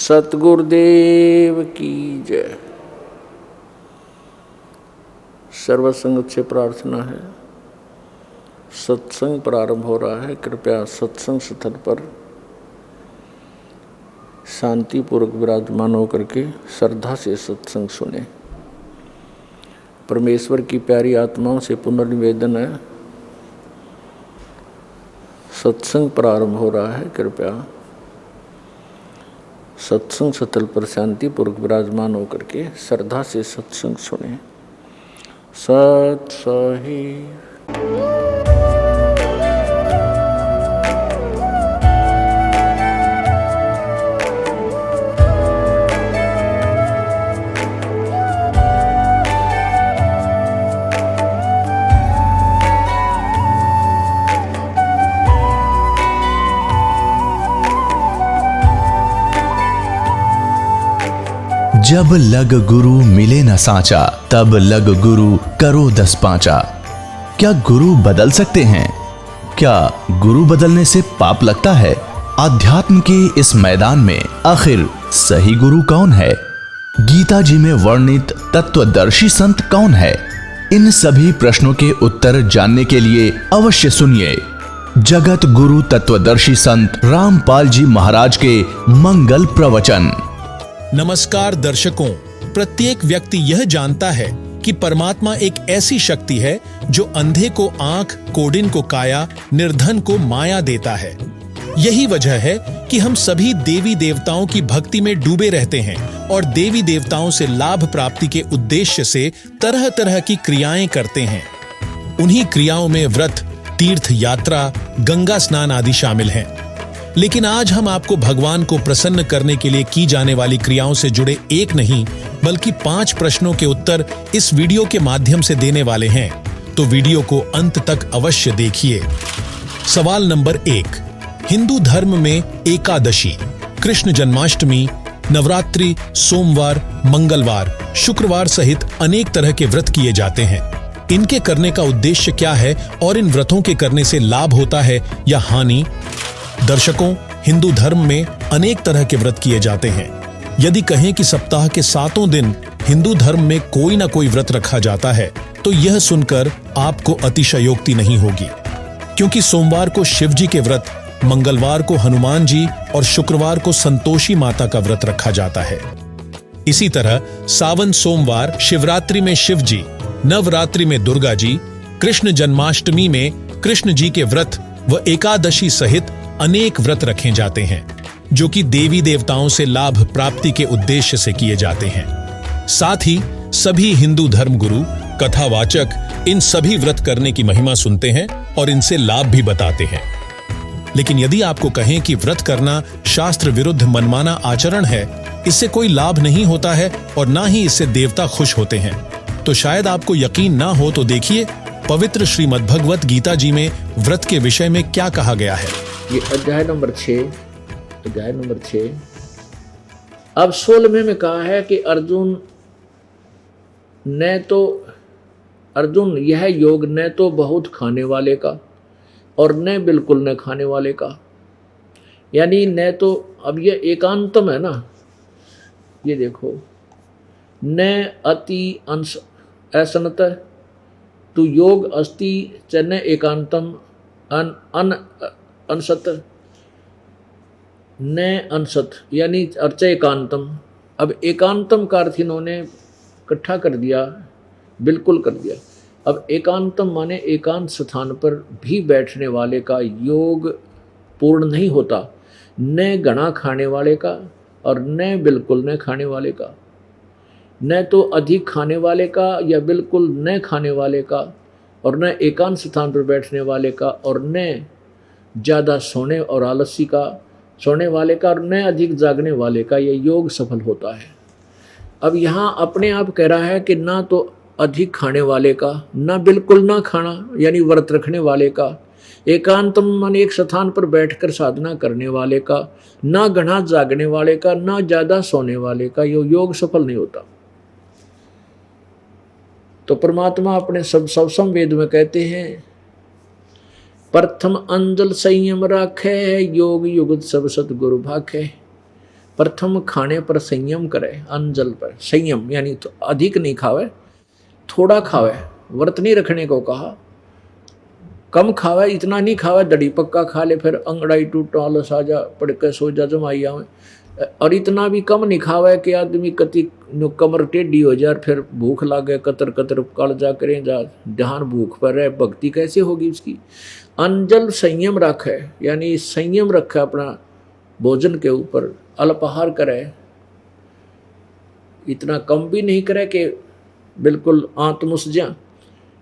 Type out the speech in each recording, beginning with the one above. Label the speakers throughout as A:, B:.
A: सतगुरुदेव की जय। सर्वसंगत से प्रार्थना है, सत्संग प्रारंभ हो रहा है। कृपया सत्संग स्थल पर शांतिपूर्वक विराजमान होकर के श्रद्धा से सत्संग सुने। परमेश्वर की प्यारी आत्माओं से पुनर्निवेदन है, सत्संग प्रारंभ हो रहा है। कृपया सत्संग स्थल पर शांतिपूर्वक विराजमान होकर के श्रद्धा से सत्संग सुने। सत सही
B: जब लग गुरु मिले न साचा, तब लग गुरु करो 10 पांचा। क्या गुरु बदल सकते हैं? क्या गुरु बदलने से पाप लगता है? आध्यात्म के इस मैदान में आखिर सही गुरु कौन है? गीता जी में वर्णित तत्वदर्शी संत कौन है? इन सभी प्रश्नों के उत्तर जानने के लिए अवश्य सुनिए जगत गुरु तत्वदर्शी संत रामपाल जी महाराज के मंगल प्रवचन।
C: नमस्कार दर्शकों, प्रत्येक व्यक्ति यह जानता है कि परमात्मा एक ऐसी शक्ति है जो अंधे को आंख, कोडिन को काया, निर्धन को माया देता है। यही वजह है कि हम सभी देवी देवताओं की भक्ति में डूबे रहते हैं और देवी देवताओं से लाभ प्राप्ति के उद्देश्य से तरह तरह की क्रियाएं करते हैं। उन्हीं क्रियाओं में व्रत, तीर्थ यात्रा, गंगा स्नान आदि शामिल हैं। लेकिन आज हम आपको भगवान को प्रसन्न करने के लिए की जाने वाली क्रियाओं से जुड़े एक नहीं बल्कि 5 प्रश्नों के उत्तर इस वीडियो के माध्यम से देने वाले हैं, तो वीडियो को अंत तक अवश्य देखिए। सवाल नंबर 1, हिंदू धर्म में एकादशी, कृष्ण जन्माष्टमी, नवरात्रि, सोमवार, मंगलवार, शुक्रवार सहित अनेक तरह के व्रत किए जाते हैं। इनके करने का उद्देश्य क्या है और इन व्रतों के करने से लाभ होता है या हानि? दर्शकों, हिंदू धर्म में अनेक तरह के व्रत किए जाते हैं। यदि कहें कि सप्ताह के 7 दिन हिंदू धर्म में कोई ना कोई व्रत रखा जाता है, तो यह सुनकर आपको अतिशयोक्ति नहीं होगी, क्योंकि सोमवार को शिव जी के व्रत, मंगलवार को हनुमान जी और शुक्रवार को संतोषी माता का व्रत रखा जाता है। इसी तरह सावन सोमवार शिवरात्रि में शिव जी, नवरात्रि में दुर्गा जी, कृष्ण जन्माष्टमी में कृष्ण जी के व्रत व एकादशी सहित अनेक व्रत रखे जाते हैं, जो कि देवी देवताओं से लाभ प्राप्ति के उद्देश्य से किए जाते हैं। साथ ही सभी हिंदू धर्म गुरु, कथावाचक इन सभी व्रत करने की महिमा सुनते हैं और इनसे लाभ भी बताते हैं। लेकिन यदि आपको कहें कि व्रत करना शास्त्र विरुद्ध मनमाना आचरण है, इससे कोई लाभ नहीं होता है और ना ही इससे देवता खुश होते हैं, तो शायद आपको यकीन ना हो, तो देखिए पवित्र श्रीमद्भगवत गीता जी में व्रत के विषय में क्या कहा गया है।
A: ये अध्याय नंबर 6 अब 16वें में कहा है कि अर्जुन यह योग न तो बहुत खाने वाले का और न बिल्कुल न खाने वाले का, यानी न तो, अब ये एकांतम है ना, ये देखो, न अति अंश असनत तु योग अस्ति च न एकांतम अनसत न अनसत, यानी अर्च एकांतम। अब एकांतम का अर्थ इन्होंने इकट्ठा कर दिया, बिल्कुल कर दिया। अब एकांतम माने एकांत स्थान पर भी बैठने वाले का योग पूर्ण नहीं होता, न घना खाने वाले का और न बिल्कुल न खाने वाले का, न तो अधिक खाने वाले का या बिल्कुल न खाने वाले का, और न एकांत स्थान पर बैठने वाले का, और न ज़्यादा सोने और आलसी का, सोने वाले का, और न अधिक जागने वाले का ये योग सफल होता है। अब यहाँ अपने आप कह रहा है कि ना तो अधिक खाने वाले का, ना बिल्कुल ना खाना यानी व्रत रखने वाले का, एकांतम मन एक स्थान पर बैठकर साधना करने वाले का, ना घना जागने वाले का, ना ज़्यादा सोने वाले का, ये योग सफल नहीं होता। तो परमात्मा अपने सब वेद में कहते हैं, प्रथम अंजल संयम राखे, योग युगत सब सतगुरु भाखे। प्रथम खाने पर संयम करे, अन्न जल पर संयम, यानी तो अधिक नहीं खावे, थोड़ा खावे, व्रत नहीं रखने को कहा। कम खावे, इतना नहीं खावे दड़ी पक्का खा ले, फिर अंगड़ाई टूटा आलस आ जा, पड़ के सो जा जमाई आवे। और इतना भी कम नहीं खावे कि आदमी कति कमर टेढ़ी हो जाए, फिर भूख लागे, कतर कतर काल जा करें जा, ध्यान भूख पर रहे, भक्ति कैसे होगी उसकी। अंजल संयम रखे, यानी संयम रखे अपना भोजन के ऊपर, अल्पाहार करे, इतना कम भी नहीं करे कि बिल्कुल आत्मुस जा,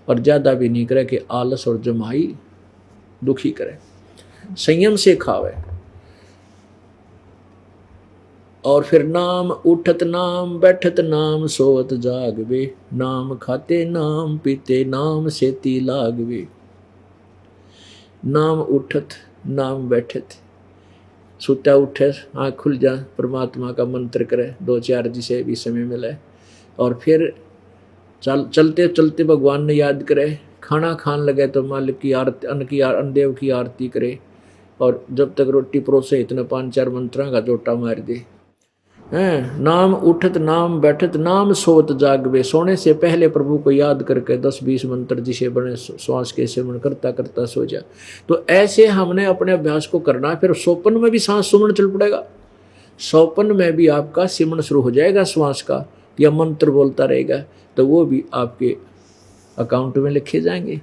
A: और ज़्यादा भी नहीं करे कि आलस और जमाई दुखी करे। संयम से खावे। और फिर नाम उठत नाम बैठत नाम सोवत जागवे, नाम खाते नाम पीते नाम सेती लागवे। नाम उठत नाम बैठत, सुता उठे आँख खुल जा, परमात्मा का मंत्र करे, 2-4 जिसे भी समय मिले, और फिर चलते चलते भगवान ने याद करे। खाना खान लगे तो मालिक की आरती, अन्नदेव की आरती करे, और जब तक रोटी परोसे इतने 5-4 मंत्रा का जोटा मार दे। नाम उठत नाम बैठत नाम सोवत जागवे, सोने से पहले प्रभु को याद करके 10-20 मंत्र जिसे बने श्वास के सेवन करता करता सो जा। तो ऐसे हमने अपने अभ्यास को करना है। फिर सोपन में भी सांस सुमन चल पड़ेगा, सोपन में भी आपका सिमरण शुरू हो जाएगा श्वास का, या मंत्र बोलता रहेगा, तो वो भी आपके अकाउंट में लिखे जाएंगे।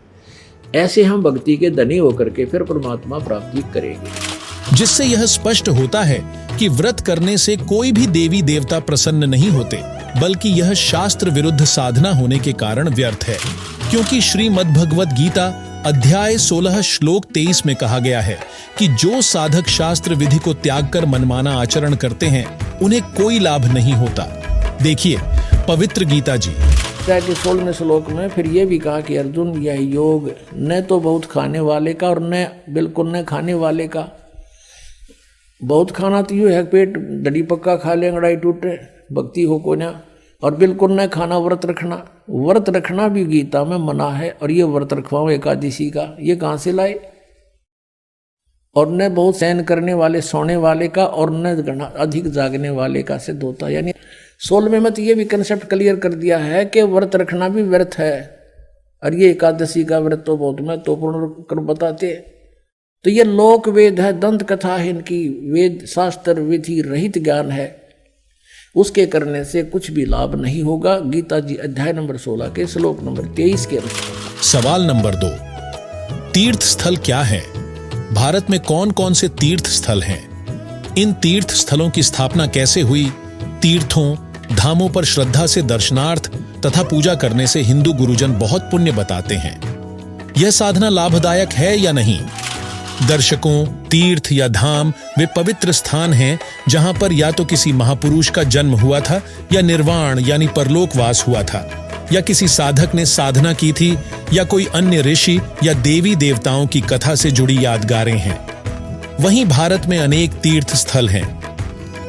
A: ऐसे हम भक्ति के धनी होकर के फिर परमात्मा प्राप्ति करेंगे।
C: जिससे यह स्पष्ट होता है कि व्रत करने से कोई भी देवी देवता प्रसन्न नहीं होते, बल्कि यह शास्त्र विरुद्ध साधना होने के कारण व्यर्थ है। क्योंकि श्रीमद् भगवत गीता अध्याय 16 श्लोक 23 में कहा गया है कि जो साधक शास्त्र विधि को त्याग कर मनमाना आचरण करते हैं उन्हें कोई लाभ नहीं होता। देखिए पवित्र गीता जी
A: के 16वें श्लोक में फिर ये भी कहा कि अर्जुन, यह योग न तो बहुत खाने वाले का और न बिल्कुल न खाने वाले का। बहुत खाना तो यूँ है, पेट डडी पक्का खा ले, अंगड़ाई टूटे, भक्ति हो को ना। और बिल्कुल न खाना, व्रत रखना, व्रत रखना भी गीता में मना है। और ये व्रत रखवाओ एकादशी का, ये कहाँ से लाए। और न बहुत सहन करने वाले सोने वाले का, और न अधिक जागने वाले का सिद्ध होता। यानी 16वें में तो ये भी कंसेप्ट क्लियर कर दिया है कि व्रत रखना भी व्यर्थ है, और ये एकादशी का व्रत तो बहुत महत्वपूर्ण कर बताते हैं। तो ये लोक वेद है, दंत कथा है, इनकी वेद शास्त्र विधि रहित ज्ञान है, उसके करने से कुछ भी लाभ नहीं होगा। गीता जी अध्याय नंबर 16 के श्लोक नंबर 23 के अनुसार।
C: सवाल नंबर 2, तीर्थ स्थल क्या है? भारत में कौन कौन से तीर्थ स्थल हैं? इन तीर्थ स्थलों की स्थापना कैसे हुई? तीर्थों धामों पर श्रद्धा से दर्शनार्थ तथा पूजा करने से हिंदू गुरुजन बहुत पुण्य बताते हैं। यह साधना लाभदायक है या नहीं? दर्शकों, तीर्थ या धाम वे पवित्र स्थान हैं जहां पर या तो किसी महापुरुष का जन्म हुआ था, या निर्वाण यानी परलोकवास हुआ था, या किसी साधक ने साधना की थी, या कोई अन्य ऋषि या देवी देवताओं की कथा से जुड़ी यादगारें हैं। वहीं भारत में अनेक तीर्थ स्थल हैं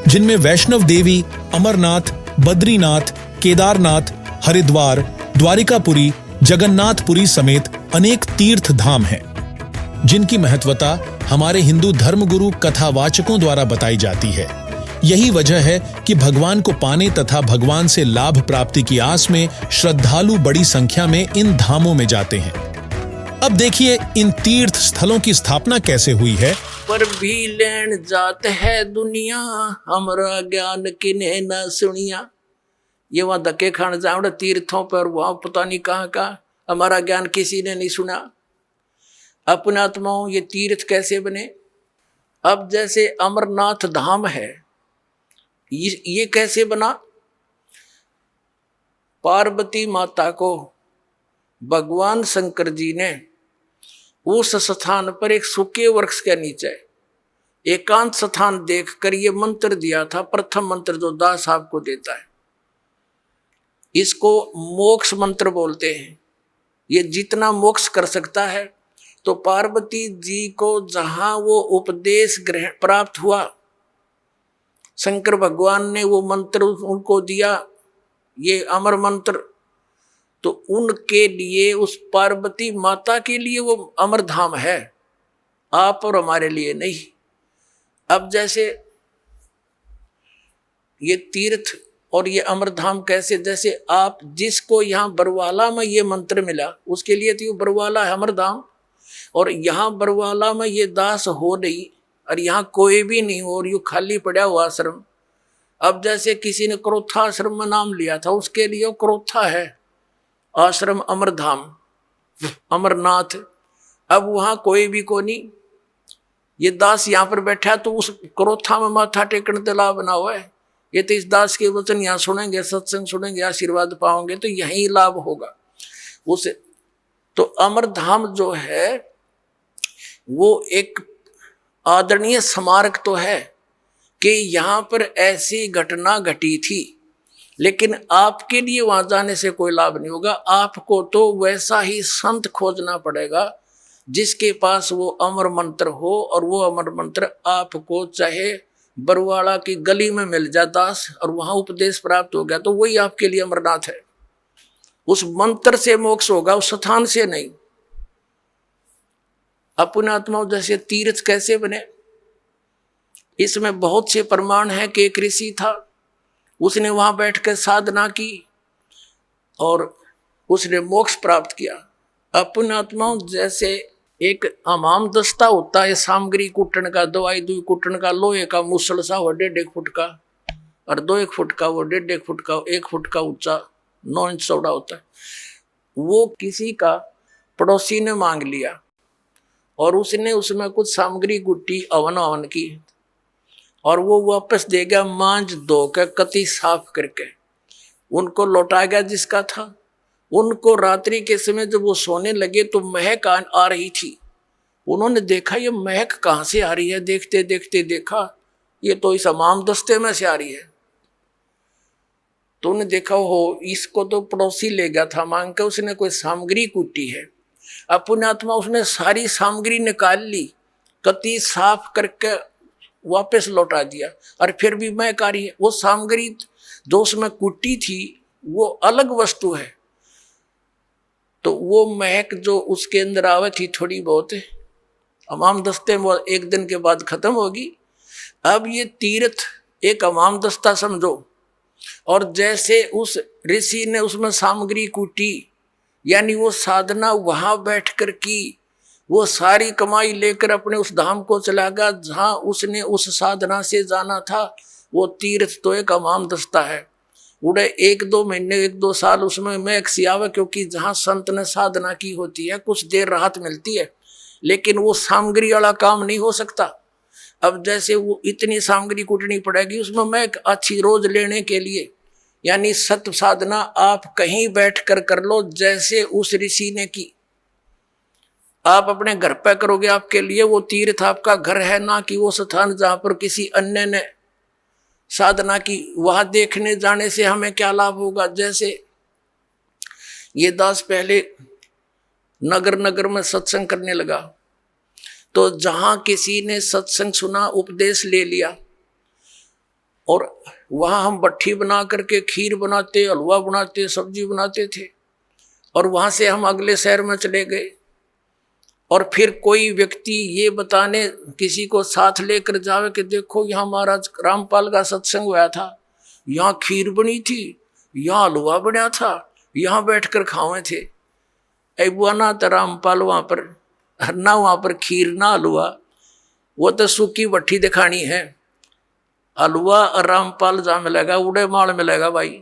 C: जिनमें वैष्णव देवी, अमरनाथ, बद्रीनाथ, केदारनाथ, हरिद्वार, द्वारिकापुरी, जगन्नाथपुरी समेत अनेक तीर्थ धाम हैं जिनकी महत्वता हमारे हिंदू धर्मगुरु कथावाचकों द्वारा बताई जाती है। यही वजह है कि भगवान को पाने तथा भगवान से लाभ प्राप्ति की आस में श्रद्धालु बड़ी संख्या में इन धामों में जाते हैं। अब देखिए इन तीर्थ स्थलों की स्थापना कैसे हुई है।
A: पर भी लेन जात है दुनिया, हमरा ज्ञान किने न सुनिया। ये वहां धक्के खान जाओ तीर्थों पर, वहां पता नहीं कहाँ का, हमारा ज्ञान किसी ने नहीं सुना। अपने आत्माओं ये तीर्थ कैसे बने? अब जैसे अमरनाथ धाम है, ये कैसे बना? पार्वती माता को भगवान शंकर जी ने उस स्थान पर एक सूखे वृक्ष के नीचे एकांत स्थान देखकर ये मंत्र दिया था। प्रथम मंत्र जो दास साहब को देता है, इसको मोक्ष मंत्र बोलते हैं। ये जितना मोक्ष कर सकता है। तो पार्वती जी को जहां वो उपदेश ग्रहण प्राप्त हुआ, शंकर भगवान ने वो मंत्र उनको दिया, ये अमर मंत्र, तो उनके लिए, उस पार्वती माता के लिए वो अमर धाम है, आप और हमारे लिए नहीं। अब जैसे ये तीर्थ और ये अमरधाम कैसे, जैसे आप जिसको यहाँ बरवाला में ये मंत्र मिला उसके लिए तो ये बरवाला है अमरधाम, और यहाँ बरवाला में ये दास हो नहीं और यहाँ कोई भी नहीं हो और यू खाली पड़ा हुआ आश्रम। अब जैसे किसी ने क्रोथा आश्रम में नाम लिया था, उसके लिए क्रोथा है आश्रम अमरधाम अमरनाथ। अब वहाँ कोई भी को नहीं, ये दास यहाँ पर बैठा है तो उस क्रोथा में माथा टेकने तो लाभ बना हुआ है। ये तो इस दास के वचन यहाँ सुनेंगे, सत्संग सुनेंगे, आशीर्वाद पाओगे तो यही लाभ होगा उसे। तो अमरधाम जो है वो एक आदरणीय स्मारक तो है कि यहाँ पर ऐसी घटना घटी थी, लेकिन आपके लिए वहां जाने से कोई लाभ नहीं होगा। आपको तो वैसा ही संत खोजना पड़ेगा जिसके पास वो अमर मंत्र हो, और वो अमर मंत्र आपको चाहे बरवाड़ा की गली में मिल जाए दास और वहां उपदेश प्राप्त हो गया तो वही आपके लिए अमरनाथ है। उस मंत्र से मोक्ष होगा, उस स्थान से नहीं। अपने आत्माओं जैसे तीर्थ कैसे बने, इसमें बहुत से प्रमाण है कि एक ऋषि था, उसने वहां बैठकर साधना की और उसने मोक्ष प्राप्त किया। अपने आत्माओं जैसे एक हमाम दस्ता होता है सामग्री कुटन का, दवाई दुई कुटन का, लोहे का मुसल सा वो 1.5 फुट का और 2 फुट का, वो 1.5 फुट का, 1 फुट का ऊंचा, 9 इंच चौड़ा होता है। वो किसी का पड़ोसी ने मांग लिया और उसने उसमें कुछ सामग्री गुट्टी अवन की और वो वापस दे गया मांझ धो के कति साफ करके, उनको लौटा गया जिसका था। उनको रात्रि के समय जब वो सोने लगे तो महक आ रही थी। उन्होंने देखा ये महक कहाँ से आ रही है, देखते देखते देखा ये तो इस हमाम दस्ते में से आ रही है। तो उन्हें देखा हो इसको तो पड़ोसी ले गया था मांग के, उसने कोई सामग्री कूटी है। अपने आत्मा उसने सारी सामग्री निकाल ली, कति साफ करके वापस लौटा दिया और फिर भी महक आ रही है। वो सामग्री जो उसमें कुटी थी वो अलग वस्तु है, तो वो महक जो उसके अंदर आवे थी थोड़ी बहुत अमाम दस्ते में 1 दिन के बाद खत्म होगी। अब ये तीर्थ एक अमाम दस्ता समझो, और जैसे उस ऋषि ने उसमें सामग्री कूटी यानी वो साधना वहां बैठकर की, वो सारी कमाई लेकर अपने उस धाम को चला गया जहां उसने उस साधना से जाना था। वो तीर्थ तो एक अमाम दस्ता है, उड़े 1-2 महीने 1-2 साल उसमें महक सी आवे, क्योंकि जहां संत ने साधना की होती है कुछ देर राहत मिलती है, लेकिन वो सामग्री वाला काम नहीं हो सकता। अब जैसे वो इतनी सामग्री कूटनी पड़ेगी उसमें महक अच्छी रोज लेने के लिए, यानी सत्य साधना आप कहीं बैठ कर लो जैसे उस ऋषि ने की। आप अपने घर पे करोगे आपके लिए वो तीर्थ आपका घर है, ना कि वो स्थान जहां पर किसी अन्य ने साधना की। वहां देखने जाने से हमें क्या लाभ होगा। जैसे ये दास पहले नगर नगर में सत्संग करने लगा, तो जहां किसी ने सत्संग सुना उपदेश ले लिया और वहां हम भट्ठी बना करके खीर बनाते, हलवा बनाते, सब्जी बनाते थे, और वहां से हम अगले शहर में चले गए और फिर कोई व्यक्ति ये बताने किसी को साथ लेकर जावे कि देखो यहाँ महाराज रामपाल का सत्संग हुआ था, यहाँ खीर बनी थी, यहाँ हलवा बना था, यहाँ बैठकर खावे थे। बुआ ना तो रामपाल वहाँ पर ना, वहाँ पर खीर ना हलवा, वो तो सूखी भट्ठी दिखानी है। हलवा और रामपाल जहाँ मिलेगा उड़े माल मिलेगा भाई।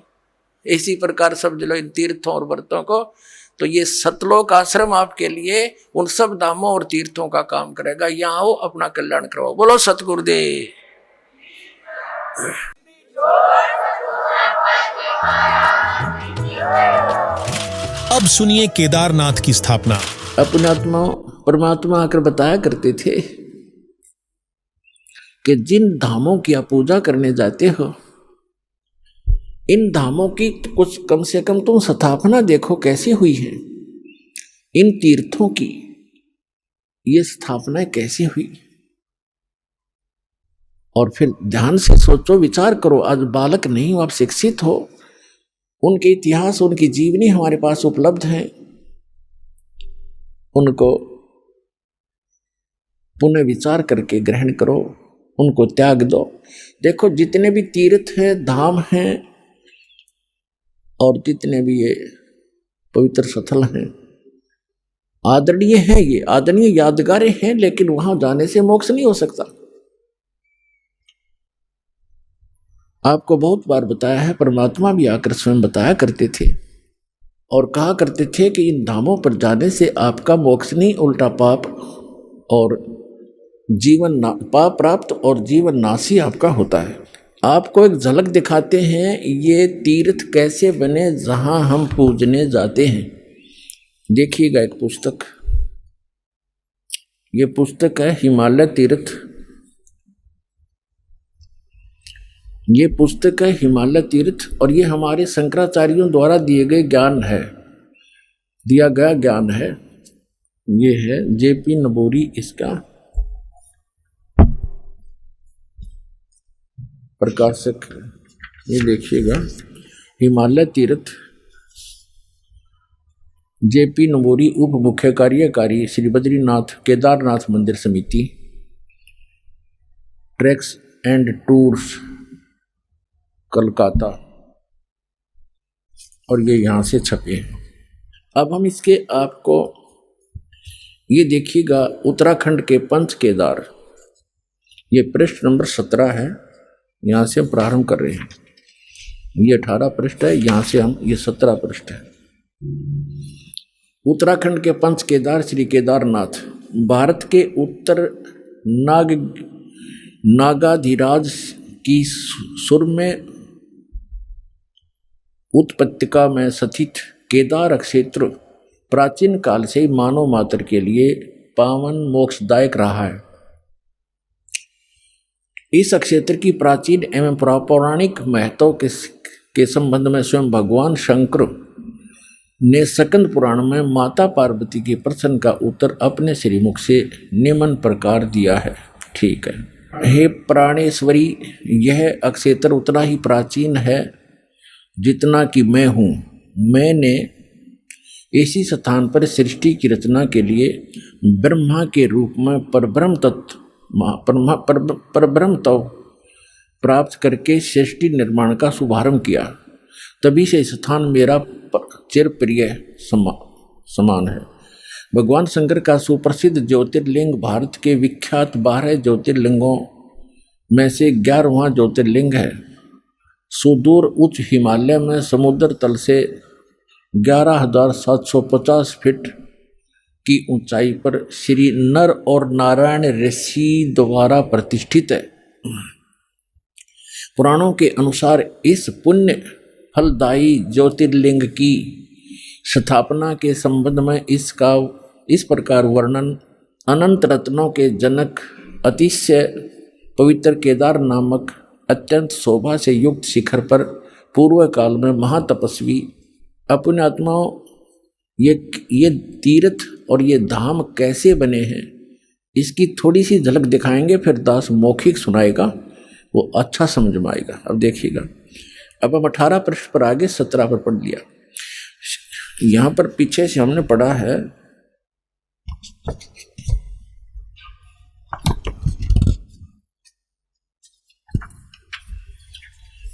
A: इसी प्रकार समझ लो इन तीर्थों और व्रतों को। तो ये सतलोक आश्रम आपके लिए उन सब धामों और तीर्थों का काम करेगा। यहाँ आओ, अपना कल्याण करवाओ। बोलो सतगुरुदेव।
C: अब सुनिए केदारनाथ की स्थापना।
A: अपने आत्मा परमात्मा आकर बताया करते थे कि जिन धामों की आप पूजा करने जाते हो इन धामों की कुछ कम से कम तुम स्थापना देखो कैसी हुई है। इन तीर्थों की ये स्थापना कैसी हुई, और फिर ध्यान से सोचो, विचार करो। आज बालक नहीं हो, आप शिक्षित हो, उनके इतिहास उनकी जीवनी हमारे पास उपलब्ध है, उनको पुनः विचार करके ग्रहण करो उनको त्याग दो। देखो जितने भी तीर्थ हैं, धाम हैं और जितने भी ये पवित्र स्थल हैं, आदरणीय हैं, ये आदरणीय यादगारें हैं, लेकिन वहां जाने से मोक्ष नहीं हो सकता। आपको बहुत बार बताया है, परमात्मा भी आकर स्वयं बताया करते थे और कहा करते थे कि इन धामों पर जाने से आपका मोक्ष नहीं, उल्टा पाप और पाप प्राप्त और जीवन नाशी आपका होता है। आपको एक झलक दिखाते हैं ये तीर्थ कैसे बने जहां हम पूजने जाते हैं। देखिएगा एक पुस्तक, ये पुस्तक है हिमालय तीर्थ। ये पुस्तक है हिमालय तीर्थ और ये हमारे शंकराचार्यों द्वारा दिए गए ज्ञान है, दिया गया ज्ञान है। ये है जेपी नबोरी इसका प्रकाशक है। ये देखिएगा हिमालय तीर्थ, जेपी नबोरी, उप मुख्य कार्यकारी श्री बद्रीनाथ केदारनाथ मंदिर समिति, ट्रैक्स एंड टूर्स कलकत्ता, और ये यहाँ से छपे हैं। अब हम इसके आपको ये देखिएगा उत्तराखंड के पंच केदार, ये पृष्ठ नंबर 17 है, यहाँ से हम प्रारंभ कर रहे हैं। ये 18 पृष्ठ है, यहाँ से हम ये 17 पृष्ठ है। उत्तराखंड के पंच केदार श्री केदारनाथ भारत के उत्तर नागाधिराज की सुर में उत्पत्तिका में स्थित केदार क्षेत्र प्राचीन काल से मानव मात्र के लिए पावन मोक्षदायक रहा है। इस क्षेत्र की प्राचीन एवं पौराणिक महत्व के संबंध में स्वयं भगवान शंकर ने स्कंद पुराण में माता पार्वती के प्रश्न का उत्तर अपने श्रीमुख से निम्न प्रकार दिया है। ठीक है, हे प्राणेश्वरी, यह क्षेत्र उतना ही प्राचीन है जितना कि मैं हूँ। मैंने इसी स्थान पर सृष्टि की रचना के लिए ब्रह्मा के रूप में परब्रह्म तत्व प्राप्त करके सृष्टि निर्माण का शुभारंभ किया। तभी से स्थान मेरा चिरप्रिय समान है। भगवान शंकर का सुप्रसिद्ध ज्योतिर्लिंग भारत के विख्यात 12 ज्योतिर्लिंगों में से 11वां ज्योतिर्लिंग है। सुदूर उच्च हिमालय में समुद्र तल से 11,750 फीट की ऊंचाई पर श्री नर और नारायण ऋषि द्वारा प्रतिष्ठित है। पुराणों के अनुसार इस पुण्य फलदायी ज्योतिर्लिंग की स्थापना के संबंध में इसका इस प्रकार वर्णन अनंत रत्नों के जनक अतिशय पवित्र केदार नामक अत्यंत शोभा से युक्त शिखर पर पूर्व काल में महातपस्वी अपने आत्माओं ये तीर्थ और ये धाम कैसे बने हैं इसकी थोड़ी सी झलक दिखाएंगे, फिर दास मौखिक सुनाएगा, वो अच्छा समझ में आएगा। अब देखिएगा, अब हम 18 पृष्ठ पर आगे 17 पर पढ़ लिया। यहाँ पर पीछे से हमने पढ़ा है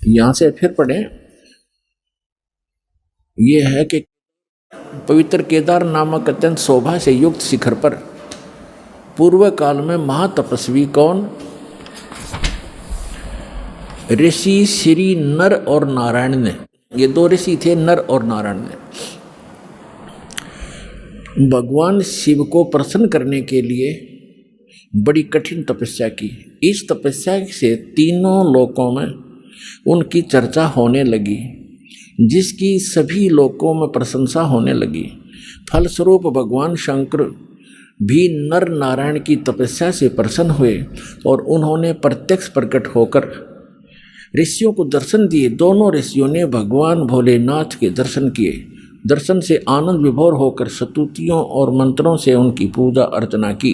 A: यहाँ से फिर पढ़े। ये है कि पवित्र केदार नामक अत्यंत शोभा से युक्त शिखर पर पूर्व काल में महातपस्वी कौन? ऋषि श्री नर और नारायण ने, ये 2 ऋषि थे, नर और नारायण ने भगवान शिव को प्रसन्न करने के लिए बड़ी कठिन तपस्या की। इस तपस्या से तीनों लोकों में उनकी चर्चा होने लगी, जिसकी सभी लोकों में प्रशंसा होने लगी। फलस्वरूप भगवान शंकर भी नर नारायण की तपस्या से प्रसन्न हुए और उन्होंने प्रत्यक्ष प्रकट होकर ऋषियों को दर्शन दिए। दोनों ऋषियों ने भगवान भोलेनाथ के दर्शन किए। दर्शन से आनंद विभोर होकर स्तुतियों और मंत्रों से उनकी पूजा अर्चना की।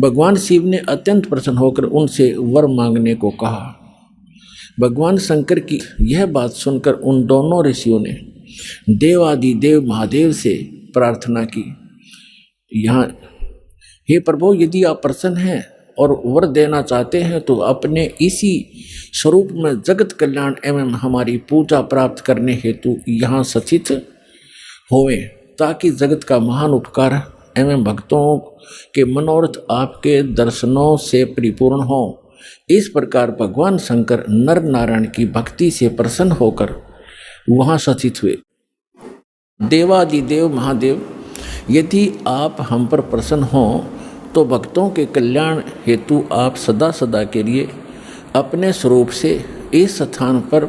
A: भगवान शिव ने अत्यंत प्रसन्न होकर उनसे वर मांगने को कहा। भगवान शंकर की यह बात सुनकर उन दोनों ऋषियों ने देवादिदेव महादेव से प्रार्थना की। यहाँ, हे प्रभु, यदि आप प्रसन्न हैं और वर देना चाहते हैं तो अपने इसी स्वरूप में जगत कल्याण एवं हमारी पूजा प्राप्त करने हेतु यहाँ सचित होवें, ताकि जगत का महान उपकार एवं भक्तों के मनोरथ आपके दर्शनों से परिपूर्ण हो। इस प्रकार भगवान शंकर नर नारायण की भक्ति से प्रसन्न होकर वहाँ सचित हुए। देवादिदेव महादेव, यदि आप हम पर प्रसन्न हों तो भक्तों के कल्याण हेतु आप सदा सदा के लिए अपने स्वरूप से इस स्थान पर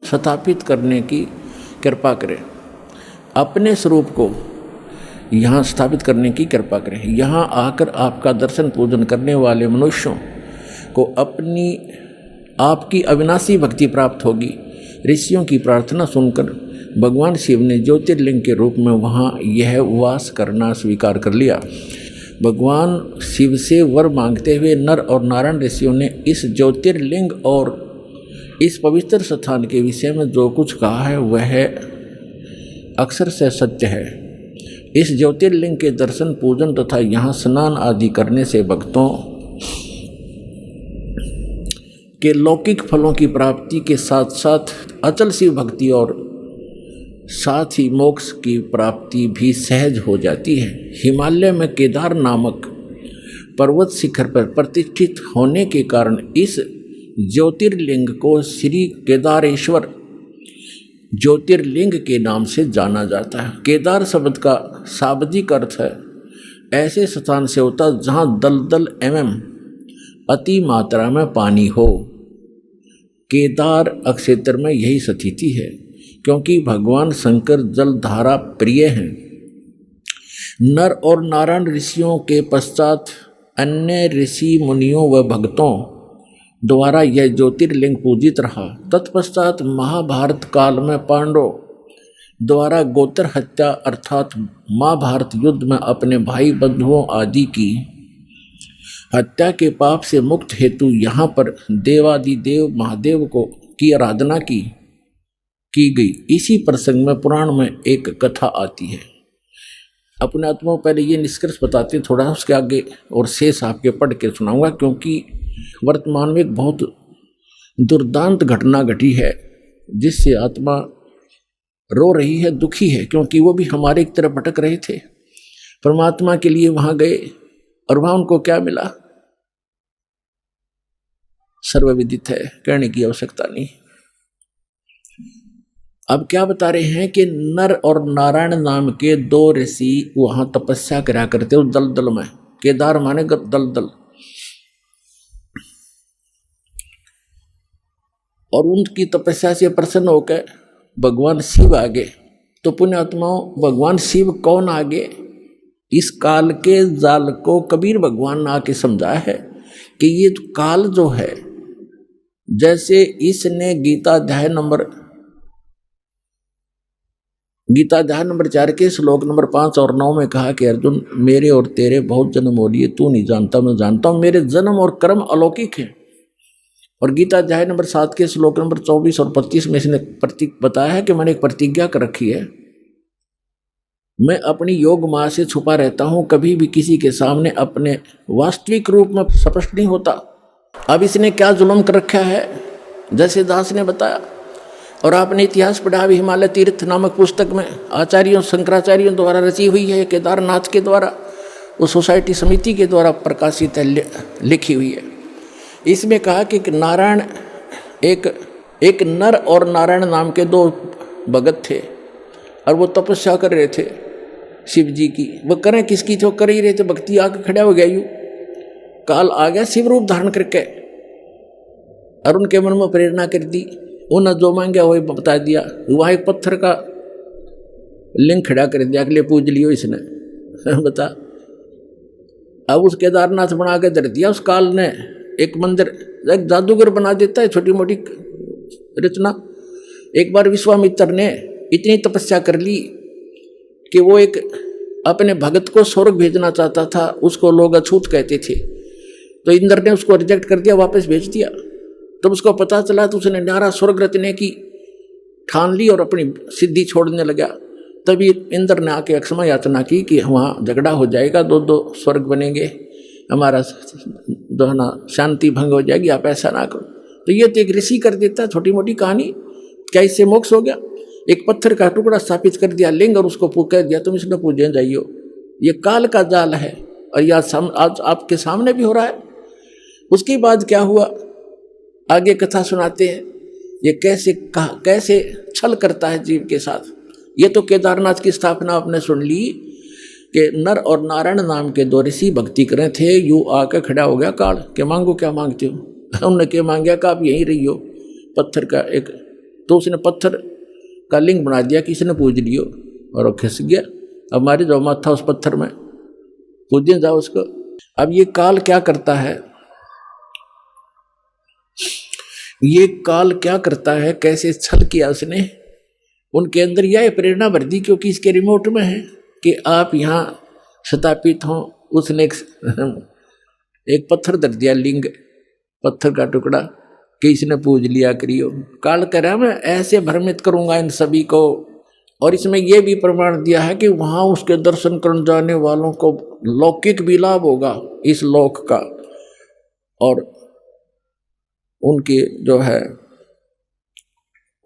A: स्थापित करने की कृपा करें। अपने स्वरूप को यहाँ स्थापित करने की कृपा करें। यहाँ आकर आपका दर्शन पूजन करने वाले मनुष्यों को आपकी अविनाशी भक्ति प्राप्त होगी। ऋषियों की प्रार्थना सुनकर भगवान शिव ने ज्योतिर्लिंग के रूप में वहाँ यह वास करना स्वीकार कर लिया। भगवान शिव से वर मांगते हुए नर और नारायण ऋषियों ने इस ज्योतिर्लिंग और इस पवित्र स्थान के विषय में जो कुछ कहा है वह अक्षर से सत्य है। इस ज्योतिर्लिंग के दर्शन पूजन तथा यहाँ स्नान आदि करने से भक्तों के लौकिक फलों की प्राप्ति के साथ साथ अचल शिव भक्ति और साथ ही मोक्ष की प्राप्ति भी सहज हो जाती है। हिमालय में केदार नामक पर्वत शिखर पर प्रतिष्ठित होने के कारण इस ज्योतिर्लिंग को श्री केदारेश्वर ज्योतिर्लिंग के नाम से जाना जाता है। केदार शब्द का शाब्दिक अर्थ है ऐसे स्थान से होता जहाँ दलदल एवं अति मात्रा में पानी हो। केदार क्षेत्र में यही स्थिति है, क्योंकि भगवान शंकर जलधारा प्रिय हैं। नर और नारायण ऋषियों के पश्चात अन्य ऋषि मुनियों व भक्तों द्वारा यह ज्योतिर्लिंग पूजित रहा। तत्पश्चात महाभारत काल में पांडवों द्वारा गोत्र हत्या अर्थात महाभारत युद्ध में अपने भाई बंधुओं आदि की हत्या के पाप से मुक्त हेतु यहाँ पर देवादिदेव महादेव की आराधना की गई। इसी प्रसंग में पुराण में एक कथा आती है। अपने आत्मा पहले ये निष्कर्ष बताते, थोड़ा उसके आगे और शेष आपके पढ़ के सुनाऊंगा, क्योंकि वर्तमान में एक बहुत दुर्दांत घटना घटी है जिससे आत्मा रो रही है, दुखी है, क्योंकि वो भी हमारे एक तरफ भटक रहे थे। परमात्मा के लिए वहां गए और वहां उनको क्या मिला सर्वविदित है, कहने की आवश्यकता नहीं। अब क्या बता रहे हैं कि नर और नारायण नाम के दो ऋषि वहां तपस्या करा करते उस दलदल में। केदार माने दलदल, और उनकी तपस्या से प्रसन्न होकर भगवान शिव आगे। तो पुण्यात्माओं, भगवान शिव कौन आगे? इस काल के जाल को कबीर भगवान ने आके समझाया है कि ये काल जो है, जैसे इसने गीता अध्याय नंबर 4 के श्लोक नंबर 5 और 9 में कहा कि अर्जुन, मेरे और तेरे बहुत जन्म हो लिए, तू नहीं जानता मैं जानता हूं, मेरे जन्म और कर्म अलौकिक हैं। और गीता अध्याय नंबर 7 के श्लोक नंबर 24 और 25 में इसने बताया है कि मैंने एक प्रतिज्ञा कर रखी है, मैं अपनी योग माया से छुपा रहता हूं, कभी भी किसी के सामने अपने वास्तविक रूप में स्पष्ट नहीं होता। अब इसने क्या जुल्म कर रखा है, जैसे दास ने बताया। और आपने इतिहास पढ़ा भी, हिमालय तीर्थ नामक पुस्तक में आचार्यों शंकराचार्यों द्वारा रची हुई है, केदारनाथ के द्वारा, उस सोसाइटी समिति के द्वारा प्रकाशित है, लिखी हुई है। इसमें कहा कि नारायण एक नर और नारायण नाम के दो भगत थे और वो तपस्या कर रहे थे शिव जी की। वो करें किसकी थे? वो कर ही रहे थे, भक्ति आके खड़ा हो गया, यूं काल आ गया शिव रूप धारण करके और उनके मन में प्रेरणा कर दी। उन्हें जो मांगा वही बता दिया। वहाँ एक पत्थर का लिंग खड़ा कर दिया, अगले पूज लियो इसने बता। अब उस केदारनाथ बना के धर दिया। उस काल ने एक मंदिर, एक जादूगर बना देता है, छोटी मोटी रचना। एक बार विश्वामित्र ने इतनी तपस्या कर ली कि वो एक अपने भगत को स्वर्ग भेजना चाहता था, उसको लोग अछूत कहते थे, तो इंद्र ने उसको रिजेक्ट कर दिया, वापस भेज दिया। तब उसको पता चला तो उसने नारा स्वर्ग रचने की ठान ली और अपनी सिद्धि छोड़ने लगा। तभी इंद्र ने आके अक्षमा याचना की कि वहाँ झगड़ा हो जाएगा, दो स्वर्ग बनेंगे, हमारा जो है ना शांति भंग हो जाएगी, आप ऐसा ना करो। तो ये तो एक ऋषि कर देता है, छोटी मोटी कहानी। क्या इससे मोक्ष हो गया? एक पत्थर का टुकड़ा स्थापित कर दिया लिंग और उसको कह दिया तुम इसमें पूजने जाइयो। ये काल का जाल है और यह आज आपके सामने भी हो रहा है। उसके बाद क्या हुआ, आगे कथा सुनाते हैं ये कैसे छल करता है जीव के साथ। ये तो केदारनाथ की स्थापना आपने सुन ली कि नर और नारायण नाम के 2 ऋषि भक्ति कर रहे थे, यूं आके खड़ा हो गया काल के मांगो क्या मांगते हो। उन्होंने क्या मांगया कि आप यहीं रहियो, पत्थर का एक, तो उसने पत्थर का लिंग बना दिया, किसी ने पूज लियो और वो खिस गया। अब मारे जाओ माथा उस पत्थर में, पूजने जाओ उसको। अब ये काल क्या करता है, ये काल क्या करता है, कैसे छल किया उसने। उनके अंदर यह प्रेरणा भर दी क्योंकि इसके रिमोट में है कि आप यहाँ स्थापित हों। उसने एक पत्थर धर दिया, लिंग, पत्थर का टुकड़ा, कि इसने पूज लिया करियो। काल कह रहा मैं ऐसे भ्रमित करूंगा इन सभी को। और इसमें यह भी प्रमाण दिया है कि वहां उसके दर्शन करने जाने वालों को लौकिक भी लाभ होगा इस लोक का, और उनकी जो है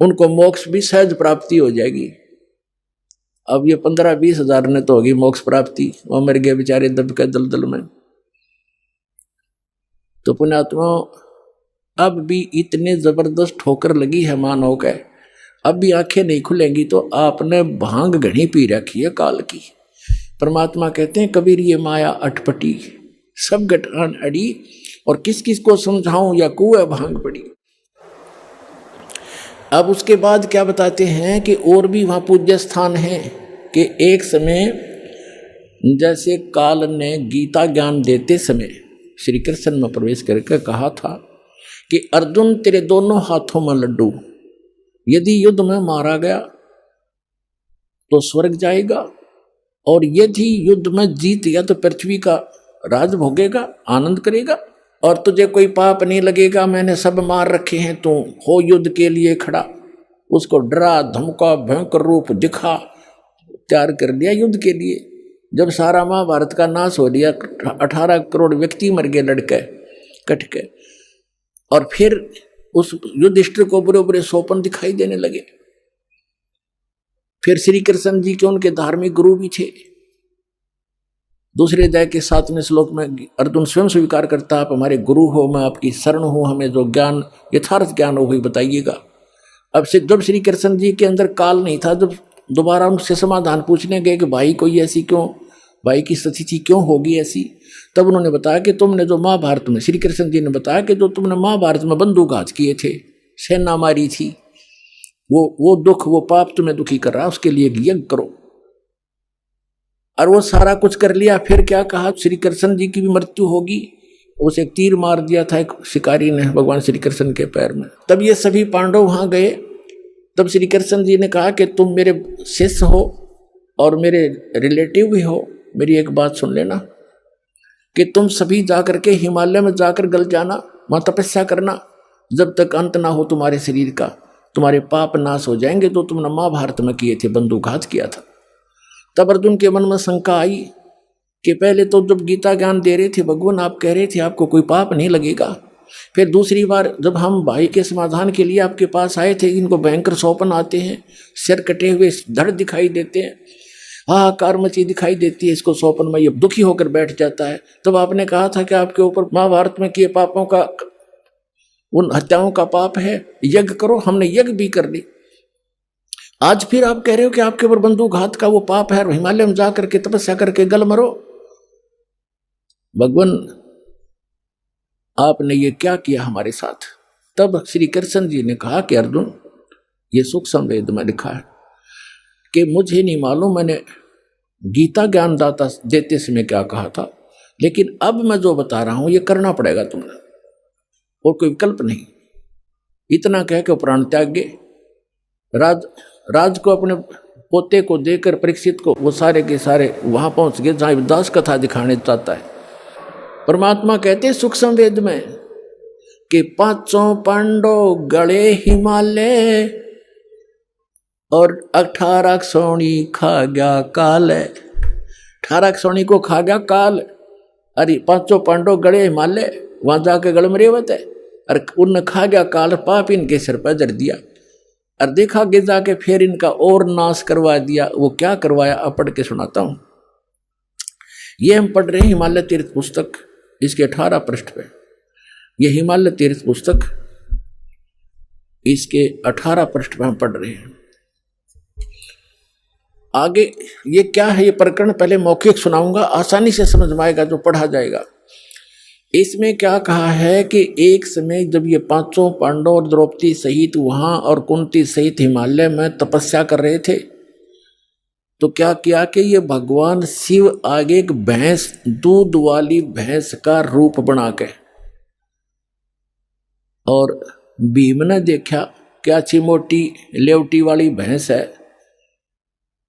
A: उनको मोक्ष भी सहज प्राप्ति हो जाएगी। अब ये 15-20 हजार ने तो होगी मोक्ष प्राप्ति, वो मर गए बेचारे दब के दलदल में। तो पुण्यात्मा अब भी इतने जबरदस्त ठोकर लगी है मानव के, अब भी आंखें नहीं खुलेंगी तो आपने भांग घनी पी रखी है काल की। परमात्मा कहते हैं कबीर ये माया अटपटी, सब गठान अड़ी, और किस किस को समझाऊं या कुएं भांग पड़ी। अब उसके बाद क्या बताते हैं कि और भी वहां पूज्य स्थान है कि एक समय जैसे काल ने गीता ज्ञान देते समय श्री कृष्ण में प्रवेश करके कहा था कि अर्जुन तेरे दोनों हाथों में लड्डू, यदि युद्ध में मारा गया तो स्वर्ग जाएगा, और यदि युद्ध में जीत गया तो पृथ्वी का राज भोगेगा, आनंद करेगा, और तुझे कोई पाप नहीं लगेगा, मैंने सब मार रखे हैं, तू हो युद्ध के लिए खड़ा। उसको डरा धमका भयंकर रूप दिखा, तैयार कर दिया युद्ध के लिए। जब सारा महाभारत का नाश हो लिया, 18 करोड़ व्यक्ति मर गए लड़के कट के, और फिर उस युधिष्ठिर को बुरे बुरे सोपन दिखाई देने लगे। फिर श्री कृष्ण जी के उनके धार्मिक गुरु भी थे। दूसरे अध्याय के 7वें श्लोक में अर्जुन स्वयं स्वीकार करता, आप हमारे गुरु हो, मैं आपकी शरण हूं, हमें जो ज्ञान यथार्थ ज्ञान हो वही बताइएगा। अब से जब श्री कृष्ण जी के अंदर काल नहीं था, जब दोबारा उनसे समाधान पूछने गए कि भाई कोई ऐसी क्यों, भाई की स्थिति क्यों होगी ऐसी, तब उन्होंने बताया कि तुमने जो महाभारत में, श्री कृष्ण जी ने बताया कि जो तुमने महाभारत में बंदूकघात किए थे, सेना मारी थी, वो दुख, वो पाप तुम्हें दुखी कर रहा, उसके लिए यज्ञ करो। और वो सारा कुछ कर लिया। फिर क्या कहा, श्री कृष्ण जी की भी मृत्यु होगी, उसे एक तीर मार दिया था एक शिकारी ने भगवान श्री कृष्ण के पैर में। तब ये सभी पांडव वहां गए, तब श्री कृष्ण जी ने कहा कि तुम मेरे शिष्य हो और मेरे रिलेटिव भी हो, मेरी एक बात सुन लेना कि तुम सभी जाकर के हिमालय में जाकर गल जाना, वहां तपस्या करना, जब तक अंत ना हो तुम्हारे शरीर का, तुम्हारे पाप नाश हो जाएंगे तो तुमने महाभारत में किए थे, बंदूकघात किया था। तब अर्जुन के मन में शंका आई कि पहले तो जब गीता ज्ञान दे रहे थे भगवान, आप कह रहे थे आपको कोई पाप नहीं लगेगा, फिर दूसरी बार जब हम भाई के समाधान के लिए आपके पास आए थे, इनको भयंकर सौपन आते हैं, सिर कटे हुए धड़ दिखाई देते हैं, हाहाकार मची दिखाई देती है इसको सौपन में, ये दुखी होकर बैठ जाता है। तब आपने कहा था कि आपके ऊपर महाभारत में किए पापों का, उन हत्याओं का पाप है, यज्ञ करो। हमने यज्ञ भी कर ली। आज फिर आप कह रहे हो कि आपके ऊपर बंदूकघात का वो पाप है, हिमालय में जाकर के तपस्या करके गल मरो। भगवान आपने ये क्या किया हमारे साथ। तब श्री कृष्ण जी ने कहा कि अर्जुन, ये सूक्ष्म वेद में लिखा है कि मुझे नहीं मालूम मैंने गीता ज्ञान दाता देते समय क्या कहा था, लेकिन अब मैं जो बता रहा हूं ये करना पड़ेगा तुम्हें, और कोई विकल्प नहीं। इतना कह के प्राण त्याग गए। राज को अपने पोते को देकर परीक्षित को वो सारे के सारे वहां पहुंच गए जहां दास कथा दिखाने चाहता है। परमात्मा कहते सूक्ष्म वेद में कि 5 पांडव गड़े हिमालय और 18 सोनी खा गया काल। 18 सोनी को खा गया काल। अरे पांचों पांडव गड़े हिमालय, वहां जाके गड़ में रेवत है। अरे उन खा गया काल पाप, इनके सिर पर धर दिया। और देखा आगे जाके फिर इनका और नाश करवा दिया। वो क्या करवाया, अब पढ़ के सुनाता हूं। ये हम पढ़ रहे हैं हिमालय तीर्थ पुस्तक, इसके 18 पृष्ठ पे। ये हिमालय तीर्थ पुस्तक, इसके 18 पृष्ठ पे हम पढ़ रहे हैं। आगे ये क्या है, ये प्रकरण पहले मौखिक सुनाऊंगा, आसानी से समझ में आएगा जो पढ़ा जाएगा। इसमें क्या कहा है कि एक समय जब ये पांचों पांडव और द्रौपदी सहित वहां और कुंती सहित हिमालय में तपस्या कर रहे थे, तो क्या किया कि ये भगवान शिव आगे एक भैंस, दूध वाली भैंस का रूप बना के, और भीम ने देखा क्या अच्छी मोटी लेवटी वाली भैंस है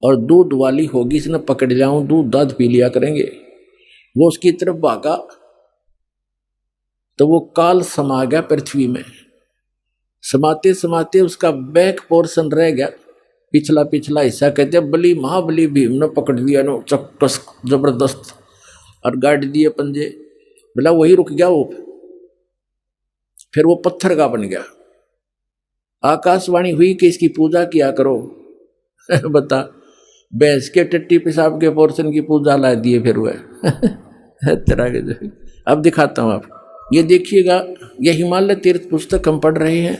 A: और दूध वाली होगी, इसने पकड़ लिया हूं, दूध दाद पी लिया करेंगे। वो उसकी तरफ भागा तो वो काल समा गया पृथ्वी में। समाते समाते उसका बैक पोर्शन रह गया, पिछला पिछला हिस्सा। कहते बली महाबली भीम ने पकड़ लिया नो चक्कस जबरदस्त और गाड़ दिए पंजे। बोला वही रुक गया वो, फिर वो पत्थर का बन गया। आकाशवाणी हुई कि इसकी पूजा किया करो। बता, भैंस के टट्टी पेशाब के पोर्शन की पूजा ला दिए फिर वह तरह के। अब दिखाता हूं आपको, ये देखिएगा, ये हिमालय तीर्थ पुस्तक हम पढ़ रहे हैं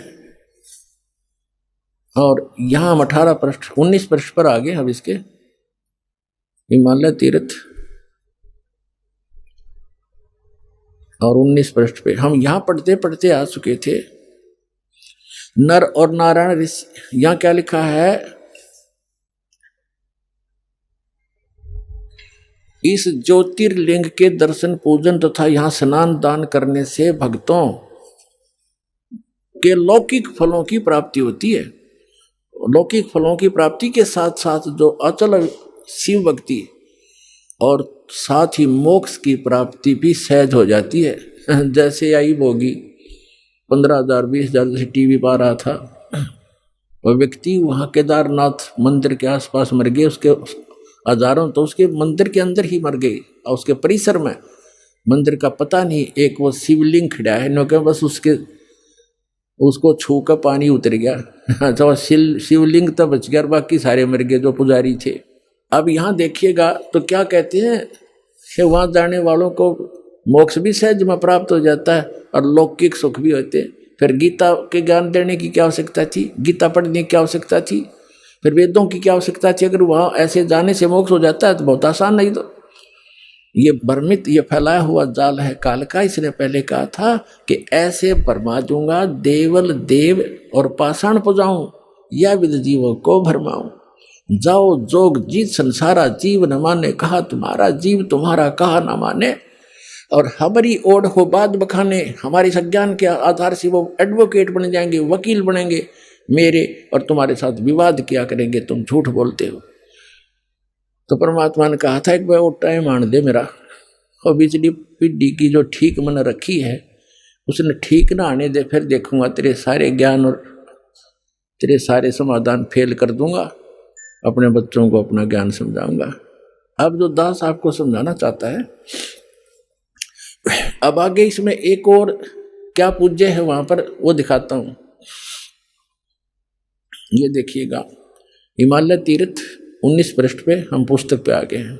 A: और यहां हम 18 पृष्ठ 19 पृष्ठ पर आ गए। अब इसके हिमालय तीर्थ और 19 पृष्ठ पे हम यहां पढ़ते पढ़ते आ चुके थे। नर और नारायण ऋषि, यहां क्या लिखा है, इस ज्योतिर्लिंग के दर्शन पूजन तथा यहाँ स्नान दान करने से भक्तों के लौकिक फलों की प्राप्ति होती है। लौकिक फलों की प्राप्ति के साथ साथ जो अचल शिव भक्ति और साथ ही मोक्ष की प्राप्ति भी सहज हो जाती है। जैसे आई भोगी 15,000 20,000 जैसे टीवी पर आ रहा था, वह व्यक्ति वहाँ केदारनाथ मंदिर के आसपास मर गए, उसके हजारों तो उसके मंदिर के अंदर ही मर गए और उसके परिसर में मंदिर का पता नहीं। एक वो शिवलिंग खड़ा है नो के बस उसको छू कर पानी उतर गया। तो शिवलिंग तो बच गया, बाकी सारे मर गए जो पुजारी थे। अब यहाँ देखिएगा तो क्या कहते हैं कि वहाँ जाने वालों को मोक्ष भी सहज में प्राप्त हो जाता है और लौकिक सुख भी होते। फिर गीता के ज्ञान देने की क्या आवश्यकता थी, गीता पढ़ने की क्या आवश्यकता थी, फिर वेदों की क्या आवश्यकता थी। अगर वहाँ ऐसे जाने से मोक्ष हो जाता है तो बहुत आसान। नहीं तो ये भ्रमित, ये फैलाया हुआ जाल है काल का। इसने पहले कहा था कि ऐसे भरमा दूंगा देवल देव और पाषाण पुजाऊं, या विद जीवों को भरमाऊं। जाओ जोग जीत संसारा, जीव न माने कहा तुम्हारा, जीव तुम्हारा कहा न माने। और हमारी ओढ़ हो बाद बखाने, हमारे संज्ञान के आधार से वो एडवोकेट बन जाएंगे, वकील बनेंगे मेरे, और तुम्हारे साथ विवाद किया करेंगे, तुम झूठ बोलते हो। तो परमात्मा ने कहा था एक बार वो टाइम आन दे मेरा, और बिजली पीढ़ी की जो ठीक मन रखी है उसने ठीक ना आने दे, फिर देखूंगा तेरे सारे ज्ञान और तेरे सारे समाधान फेल कर दूंगा, अपने बच्चों को अपना ज्ञान समझाऊंगा। अब जो दास आपको समझाना चाहता है, अब आगे इसमें एक और क्या पूज्य है वहां पर वो दिखाता हूं। ये देखिएगा हिमालय तीर्थ 19 पृष्ठ पे हम पुस्तक पे आ गए हैं।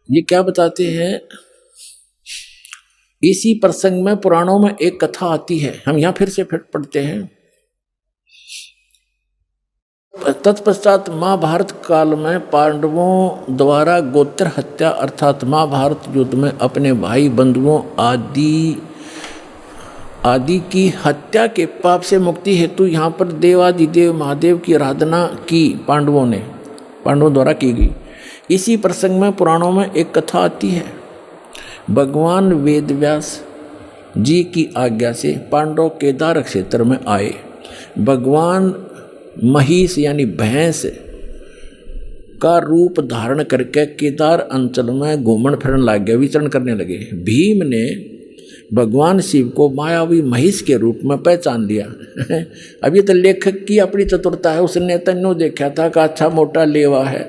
A: ये क्या बताते हैं, इसी प्रसंग में पुराणों में एक कथा आती है, हम यहां फिर से पढ़ते हैं। तत्पश्चात महाभारत काल में पांडवों द्वारा गोत्र हत्या अर्थात महाभारत युद्ध में अपने भाई बंधुओं आदि की हत्या के पाप से मुक्ति हेतु यहाँ पर देवादिदेव महादेव की आराधना की पांडवों द्वारा की गई। इसी प्रसंग में पुराणों में एक कथा आती है। भगवान वेदव्यास जी की आज्ञा से पांडव केदार क्षेत्र में आए। भगवान महिष यानी भैंस का रूप धारण करके केदार अंचल में घूमन फिरन लग गए, विचरण करने लगे। भीम ने भगवान शिव को मायावी महिष के रूप में पहचान लिया। अब ये तो लेखक की अपनी चतुरता है, उसने तन्नो देखा था कि अच्छा मोटा लेवा है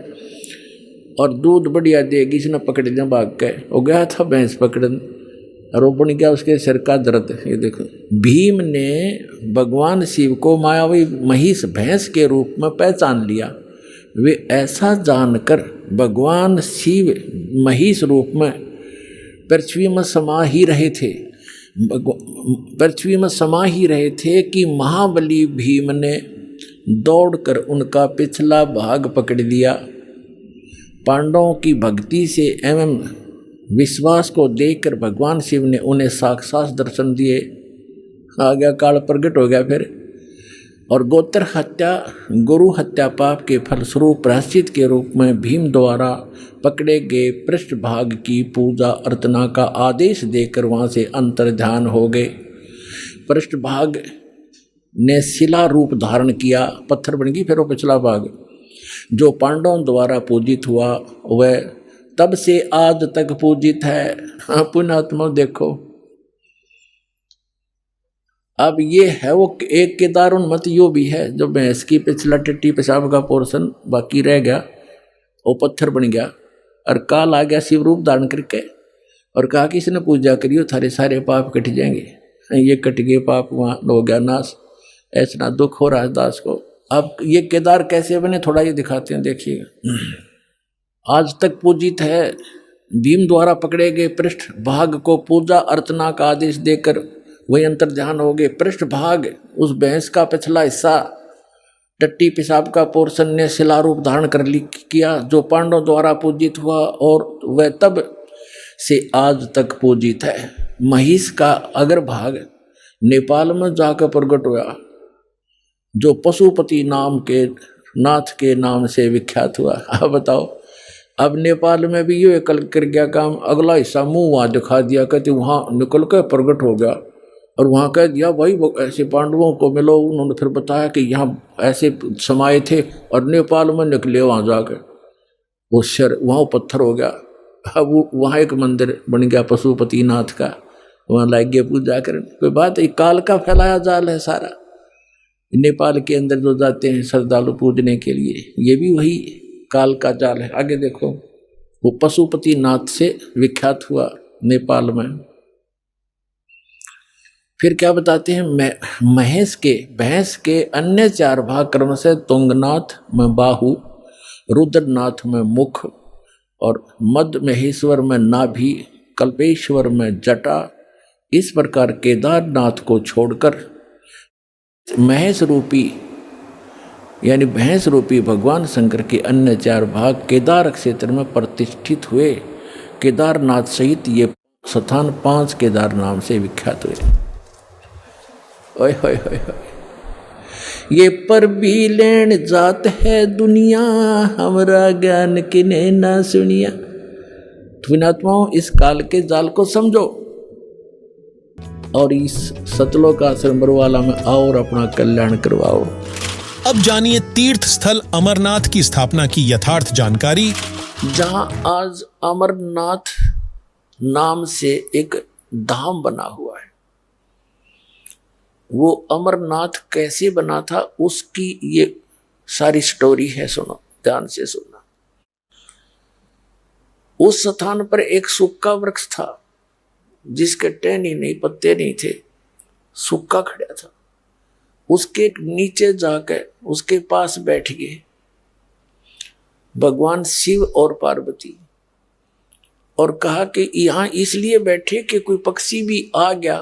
A: और दूध बढ़िया देगी, इसने पकड़ लिया भाग के। वो गया था भैंस पकड़न, रोपण किया, उसके सिर का दर्द। ये देखो, भीम ने भगवान शिव को मायावी महिष भैंस के रूप में पहचान लिया। वे ऐसा जानकर भगवान शिव महिष रूप में पृथ्वी में समा ही रहे थे, पृथ्वी में समा ही रहे थे कि महाबली भीम ने दौड़कर उनका पिछला भाग पकड़ लिया। पांडवों की भक्ति से एवं विश्वास को देखकर भगवान शिव ने उन्हें साक्षात दर्शन दिए। आ गया काल प्रकट हो गया फिर। और गोत्र हत्या, गुरु हत्या पाप के फलस्वरूप प्रायश्चित के रूप में भीम द्वारा पकड़े गए पृष्ठभाग की पूजा अर्चना का आदेश देकर वहाँ से अंतर्ध्यान हो गए। पृष्ठभाग ने शिला रूप धारण किया, पत्थर बन गई। फिर वो पिछला भाग जो पांडवों द्वारा पूजित हुआ वह तब से आज तक पूजित है। पुण्यात्मा देखो, अब ये है वो एक केदारोन्मत यो भी है, जो भैंस की पिछला टट्टी पेशाब का पोर्शन बाकी रह गया, वो पत्थर बन गया। और काल आ गया शिव रूप धारण करके और कहा कि इसने पूजा करियो, थारे सारे पाप कट जाएंगे। ये कट गए पाप, वहाँ हो गया नाश। ऐसा दुख हो रहा है दास को। अब ये केदार कैसे बने थोड़ा ये दिखाते हैं, देखिएगा। आज तक पूजित है। भीम द्वारा पकड़े गए पृष्ठ भाग को पूजा अर्चना का आदेश देकर वही अंतर्ध्यान हो गए। पृष्ठ भाग उस भैंस का पिछला हिस्सा टट्टी पेशाब का पोर्शन ने शिला रूप धारण कर किया, जो पांडवों द्वारा पूजित हुआ और वह तब से आज तक पूजित है। महिष का अगर भाग नेपाल में जाकर प्रकट हुआ, जो पशुपति नाम के नाथ के नाम से विख्यात हुआ। अब बताओ, अब नेपाल में भी ये कल कर गया काम, अगला हिस्सा मुंह वहाँ दिखा दिया, कहते वहाँ निकल कर प्रकट हो गया और वहाँ कह दिया भाई वो ऐसे पांडवों को मिलो। उन्होंने फिर बताया कि यहाँ ऐसे समाये थे और नेपाल में निकले वहाँ जाकर, वो शर वहाँ पत्थर हो गया। अब वहाँ एक मंदिर बन गया पशुपति नाथ का, वहाँ लाग गए पूजा कर। कोई बात है, काल का फैलाया जाल है सारा। नेपाल के अंदर जो जाते हैं श्रद्धालु पूजने के लिए, ये भी वही काल का जाल है। आगे देखो, वो पशुपति नाथ से विख्यात हुआ नेपाल में। फिर क्या बताते हैं, भैंस के अन्य 4 भाग क्रम से तुंगनाथ में बाहु, रुद्रनाथ में मुख और मध्य महेश्वर में नाभि, कल्पेश्वर में जटा। इस प्रकार केदारनाथ को छोड़कर महेश रूपी यानी भैंस रूपी भगवान शंकर के अन्य 4 भाग केदार क्षेत्र में प्रतिष्ठित हुए। केदारनाथ सहित ये स्थान 5 केदार नाम से विख्यात हुए। ओए होए होए होए। ये पर भी लेन जात है दुनिया, हमरा ज्ञान किने ना सुनिया। त्विनात्माओं, इस काल के जाल को समझो और इस सतलोक आश्रम बरवाला में आओ और अपना कल्याण करवाओ।
C: अब जानिए तीर्थ स्थल अमरनाथ की स्थापना की यथार्थ जानकारी।
A: जहां आज अमरनाथ नाम से एक धाम बना हुआ है, वो अमरनाथ कैसे बना था उसकी ये सारी स्टोरी है। सुनो, ध्यान से सुनना। उस स्थान पर एक सूखा वृक्ष था जिसके टहनी नहीं, पत्ते नहीं थे, सूखा खड़ा था। उसके नीचे जाकर उसके पास बैठ गए भगवान शिव और पार्वती और कहा कि यहाँ इसलिए बैठे कि कोई पक्षी भी आ गया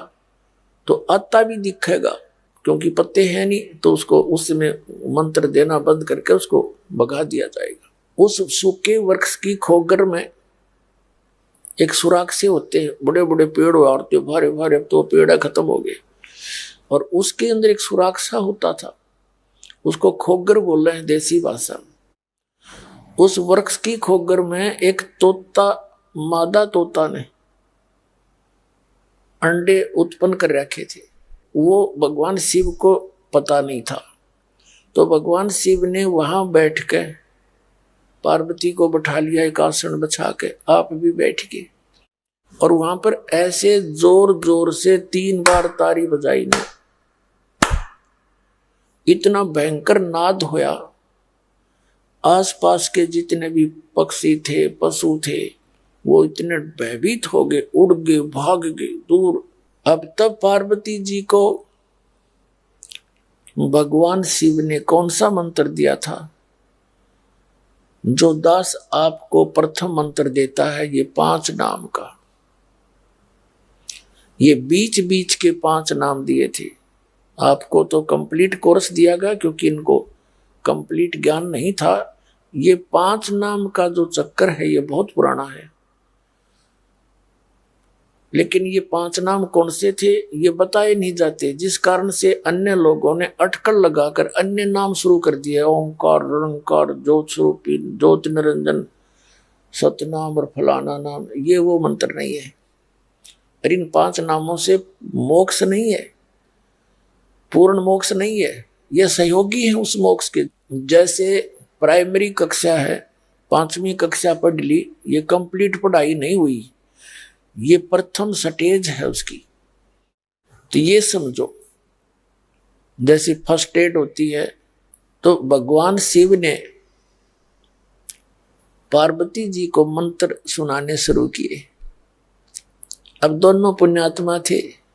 A: तो आता भी दिखेगा, क्योंकि पत्ते हैं नहीं, तो उसको उसमें मंत्र देना बंद करके उसको भगा दिया जाएगा। उस सूखे वृक्ष की खोगर में एक सुराख से होते हैं, बड़े बड़े पेड़ और भारे भारे, तो पेड़ खत्म हो गए और उसके अंदर एक सुराख सा होता था, उसको खोगर बोल रहे हैं देसी भाषा में। उस वृक्ष की खोगर में एक तोता, मादा तोता ने अंडे उत्पन्न कर रखे थे। वो भगवान शिव को पता नहीं था, तो भगवान शिव ने वहां बैठ के पार्वती को बैठा लिया, एक आसन बिछा के, आप भी बैठ गए और वहां पर ऐसे जोर जोर से 3 बार तारी बजाई ने, इतना भयंकर नाद होया। आसपास के जितने भी पक्षी थे, पशु थे, वो इतने भयभीत हो गए, उड़ गए, भाग गए दूर। अब तब पार्वती जी को भगवान शिव ने कौन सा मंत्र दिया था? जो दास आपको प्रथम मंत्र देता है, ये 5 नाम का, ये बीच बीच के 5 नाम दिए थे। आपको तो कंप्लीट कोर्स दिया गया, क्योंकि इनको कंप्लीट ज्ञान नहीं था। ये 5 नाम का जो चक्कर है, ये बहुत पुराना है। लेकिन ये 5 नाम कौन से थे, ये बताए नहीं जाते, जिस कारण से अन्य लोगों ने अटकल लगाकर अन्य नाम शुरू कर दिए। ओंकार, निरंकार, ज्योत स्वरूपी, ज्योत निरंजन, सतनाम और फलाना नाम। ये वो मंत्र नहीं है। और इन 5 नामों से मोक्ष नहीं है, पूर्ण मोक्ष नहीं है, ये सहयोगी है उस मोक्ष के। जैसे प्राइमरी कक्षा है, 5वीं कक्षा पढ़ ली, ये कंप्लीट पढ़ाई नहीं हुई, ये प्रथम स्टेज है उसकी। तो ये समझो, जैसे फर्स्ट एड होती है, तो भगवान शिव ने पार्वती जी को मंत्र सुनाने शुरू किए। अब दोनों पुण्यात्मा थे,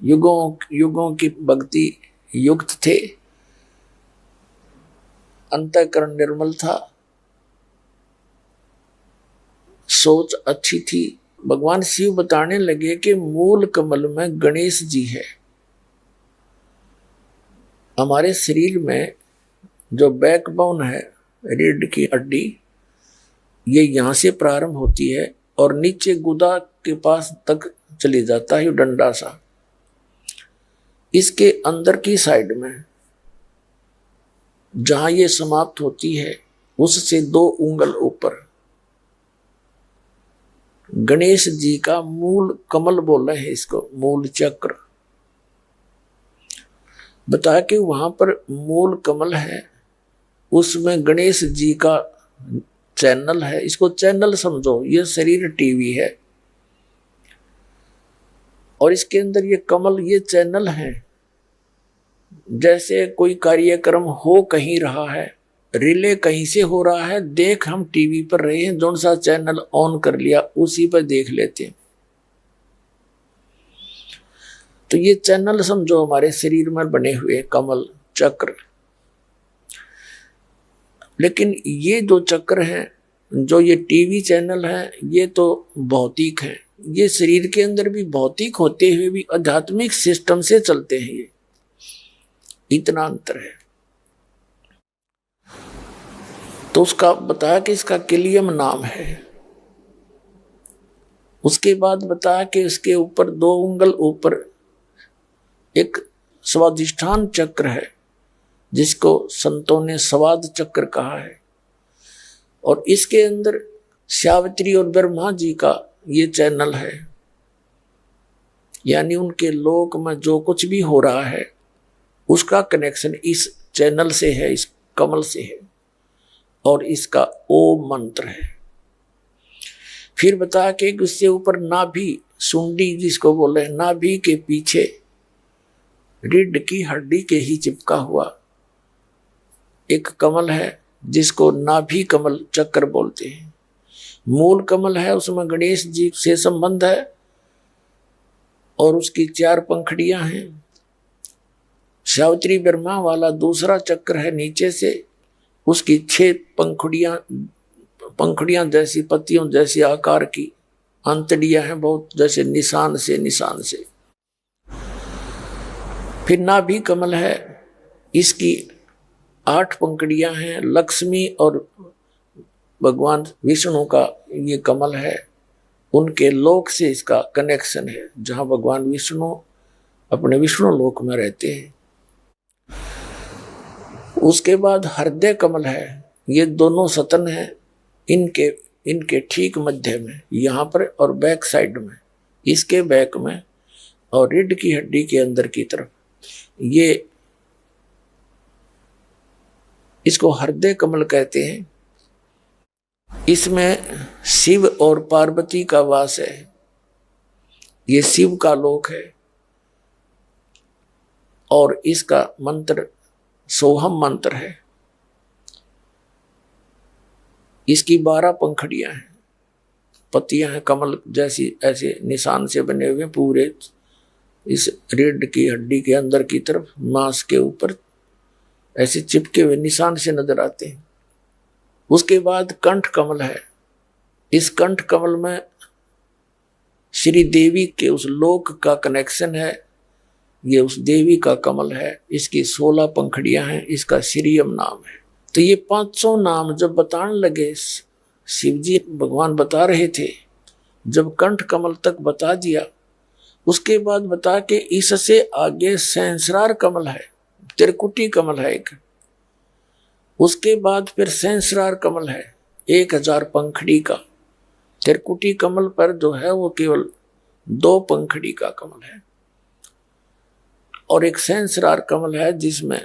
A: युगों युगों की भक्ति युक्त थे, अंतःकरण निर्मल था, सोच अच्छी थी। भगवान शिव बताने लगे कि मूल कमल में गणेश जी है। हमारे शरीर में जो बैकबोन है, रीढ़ की हड्डी, ये यहाँ से प्रारंभ होती है और नीचे गुदा के पास तक चली जाता है, डंडा सा। इसके अंदर की साइड में जहां ये समाप्त होती है, उससे 2 उंगल ऊपर गणेश जी का मूल कमल बोल रहे हैं इसको, मूल चक्र। बता के वहां पर मूल कमल है, उसमें गणेश जी का चैनल है। इसको चैनल समझो, ये शरीर टीवी है और इसके अंदर ये कमल, ये चैनल है। जैसे कोई कार्यक्रम हो कहीं रहा है, रिले कहीं से हो रहा है, देख हम टीवी पर रहे हैं, जौन सा चैनल ऑन कर लिया उसी पर देख लेते हैं। तो ये चैनल समझो हमारे शरीर में बने हुए कमल चक्र। लेकिन ये जो चक्र हैं, जो ये टीवी चैनल है, ये तो भौतिक है। ये शरीर के अंदर भी भौतिक होते हुए भी आध्यात्मिक सिस्टम से चलते हैं। ये इतना अंतर है। तो उसका बताया कि इसका किलियम नाम है। उसके बाद बताया कि इसके ऊपर 2 उंगल ऊपर एक स्वादिष्ठान चक्र है, जिसको संतों ने स्वाद चक्र कहा है। और इसके अंदर सावित्री और ब्रह्मा जी का ये चैनल है, यानी उनके लोक में जो कुछ भी हो रहा है उसका कनेक्शन इस चैनल से है, इस कमल से है। और इसका ओम मंत्र है। फिर बता के उससे ऊपर नाभि, सुंडी जिसको बोले, नाभि के पीछे रीढ़ की हड्डी के ही चिपका हुआ एक कमल है, जिसको नाभि कमल चक्र बोलते हैं। मूल कमल है, उसमें गणेश जी से संबंध है और उसकी 4 पंखुड़ियां हैं। सावित्री ब्रह्मा वाला दूसरा चक्र है, नीचे से उसकी 6 पंखुड़ियां जैसी, पत्तियों जैसी आकार की अंतड़ियां हैं, बहुत जैसे निशान से। फिर नाभि कमल है, इसकी 8 पंखुड़ियां हैं। लक्ष्मी और भगवान विष्णु का ये कमल है, उनके लोक से इसका कनेक्शन है, जहां भगवान विष्णु अपने विष्णु लोक में रहते हैं। उसके बाद हृदय कमल है, ये दोनों सतन है, इनके ठीक मध्य में, यहाँ पर और बैक साइड में, इसके बैक में और रीढ़ की हड्डी के अंदर की तरफ, ये इसको हृदय कमल कहते हैं। इसमें शिव और पार्वती का वास है, ये शिव का लोक है। और इसका मंत्र सोहम मंत्र है। इसकी 12 पंखड़ियां हैं, पत्तियां हैं कमल जैसी, ऐसे निशान से बने हुए पूरे इस रीढ़ की हड्डी के अंदर की तरफ मांस के ऊपर ऐसे चिपके हुए निशान से नजर आते हैं। उसके बाद कंठ कमल है। इस कंठ कमल में श्री देवी के उस लोक का कनेक्शन है। ये उस देवी का कमल है। इसकी 16 पंखड़ियां हैं। इसका श्रीयम नाम है। तो ये 500 नाम जब बताने लगे, शिव जी भगवान बता रहे थे, जब कंठ कमल तक बता दिया, उसके बाद बता के इससे आगे सहस्रार कमल है, त्रिकुटी कमल है एक। उसके बाद फिर सहस्रार कमल है 1000 पंखड़ी का। त्रिकुटी कमल पर जो है वो केवल 2 पंखड़ी का कमल है, और एक सहस्रार कमल है जिसमें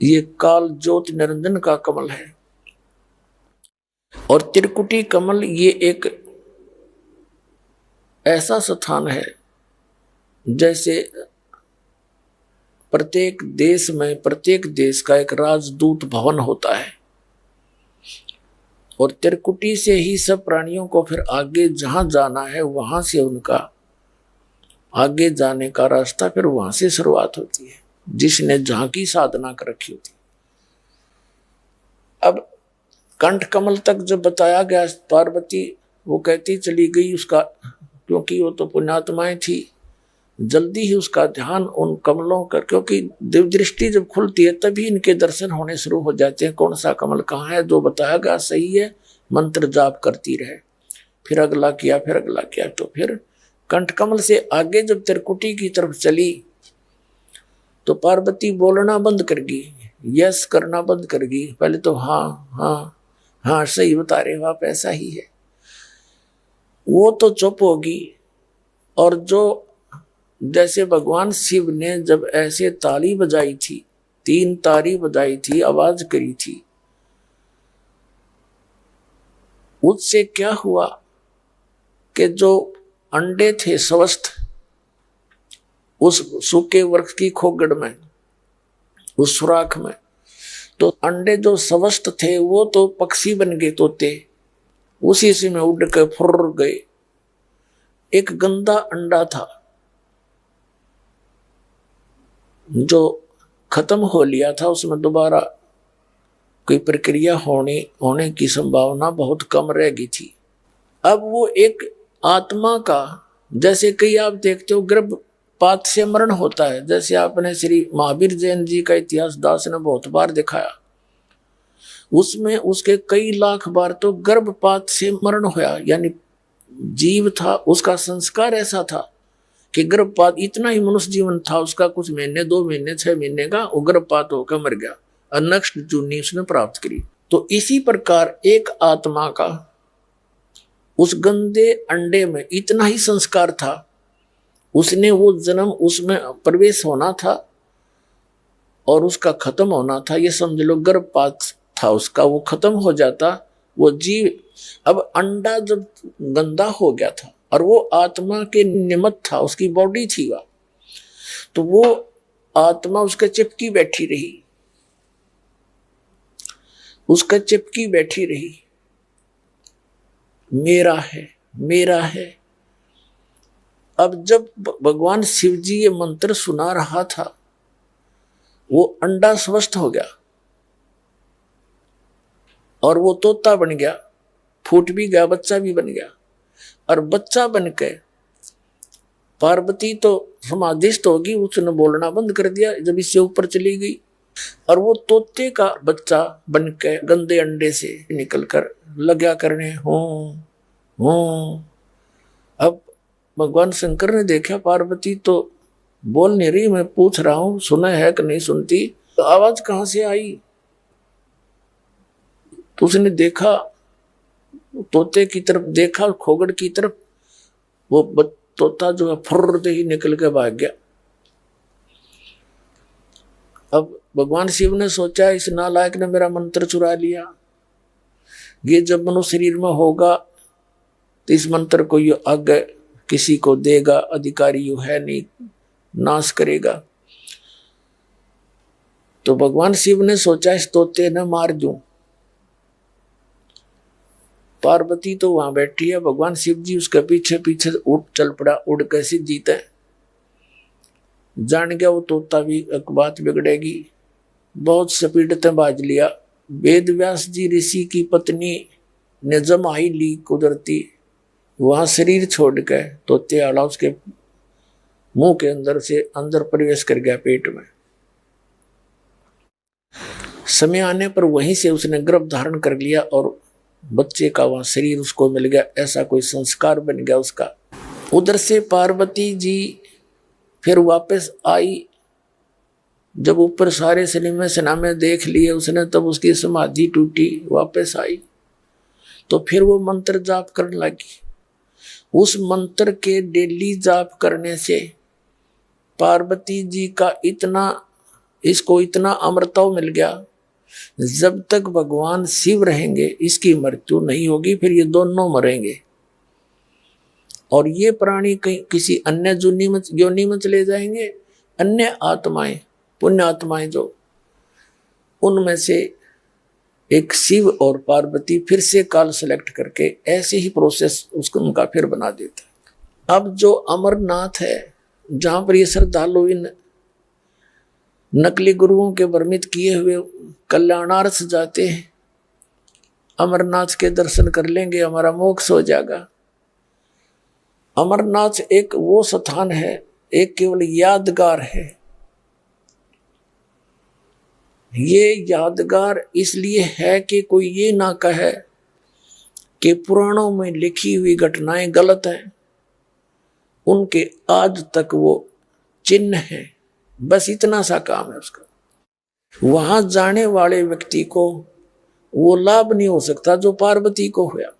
A: ये काल ज्योति निरंजन का कमल है। और त्रिकुटी कमल ये एक ऐसा स्थान है जैसे प्रत्येक देश में प्रत्येक देश का एक राजदूत भवन होता है, और त्रिकुटी से ही सब प्राणियों को फिर आगे जहां जाना है वहां से उनका आगे जाने का रास्ता फिर वहां से शुरुआत होती है, जिसने जहां की साधना कर रखी होती। अब कंठ कमल तक जब बताया गया, पार्वती वो कहती चली गई उसका, क्योंकि वो तो पुण्यात्माएं थी, जल्दी ही उसका ध्यान उन कमलों का, क्योंकि दिव्य दृष्टि जब खुलती है तभी इनके दर्शन होने शुरू हो जाते हैं। कौन सा कमल कहाँ है, जो बताया गया सही है, मंत्र जाप करती रहे। फिर अगला किया, फिर अगला किया, तो फिर कंठ कमल से आगे जब त्रिकुटी की तरफ चली तो पार्वती बोलना बंद कर गई, यस करना बंद कर गई। पहले तो हाँ हाँ हाँ सही बता रहे हो आप, ऐसा ही है, वो तो चुप होगी। और जो जैसे भगवान शिव ने जब ऐसे ताली बजाई थी, 3 ताली बजाई थी, आवाज करी थी, उससे क्या हुआ कि जो अंडे थे स्वस्थ उस सूखे वृक्ष की खोगड़ में, उस सुराख में, तो अंडे जो स्वस्थ थे वो तो पक्षी बन गए, तोते, उसी से में उड़ के फुर्र गए। एक गंदा अंडा था जो खत्म हो लिया था, उसमें दोबारा कोई प्रक्रिया होने की संभावना बहुत कम रह गई थी। अब वो एक आत्मा का, जैसे कई आप देखते हो गर्भपात से मरण होता है, जैसे आपने श्री महावीर जैन जी का इतिहास दास ने बहुत बार दिखाया, उसमें उसके कई लाख बार तो गर्भपात से मरण होया, यानी जीव था उसका संस्कार ऐसा था कि गर्भपात, इतना ही मनुष्य जीवन था उसका, कुछ महीने 2 महीने 6 महीने का, वो गर्भपात होकर मर गया और नेक्स्ट जूनी उसने प्राप्त करी। तो इसी प्रकार एक आत्मा का उस गंदे अंडे में इतना ही संस्कार था, उसने वो जन्म उसमें प्रवेश होना था और उसका खत्म होना था। ये समझ लो गर्भपात था उसका, वो खत्म हो जाता वो जीव। अब अंडा जब गंदा हो गया था और वो आत्मा के निमित्त था, उसकी बॉडी थी वह, तो वो आत्मा उसके चिपकी बैठी रही, उसका चिपकी बैठी रही, मेरा है मेरा है। अब जब भगवान शिव जी ये मंत्र सुना रहा था, वो अंडा स्वस्थ हो गया और वो तोता बन गया, फूट भी गया, बच्चा भी बन गया। और बच्चा बन के पार्वती तो समाधिस्थ होगी, उसने बोलना बंद कर दिया जब इससे ऊपर चली गई, और वो तोते का बच्चा बन के गंदे अंडे से निकल कर लगा करने हो। अब भगवान शंकर ने देखा पार्वती तो बोल नहीं रही, मैं पूछ रहा हूं सुना है कि नहीं सुनती, तो आवाज कहां से आई? तो उसने देखा, तोते की तरफ देखा, खोगड़ की तरफ, वो तोता जो है फुर्र ही निकल के भाग गया। अब भगवान शिव ने सोचा इस नालायक ने मेरा मंत्र चुरा लिया, ये जब मनुष्य शरीर में होगा तो इस मंत्र को ये आगे किसी को देगा, अधिकारी यू है नहीं, नाश करेगा। तो भगवान शिव ने सोचा इस तोते न मार दूं, पार्वती तो वहां बैठी है, भगवान शिव जी उसके पीछे पीछे उड़ चल पड़ा, उड़ कैसे जीता है। जान गया वो तोता भी एक बात बिगड़ेगी, बहुत स्पीडते बाज लिया। वेद व्यास जी ऋषि की पत्नी ने जमाई ली कुदरती, वहां शरीर छोड़ के तोते आला उसके मुंह के अंदर से अंदर प्रवेश कर गया पेट में। समय आने पर वहीं से उसने गर्भ धारण कर लिया और बच्चे का वहां शरीर उसको मिल गया, ऐसा कोई संस्कार बन गया उसका। उधर से पार्वती जी फिर वापस आई, जब ऊपर सारे सिनेमे सिनामे देख लिए उसने, तब उसकी समाधि टूटी, वापस आई तो फिर वो मंत्र जाप करने लगी। उस मंत्र के डेली जाप करने से पार्वती जी का इसको इतना अमृतत्व मिल गया, जब तक भगवान शिव रहेंगे इसकी मृत्यु नहीं होगी, फिर ये दोनों मरेंगे और ये प्राणी कहीं किसी अन्य योनि में चले जाएंगे। अन्य आत्माएं, पुण्य आत्माएं जो, उनमें से एक शिव और पार्वती फिर से काल सेलेक्ट करके ऐसे ही प्रोसेस उसको उनका फिर बना देता है। अब जो अमरनाथ है, जहां पर ये श्रद्धालु इन नकली गुरुओं के वर्मित किए हुए कल्याणार्थ जाते हैं, अमरनाथ के दर्शन कर लेंगे हमारा मोक्ष हो जाएगा। अमरनाथ एक वो स्थान है, एक केवल यादगार है। ये यादगार इसलिए है कि कोई ये ना कहे कि पुराणों में लिखी हुई घटनाएं गलत हैं, उनके आज तक वो चिन्ह हैं, बस इतना सा काम है उसका। वहां जाने वाले व्यक्ति को वो लाभ नहीं हो सकता जो पार्वती को हुआ।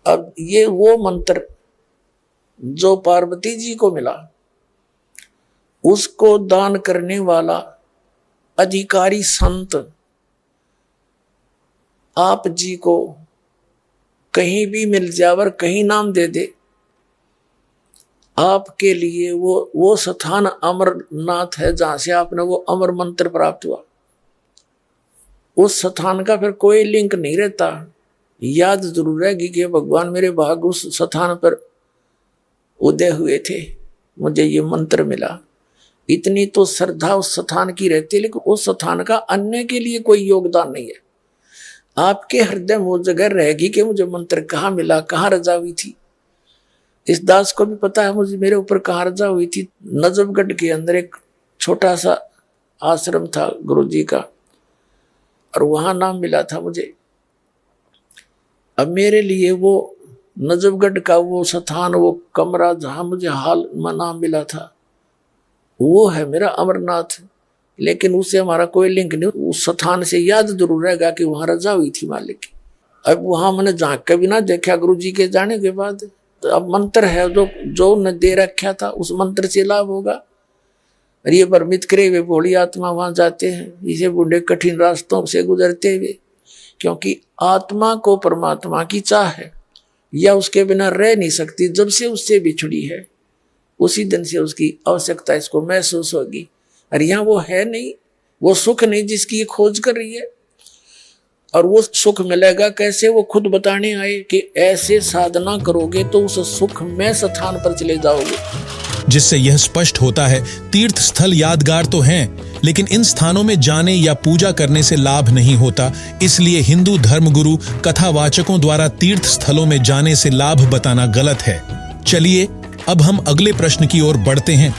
A: अब ये वो मंत्र जो पार्वती जी को मिला, उसको दान करने वाला अधिकारी संत आप जी को कहीं भी मिल जावर, कहीं नाम दे दे, आपके लिए वो स्थान अमरनाथ है जहां से आपने वो अमर मंत्र प्राप्त हुआ। उस स्थान का फिर कोई लिंक नहीं रहता, याद जरूर रहेगी कि भगवान मेरे भाग उस स्थान पर उदय हुए थे, मुझे ये मंत्र मिला। इतनी तो श्रद्धा उस स्थान की रहती है, लेकिन उस स्थान का अन्य के लिए कोई योगदान नहीं है। आपके हृदय में वो जगह रहेगी कि मुझे मंत्र कहाँ मिला, कहाँ रजा हुई थी। इस दास को भी पता है मुझे मेरे ऊपर कहाँ रजा हुई थी। नजफगढ़ के अंदर एक छोटा सा आश्रम था गुरु जी का, और वहां नाम मिला था मुझे। अब मेरे लिए वो नजफगढ़ का वो स्थान, वो कमरा जहां मुझे हाल में नाम मिला था, वो है मेरा अमरनाथ। लेकिन उससे हमारा कोई लिंक नहीं। उस स्थान से याद जरूर रहेगा कि वहां रजा हुई थी मालिक की। अब वहां मैंने झांक के भी ना देखा गुरु जी के जाने के बाद। तो अब मंत्र है जो उन्हें दे रखा था, उस मंत्र से लाभ होगा। और ये भ्रमित करे हुए भोली आत्मा वहां जाते हैं, इसे बूढ़े कठिन रास्तों से गुजरते हुए, क्योंकि आत्मा को परमात्मा की चाह है या उसके बिना रह नहीं सकती। जब से उससे बिछड़ी है उसी दिन से उसकी आवश्यकता इसको महसूस होगी। और यहाँ वो है नहीं, वो सुख नहीं जिसकी ये खोज कर रही है। और वो सुख मिलेगा कैसे, वो खुद बताने आए कि ऐसे साधना करोगे तो उस सुख में स्थान पर चले जाओगे।
C: जिससे यह स्पष्ट होता है, तीर्थ स्थल यादगार तो हैं, लेकिन इन स्थानों में जाने या पूजा करने से लाभ नहीं होता। इसलिए हिंदू धर्मगुरु कथावाचकों द्वारा तीर्थ स्थलों में जाने से लाभ बताना गलत है। चलिए अब हम अगले प्रश्न की ओर बढ़ते हैं।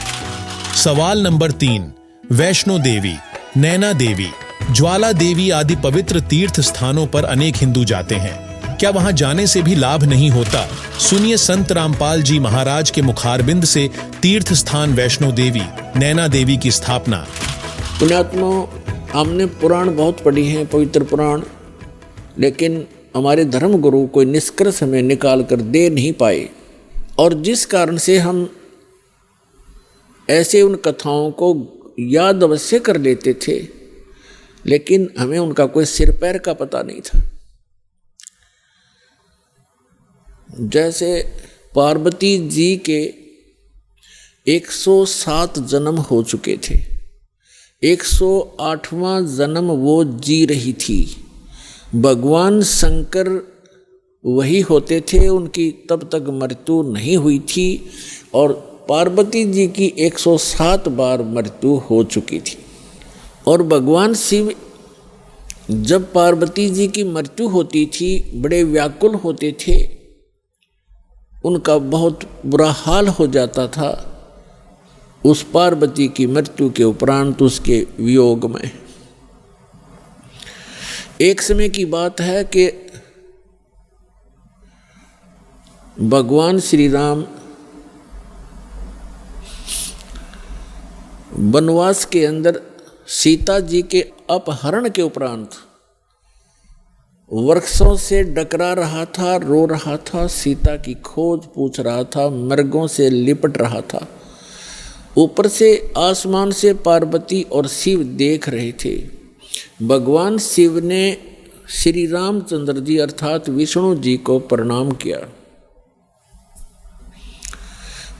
C: सवाल नंबर 3। वैष्णो देवी, नैना देवी, ज्वाला देवी आदि पवित्र तीर्थ स्थानों पर अनेक हिंदू जाते हैं। क्या वहां जाने से भी लाभ नहीं होता? सुनिए संत रामपाल जी महाराज के मुखारबिंद से तीर्थ स्थान वैष्णो देवी, नैना देवी की स्थापना।
A: पुण्यात्मा, हमने पुराण बहुत पढ़ी हैं, पवित्र पुराण, लेकिन हमारे धर्म गुरु कोई निष्कर्ष हमें निकाल कर दे नहीं पाए। और जिस कारण से हम ऐसे उन कथाओं को याद अवश्य कर लेते थे, लेकिन हमें उनका कोई सिर पैर का पता नहीं था। जैसे पार्वती जी के 107 जन्म हो चुके थे, 108वां जन्म वो जी रही थी। भगवान शंकर वही होते थे, उनकी तब तक मृत्यु नहीं हुई थी और पार्वती जी की 107 बार मृत्यु हो चुकी थी। और भगवान शिव जब पार्वती जी की मृत्यु होती थी बड़े व्याकुल होते थे, उनका बहुत बुरा हाल हो जाता था उस पार्वती की मृत्यु के उपरांत उसके वियोग में। एक समय की बात है कि भगवान श्री राम वनवास के अंदर सीता जी के अपहरण के उपरांत वृक्षों से डकरा रहा था, रो रहा था, सीता की खोज पूछ रहा था, मृगों से लिपट रहा था। ऊपर से आसमान से पार्वती और शिव देख रहे थे। भगवान शिव ने श्री रामचंद्र जी अर्थात विष्णु जी को प्रणाम किया।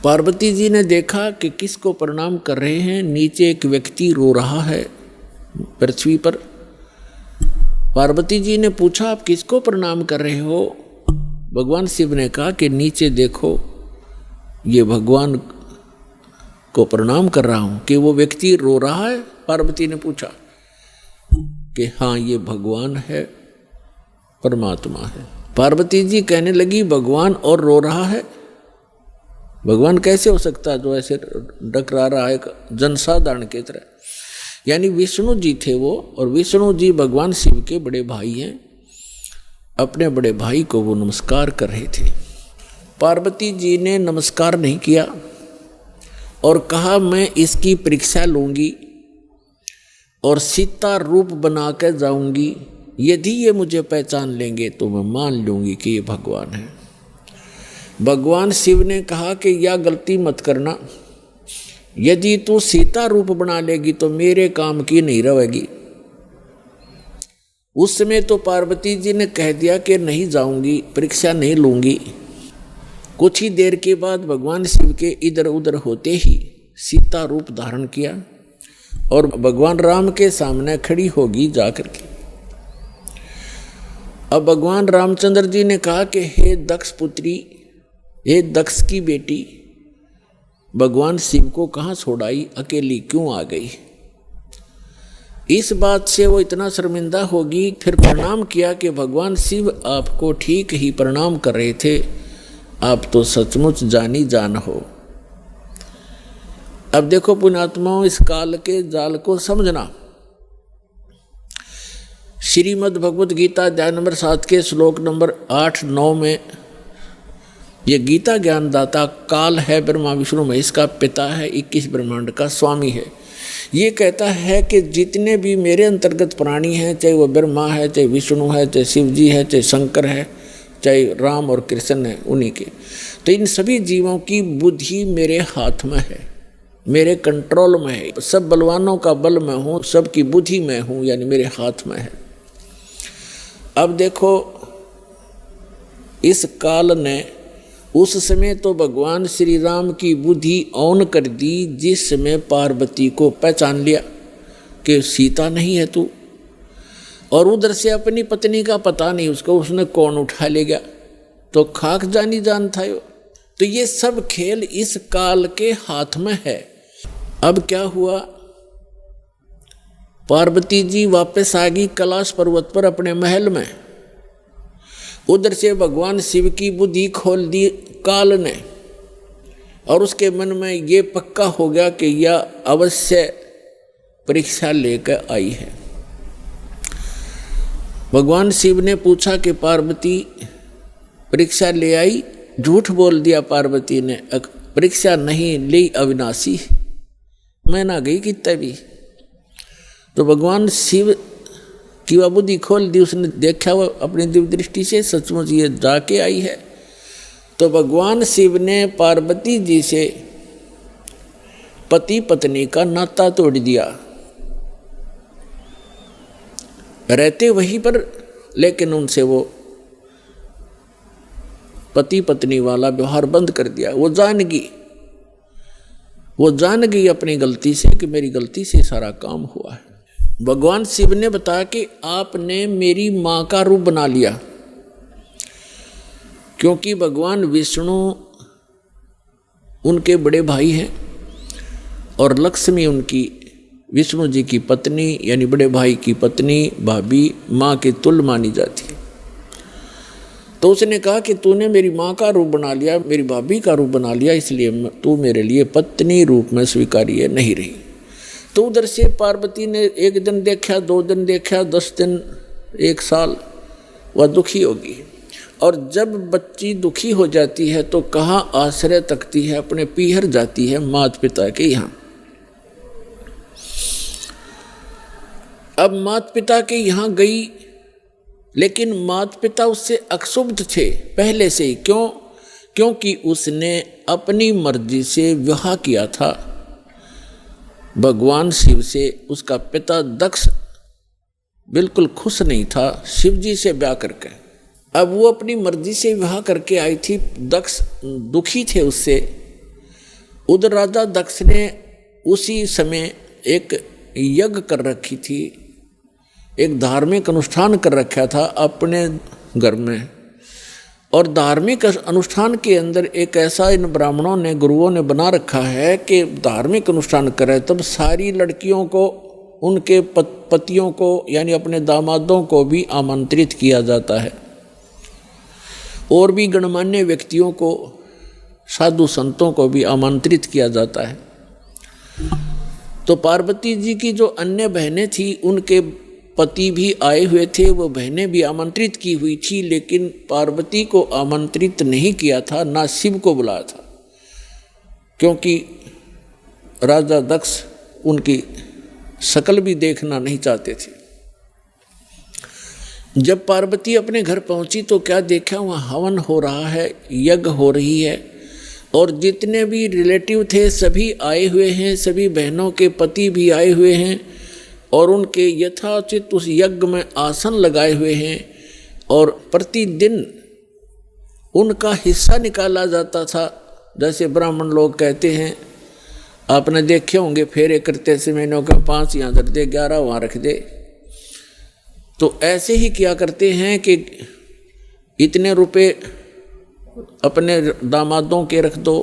A: पार्वती जी ने देखा कि किसको प्रणाम कर रहे हैं। नीचे एक व्यक्ति रो रहा है पृथ्वी पर। पार्वती जी ने पूछा, आप किसको प्रणाम कर रहे हो? भगवान शिव ने कहा कि नीचे देखो, ये भगवान को प्रणाम कर रहा हूं। कि वो व्यक्ति रो रहा है? पार्वती ने पूछा कि हाँ, ये भगवान है, परमात्मा है। पार्वती जी कहने लगी, भगवान और रो रहा है? भगवान कैसे हो सकता है जो ऐसे डकरा रहा है जनसाधारण की तरह? यानी विष्णु जी थे वो, और विष्णु जी भगवान शिव के बड़े भाई हैं। अपने बड़े भाई को वो नमस्कार कर रहे थे। पार्वती जी ने नमस्कार नहीं किया और कहा, मैं इसकी परीक्षा लूंगी और सीता रूप बना कर जाऊंगी। यदि ये मुझे पहचान लेंगे तो मैं मान लूंगी कि ये भगवान है। भगवान शिव ने कहा कि यह गलती मत करना, यदि तू सीता रूप बना लेगी तो मेरे काम की नहीं रहेगी। उस समय तो पार्वती जी ने कह दिया कि नहीं जाऊंगी, परीक्षा नहीं लूंगी। कुछ ही देर के बाद भगवान शिव के इधर उधर होते ही सीता रूप धारण किया और भगवान राम के सामने खड़ी होगी जाकर के। अब भगवान रामचंद्र जी ने कहा कि हे दक्ष पुत्री, हे दक्ष की बेटी, भगवान शिव को कहाँ छोड़ाई, अकेली क्यों आ गई? इस बात से वो इतना शर्मिंदा होगी। फिर प्रणाम किया कि भगवान शिव आपको ठीक ही प्रणाम कर रहे थे, आप तो सचमुच जानी जान हो। अब देखो पुण्यात्माओं, इस काल के जाल को समझना। श्रीमद् भगवद गीता अध्याय नंबर 7 के श्लोक नंबर 8-9 में ये गीता ज्ञानदाता काल है, ब्रह्मा विष्णु महेश का पिता है, 21 ब्रह्मांड का स्वामी है। ये कहता है कि जितने भी मेरे अंतर्गत प्राणी हैं, चाहे वो ब्रह्मा है, चाहे विष्णु है, चाहे शिव जी है, चाहे शंकर है, चाहे राम और कृष्ण है, उन्हीं के, तो इन सभी जीवों की बुद्धि मेरे हाथ में है, मेरे कंट्रोल में है। सब बलवानों का बल मैं हूँ, सबकी बुद्धि मैं हूँ, यानी मेरे हाथ में है। अब देखो, इस काल ने उस समय तो भगवान श्री राम की बुद्धि ऑन कर दी, जिस समय पार्वती को पहचान लिया कि सीता नहीं है तू, और उधर से अपनी पत्नी का पता नहीं उसको, उसने कौन उठा ले गया, तो खाक जानी जान था यो। तो ये सब खेल इस काल के हाथ में है। अब क्या हुआ, पार्वती जी वापस आ गई कैलाश पर्वत पर अपने महल में। उधर से भगवान शिव की बुद्धि खोल दी काल ने, और उसके मन में ये पक्का हो गया कि यह अवश्य परीक्षा लेकर आई है। भगवान शिव ने पूछा कि पार्वती परीक्षा ले आई? झूठ बोल दिया पार्वती ने, परीक्षा नहीं ली अविनाशी, मैं ना गई कितने भी। तो भगवान शिव की वह बुद्धि खोल दी, उसने देखा वो अपनी दिव्य दृष्टि से सचमुच ये जाके आई है। तो भगवान शिव ने पार्वती जी से पति पत्नी का नाता तोड़ दिया, रहते वहीं पर, लेकिन उनसे वो पति पत्नी वाला व्यवहार बंद कर दिया। वो जान गई अपनी गलती से कि मेरी गलती से सारा काम हुआ है। भगवान शिव ने बताया कि आपने मेरी माँ का रूप बना लिया, क्योंकि भगवान विष्णु उनके बड़े भाई हैं और लक्ष्मी उनकी विष्णु जी की पत्नी यानी बड़े भाई की पत्नी भाभी माँ के तुल्य मानी जाती है। तो उसने कहा कि तूने मेरी माँ का रूप बना लिया, मेरी भाभी का रूप बना लिया, इसलिए तू मेरे लिए पत्नी रूप में स्वीकार्य नहीं रही। तो उधर से पार्वती ने एक दिन देखा, 2 दिन देखा, 10 दिन, 1 साल, वह दुखी होगी। और जब बच्ची दुखी हो जाती है तो कहाँ आश्रय तकती है, अपने पीहर जाती है माता पिता के यहाँ। अब माता पिता के यहाँ गई, लेकिन माता पिता उससे अक्षुब्ध थे पहले से ही। क्यों? क्योंकि उसने अपनी मर्जी से विवाह किया था भगवान शिव से। उसका पिता दक्ष बिल्कुल खुश नहीं था शिव जी से ब्याह करके। अब वो अपनी मर्जी से विवाह करके आई थी, दक्ष दुखी थे उससे। उधर राजा दक्ष ने उसी समय एक यज्ञ कर रखी थी, एक धार्मिक अनुष्ठान कर रखा था अपने घर में। और धार्मिक अनुष्ठान के अंदर एक ऐसा इन ब्राह्मणों ने, गुरुओं ने बना रखा है कि धार्मिक अनुष्ठान करे तब सारी लड़कियों को, उनके पतियों को यानी अपने दामादों को भी आमंत्रित किया जाता है, और भी गणमान्य व्यक्तियों को, साधु संतों को भी आमंत्रित किया जाता है। तो पार्वती जी की जो अन्य बहनें थी उनके पति भी आए हुए थे, वो बहनें भी आमंत्रित की हुई थी, लेकिन पार्वती को आमंत्रित नहीं किया था, ना शिव को बुलाया था, क्योंकि राजा दक्ष उनकी शक्ल भी देखना नहीं चाहते थे। जब पार्वती अपने घर पहुंची तो क्या देखा, वहाँ हवन हो रहा है, यज्ञ हो रही है, और जितने भी रिलेटिव थे सभी आए हुए हैं, सभी बहनों के पति भी आए हुए हैं, और उनके यथाचित उस यज्ञ में आसन लगाए हुए हैं, और प्रतिदिन उनका हिस्सा निकाला जाता था। जैसे ब्राह्मण लोग कहते हैं, आपने देखे होंगे फेरे करते से मैंने कहा 5 यहाँ रख दे, 11 वहाँ रख दे। तो ऐसे ही क्या करते हैं कि इतने रुपए अपने दामादों के रख दो,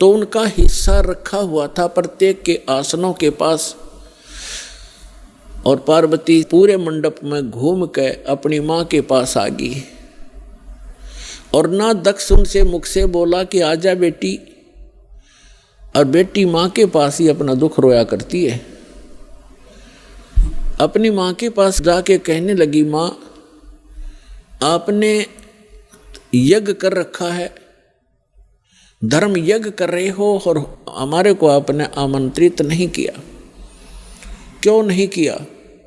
A: तो उनका हिस्सा रखा हुआ था प्रत्येक के आसनों के पास। और पार्वती पूरे मंडप में घूम के अपनी माँ के पास आ गई, और ना दक्ष उनसे मुख से बोला कि आजा बेटी, और बेटी माँ के पास ही अपना दुख रोया करती है। अपनी माँ के पास जाके कहने लगी, माँ आपने यज्ञ कर रखा है, धर्म यज्ञ कर रहे हो, और हमारे को आपने आमंत्रित नहीं किया, क्यों नहीं किया?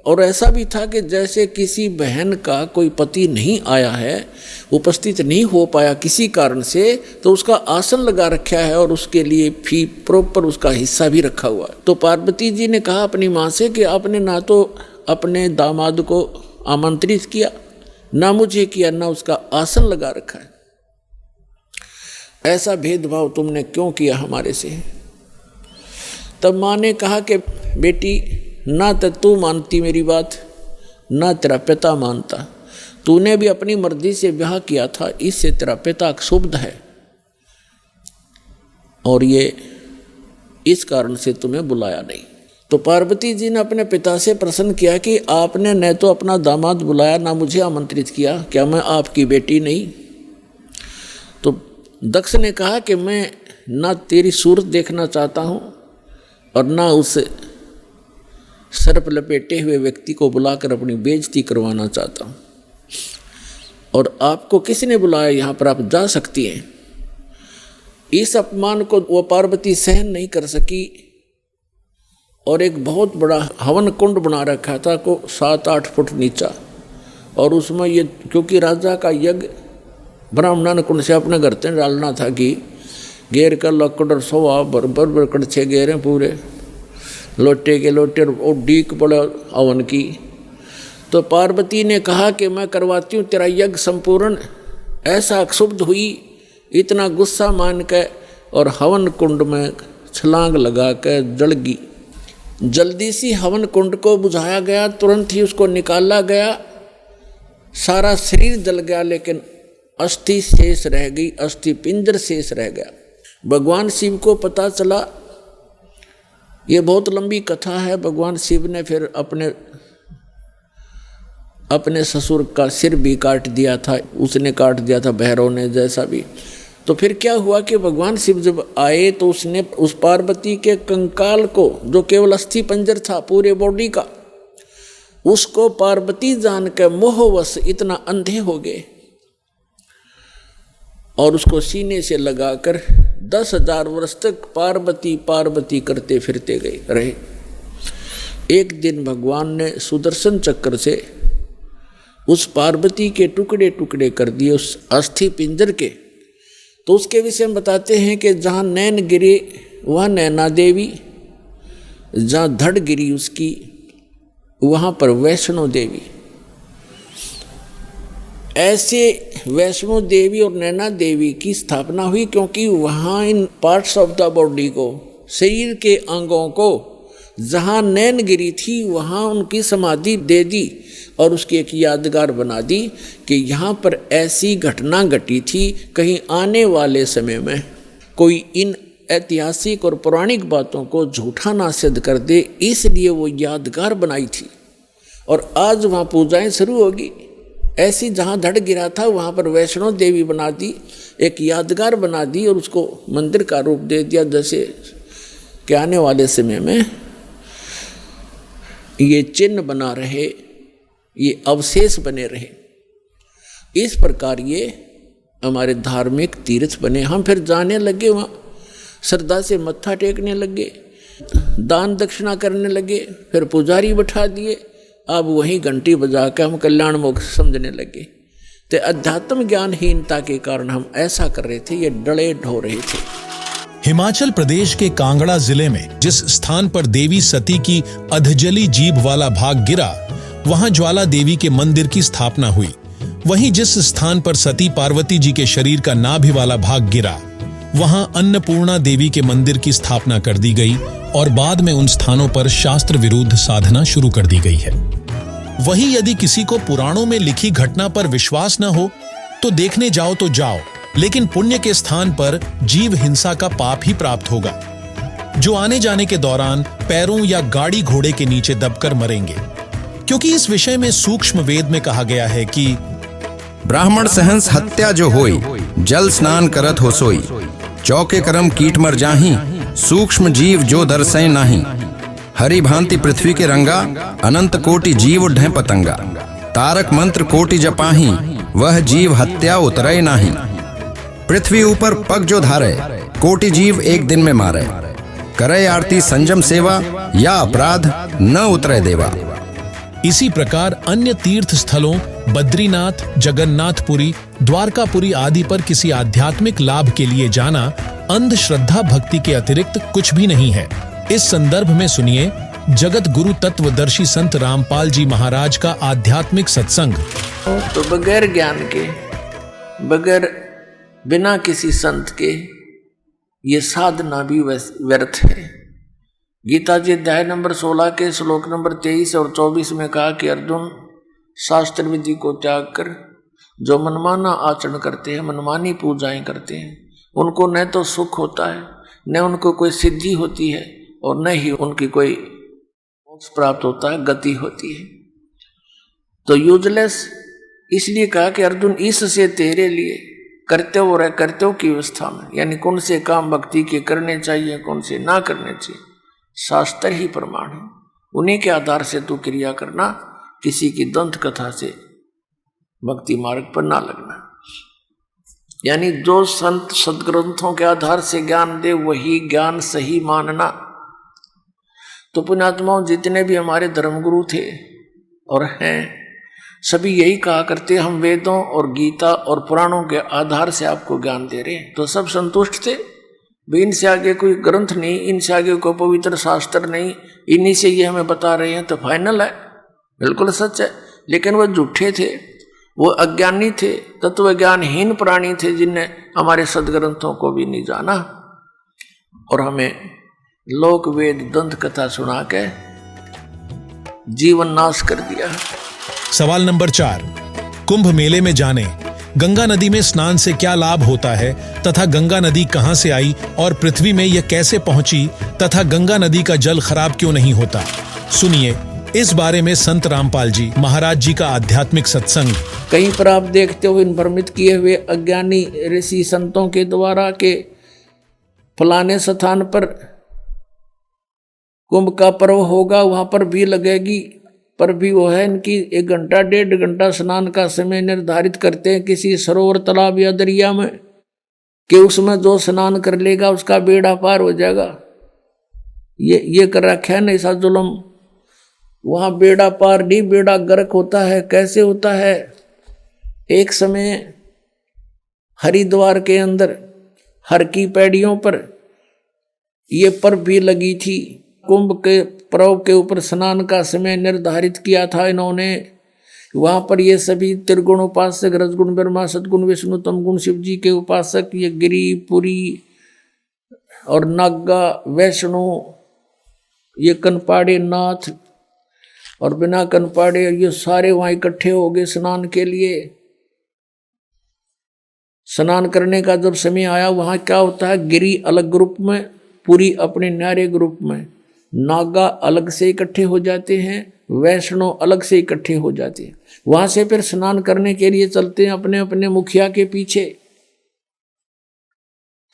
A: और ऐसा भी था कि जैसे किसी बहन का कोई पति नहीं आया है, उपस्थित नहीं हो पाया किसी कारण से, तो उसका आसन लगा रखा है और उसके लिए फी प्रॉपर उसका हिस्सा भी रखा हुआ है। तो पार्वती जी ने कहा अपनी माँ से कि आपने ना तो अपने दामाद को आमंत्रित किया, ना मुझे किया, ना उसका आसन लगा रखा है। ऐसा भेदभाव तुमने क्यों किया हमारे से? तब माँ ने कहा कि बेटी, ना तो तू मानती मेरी बात, ना तेरा पिता मानता। तूने भी अपनी मर्जी से ब्याह किया था, इससे तेरा पिता क्षुब्ध है, और ये इस कारण से तुम्हें बुलाया नहीं। तो पार्वती जी ने अपने पिता से प्रश्न किया कि आपने न तो अपना दामाद बुलाया, ना मुझे आमंत्रित किया, क्या मैं आपकी बेटी नहीं? तो दक्ष ने कहा कि मैं ना तेरी सूरत देखना चाहता हूँ, और ना उस सर्प लपेटे हुए व्यक्ति को बुलाकर अपनी बेइज्जती करवाना चाहता हूँ। और आपको किसने बुलाया यहाँ पर? आप जा सकती हैं। इस अपमान को वो पार्वती सहन नहीं कर सकी, और एक बहुत बड़ा हवन कुंड बना रखा था को 7-8 फुट नीचा, और उसमें ये क्योंकि राजा का यज्ञ ब्राह्मणा ने कुंड से अपने घर से डालना था कि घेर कर लकड़ और सोवा बरबर कड़छे घेरे पूरे लोटे के लोटे और डीक पड़े हवन की। तो पार्वती ने कहा कि मैं करवाती हूँ तेरा यज्ञ संपूर्ण। ऐसा क्षुब्ध हुई, इतना गुस्सा मान के, और हवन कुंड में छलांग लगा के जल गई। जल्दी सी हवन कुंड को बुझाया गया, तुरंत ही उसको निकाला गया, सारा शरीर जल गया, लेकिन अस्थि शेष रह गई, अस्थि पिंजर शेष रह गया। भगवान शिव को पता चला, ये बहुत लंबी कथा है। भगवान शिव ने फिर अपने ससुर का सिर भी काट दिया था, उसने काट दिया था, भैरव ने, जैसा भी। तो फिर क्या हुआ कि भगवान शिव जब आए तो उसने उस पार्वती के कंकाल को, जो केवल अस्थि पंजर था पूरे बॉडी का, उसको पार्वती जान के मोहवश इतना अंधे हो गए और उसको सीने से लगाकर 10,000 वर्ष तक पार्वती पार्वती करते फिरते गए रहे। एक दिन भगवान ने सुदर्शन चक्र से उस पार्वती के टुकड़े टुकड़े कर दिए उस अस्थि पिंजर के। तो उसके विषय में बताते हैं कि जहाँ नैन गिरे वह नैना देवी, जहाँ धड़ गिरी उसकी वहाँ पर वैष्णो देवी। ऐसे वैष्णो देवी और नैना देवी की स्थापना हुई क्योंकि वहाँ इन पार्ट्स ऑफ द बॉडी को, शरीर के अंगों को, जहाँ नैन गिरी थी वहाँ उनकी समाधि दे दी और उसकी एक यादगार बना दी कि यहाँ पर ऐसी घटना घटी थी, कहीं आने वाले समय में कोई इन ऐतिहासिक और पौराणिक बातों को झूठा ना सिद्ध कर दे, इसलिए वो यादगार बनाई थी। और आज वहाँ पूजाएं शुरू होगी। ऐसी जहाँ धड़ गिरा था वहाँ पर वैष्णो देवी बना दी, एक यादगार बना दी और उसको मंदिर का रूप दे दिया, जैसे कि आने वाले समय में ये चिन्ह बना रहे, ये अवशेष बने रहे। इस प्रकार ये हमारे धार्मिक तीर्थ बने। हम फिर जाने लगे, वहाँ श्रद्धा से मत्था टेकने लगे, दान दक्षिणा करने लगे, फिर पुजारी बैठा दिए, अब वहीं घंटी बजा के हम कल्याण मोक्ष समझने लगे। तो अध्यात्म ज्ञानहीनता के कारण हम ऐसा कर रहे थे, ये डले ढो रहे थे।
C: हिमाचल प्रदेश के कांगड़ा जिले में जिस स्थान पर देवी सती की अधजली जीभ वाला भाग गिरा, वहां ज्वाला देवी के मंदिर की स्थापना हुई। वहीं जिस स्थान पर सती पार्वती जी के शरीर का नाभि वाला भाग गिरा, वहां अन्नपूर्णा देवी के मंदिर की स्थापना कर दी गई और बाद में उन स्थानों पर शास्त्र विरुद्ध साधना शुरू कर दी गई है। वहीं यदि किसी को पुराणों में लिखी घटना पर विश्वास न हो तो देखने जाओ तो जाओ, लेकिन पुण्य के स्थान पर जीव हिंसा का पाप ही प्राप्त होगा, जो आने जाने के दौरान पैरों या गाड़ी घोड़े के नीचे दबकर मरेंगे। क्योंकि इस विषय में सूक्ष्म वेद में कहा गया है कि
D: ब्राह्मण सहंस हत्या जो होई, जल स्नान करत हो सोई, चौके करम कीट मर जाही, सूक्ष्म जीव जो दर्शय नाही, हरि भांति पृथ्वी के रंगा, अनंत कोटि जीव ढह पतंगा, तारक मंत्र कोटि जपाही, वह जीव हत्या उतरय नाही, पृथ्वी ऊपर पग जो धारे, कोटि जीव एक दिन में मारे, करे आरती संयम सेवा, या अपराध न उतरे देवा।
C: इसी प्रकार अन्य तीर्थ स्थलों बद्रीनाथ, जगन्नाथपुरी, द्वारकापुरी आदि पर किसी आध्यात्मिक लाभ के लिए जाना अंधश्रद्धा भक्ति के अतिरिक्त कुछ भी नहीं है। इस संदर्भ में सुनिए जगत गुरु तत्वदर्शी संत रामपाल जी महाराज का आध्यात्मिक सत्संग।
A: तो बगैर ज्ञान के, बगैर बिना किसी संत के ये साधना भी व्यर्थ है। गीता जी अध्याय नंबर 16 के श्लोक नंबर 23 और 24 में कहा कि अर्जुन, शास्त्र विधि को त्याग कर जो मनमाना आचरण करते हैं, मनमानी पूजाएं करते हैं, उनको न तो सुख होता है, न उनको कोई सिद्धि होती है और न ही उनकी कोई मोक्ष प्राप्त होता है, गति होती है। तो यूजलेस। इसलिए कहा कि अर्जुन, इससे तेरे लिए कर्तव्य और अकर्तव्य की व्यवस्था में, यानी कौन से काम भक्ति के करने चाहिए, कौन से ना करने चाहिए, शास्त्र ही प्रमाण है। उन्हीं के आधार से तू क्रिया करना, किसी की दंत कथा से भक्ति मार्ग पर ना लगना। यानी जो संत सदग्रंथों के आधार से ज्ञान दे वही ज्ञान सही मानना। तो पुण्यात्माओं, जितने भी हमारे धर्मगुरु थे और हैं, सभी यही कहा करते, हम वेदों और गीता और पुराणों के आधार से आपको ज्ञान दे रहे हैं। तो सब संतुष्ट थे, इनसे आगे कोई ग्रंथ नहीं, इनसे आगे कोई पवित्र शास्त्र नहीं, इन्हीं से ये हमें बता रहे हैं तो फाइनल है, बिल्कुल सच है। लेकिन वो झूठे थे, वो अज्ञानी थे, तत्वज्ञानहीन प्राणी थे, जिनने हमारे सदग्रंथों को भी नहीं जाना और हमें लोक वेद दंत कथा सुना के जीवन नाश कर दिया।
C: सवाल नंबर 4, कुंभ मेले में जाने गंगा नदी में स्नान से क्या लाभ होता है तथा गंगा नदी कहां से आई और पृथ्वी में यह कैसे पहुंची तथा गंगा नदी का जल खराब क्यों नहीं होता? सुनिए इस बारे में संत रामपाल जी महाराज जी का आध्यात्मिक सत्संग।
A: कहीं पर आप देखते हो इन भ्रमित किए हुए अज्ञानी ऋषि संतों के द्वारा के फलाने स्थान पर कुंभ का पर्व होगा, वहां पर भी लगेगी, पर भी वो है इनकी 1 घंटा 1.5 घंटा स्नान का समय निर्धारित करते हैं किसी सरोवर तालाब या दरिया में कि उसमें जो स्नान कर लेगा उसका बेड़ा पार हो जाएगा। ये कर रखा है ना ऐसा जुल्म। वहां बेड़ा पार नहीं, बेड़ा गर्क होता है। कैसे होता है? एक समय हरिद्वार के अंदर हर की पैड़ियों पर ये पर्व भी लगी थी। कुंभ के पर्व के ऊपर स्नान का समय निर्धारित किया था इन्होंने। वहां पर ये सभी त्रिगुण उपासक, रजगुण ब्रह्मा, सदगुण विष्णु, तमगुण शिव जी के उपासक, ये गिरी, पुरी और नागा, वैष्णो, ये कनपाड़े नाथ और बिना कनपाड़े, ये सारे वहां इकट्ठे हो गए स्नान के लिए। स्नान करने का जब समय आया, वहां क्या होता है, गिरी अलग ग्रुप में, पुरी अपने न्यारे ग्रुप में, नागा अलग से इकट्ठे हो जाते हैं, वैष्णो अलग से इकट्ठे हो जाते हैं। वहां से फिर स्नान करने के लिए चलते हैं अपने अपने मुखिया के पीछे।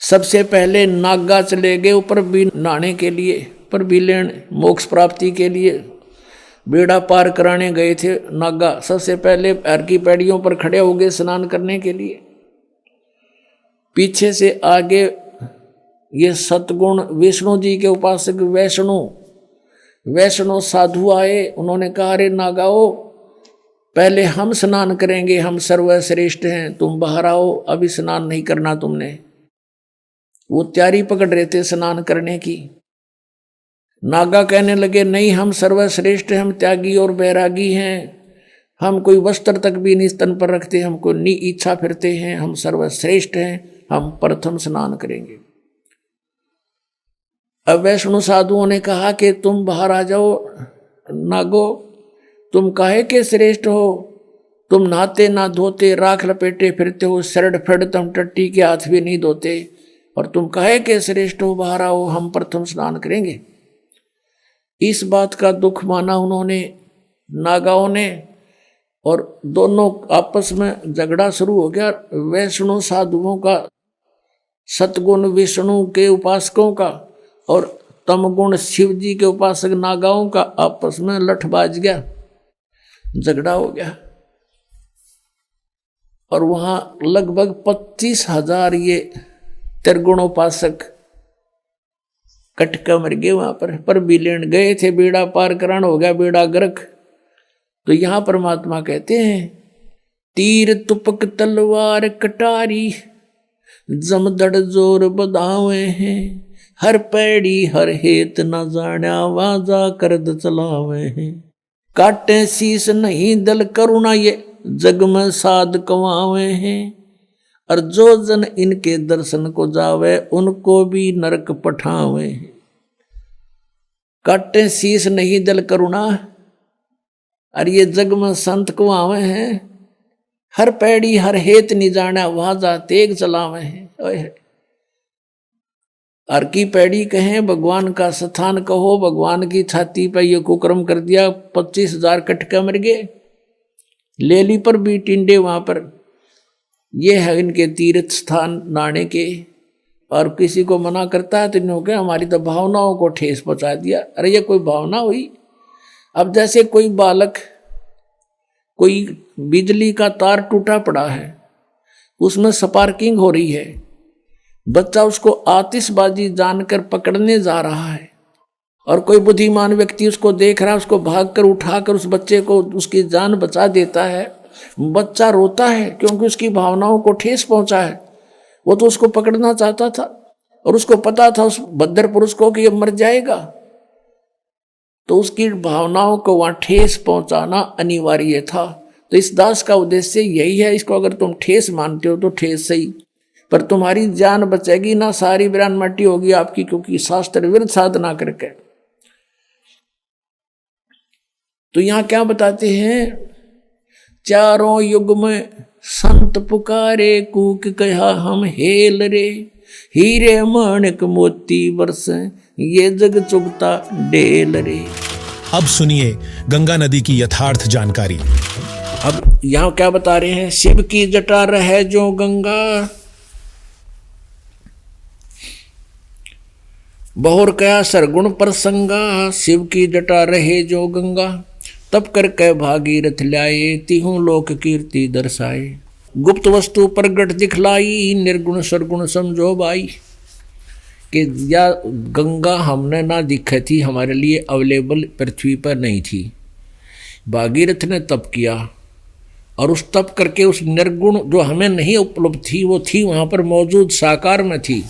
A: सबसे पहले नागा चले गए ऊपर भी नहाने के लिए, पर भी लेने मोक्ष प्राप्ति के लिए बेड़ा पार कराने गए थे नागा। सबसे पहले पैर की पैड़ियों पर खड़े हो गए स्नान करने के लिए। पीछे से आगे ये सतगुण विष्णु जी के उपासक वैष्णो साधु आए। उन्होंने कहा, अरे नागाओ, पहले हम स्नान करेंगे, हम सर्वश्रेष्ठ हैं, तुम बाहर आओ, अभी स्नान नहीं करना तुमने। वो तैयारी पकड़ रहे थे स्नान करने की। नागा कहने लगे, नहीं, हम सर्वश्रेष्ठ हैं, हम त्यागी और बैरागी हैं, हम कोई वस्त्र तक भी नहीं स्तन पर रखते, हमको नी इच्छा फिरते हैं, हम सर्वश्रेष्ठ हैं, हम प्रथम स्नान करेंगे। अब वैष्णो साधुओं ने कहा कि तुम बाहर आ जाओ नागो, तुम काहे के श्रेष्ठ हो, तुम नहाते ना धोते, राख लपेटे फिरते हो, शरड फड़ तुम टट्टी के हाथ भी नहीं धोते, और तुम काहे के श्रेष्ठ हो, बाहर आओ, हम प्रथम स्नान करेंगे। इस बात का दुख माना उन्होंने, नागाओं ने, और दोनों आपस में झगड़ा शुरू हो गया। वैष्णो साधुओं का, सतगुण विष्णु के उपासकों का, और तमगुण शिव जी के उपासक नागाओं का आपस में लठ बाज गया, झगड़ा हो गया। और वहां लगभग 25,000 ये त्रिगुणोपासक कटका मर गए वहां पर भी लेन गए थे, बेड़ा पार करान हो गया, बेड़ा गर्क। तो यहां परमात्मा कहते हैं, तीर तुपक तलवार कटारी, जमदड़ जोर बधावे हैं, हर पैड़ी हर हेत न जाना, वाजा करद चलावे हैं, काटे शीस नहीं दल करुणा, ये जग में साध कमावे हैं, और जो जन इनके दर्शन को जावे, उनको भी नरक पठावे हैं। काटे शीस नहीं दल करुणा, और ये जग में संत को आवे हैं, हर पैड़ी हर हेत नहीं जाना, वाजा तेग चलावे हैं। हर की पैड़ी कहें, भगवान का स्थान कहो, भगवान की छाती पर ये कुकर्म कर दिया, 25,000 कटका मर गए, ले ली पर भी टिंडे वहां पर। ये है इनके तीर्थ स्थान नहाने के। और किसी को मना करता है तो इन्होंने कहा, हमारी तो भावनाओं को ठेस पहुंचा दिया। अरे ये कोई भावना हुई? अब जैसे कोई बालक, कोई बिजली का तार टूटा पड़ा है, उसमें स्पार्किंग हो रही है, बच्चा उसको आतिशबाजी जानकर पकड़ने जा रहा है, और कोई बुद्धिमान व्यक्ति उसको देख रहा है, उसको भागकर उठाकर उस बच्चे को उसकी जान बचा देता है। बच्चा रोता है क्योंकि उसकी भावनाओं को ठेस पहुंचा है। वो तो उसको पकड़ना चाहता था, और उसको पता था उस बद्दर पुरुष को कि ये मर जाएगा, तो उसकी भावनाओं को वहां ठेस पहुंचाना अनिवार्य था। तो इस दास का उद्देश्य यही है। इसको अगर तुम ठेस मानते हो तो ठेस सही, पर तुम्हारी जान बचेगी ना, सारी वीरान मट्टी होगी आपकी, क्योंकि शास्त्र विरुद्ध साधना करके। तो यहां क्या बताते हैं, चारों युग में संत पुकारे, कूक कहा हम हेल रे, हीरे माणिक मोती बरस, ये जग चुगता डेल रे।
C: अब सुनिए गंगा नदी की यथार्थ जानकारी।
A: अब यहां क्या बता रहे हैं, शिव की जटा रहे जो गंगा, बहुर कया सरगुण प्रसंगा, शिव की जटा रहे जो गंगा, तब कर कै भागीरथ ल्याए, तिहु लोक कीर्ति दर्शाए, गुप्त वस्तु प्रगट दिखलाई, निर्गुण सरगुण समझो बाई। कि या गंगा हमने ना दिखी थी, हमारे लिए अवेलेबल पृथ्वी पर नहीं थी, भागीरथ ने तप किया और उस तप करके उस निर्गुण जो हमें नहीं उपलब्ध थी वो थी वहाँ पर मौजूद, साकार में थी।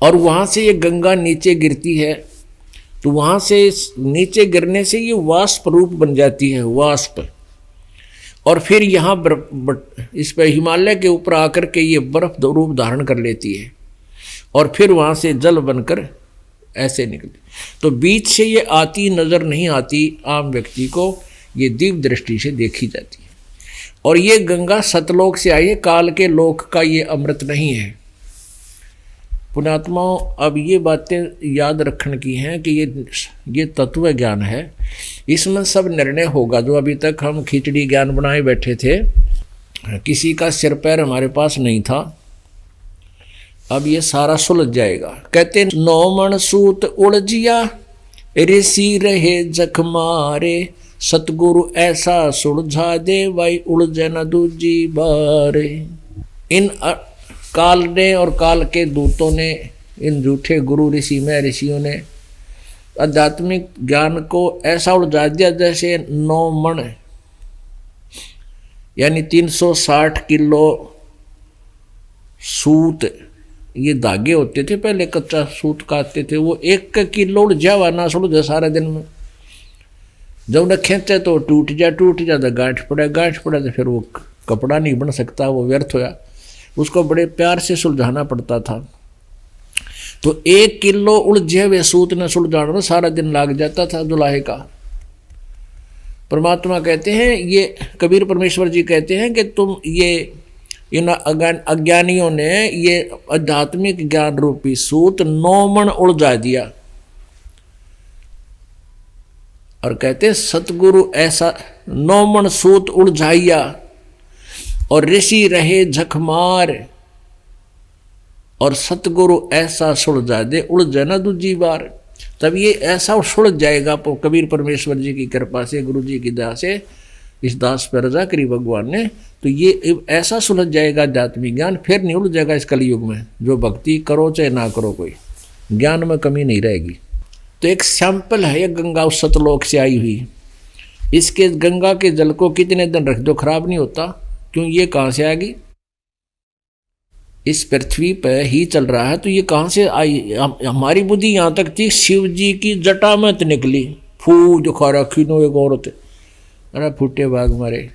A: और वहाँ से ये गंगा नीचे गिरती है, तो वहाँ से नीचे गिरने से ये वाष्प रूप बन जाती है, वाष्प। और फिर यहाँ इस पर हिमालय के ऊपर आकर के ये बर्फ रूप धारण कर लेती है, और फिर वहाँ से जल बनकर ऐसे निकलती। तो बीच से ये आती नज़र नहीं आती आम व्यक्ति को, ये दिव्य दृष्टि से देखी जाती है। और ये गंगा सतलोक से आई है, काल के लोक का ये अमृत नहीं है। पुण्यात्माओं, अब ये बातें याद रखने की हैं कि ये तत्व ज्ञान है, इसमें सब निर्णय होगा। जो अभी तक हम खिचड़ी ज्ञान बनाए बैठे थे, किसी का सिर पैर हमारे पास नहीं था, अब ये सारा सुलझ जाएगा। कहते 9 मन सूत उलझिया, ऋषि रहे जख मारे, सतगुरु ऐसा सुलझा दे, भाई उलझे न दूजी बारे। इन काल ने और काल के दूतों ने, इन झूठे गुरु ऋषि में ऋषियों ने आध्यात्मिक ज्ञान को ऐसा उलझा दिया जैसे 9 मन यानी 360 किलो सूत, ये धागे होते थे पहले, कच्चा सूत काटते थे, वो 1 किलो उलझा हुआ ना सुलझा सारे दिन में। जब न खींचे तो टूट जा तो गांठ पड़ा तो फिर वो कपड़ा नहीं बन सकता, वो व्यर्थ होया, उसको बड़े प्यार से सुलझाना पड़ता था। तो 1 किलो उलझे हुए सूत न सुलझाना में सारा दिन लग जाता था जुलाहे का। परमात्मा कहते हैं, ये कबीर परमेश्वर जी कहते हैं कि तुम ये इन अज्ञानियों ने ये आध्यात्मिक ज्ञान रूपी सूत 9 मन उलझा दिया। और कहते सतगुरु ऐसा 9 मन सूत उलझाइया, और ऋषि रहे झकमार, और सतगुरु ऐसा सुलझा दे, उलझे ना दूजी बार। तब ये ऐसा सुलझ जाएगा कबीर परमेश्वर जी की कृपा से, गुरु जी की दया से, इस दास पर रजा करी भगवान ने, तो ये ऐसा सुलझ जाएगा आध्यात्मिक ज्ञान, फिर नहीं उलझेगा इस कलयुग में। जो भक्ति करो चाहे ना करो, कोई ज्ञान में कमी नहीं रहेगी। तो एक सैंपल है ये गंगा उस सतलोक से आई हुई। इसके गंगा के जल को कितने दिन रख दो खराब नहीं होता, क्यों ये कहाँ से आएगी? इस पृथ्वी पर ही चल रहा है, तो ये कहाँ से आई? हमारी बुद्धि यहाँ तक थी, शिव जी की जटा में तो निकली, फू जो खा रखी नो एक औरत, अरे फूटे भाग मारे।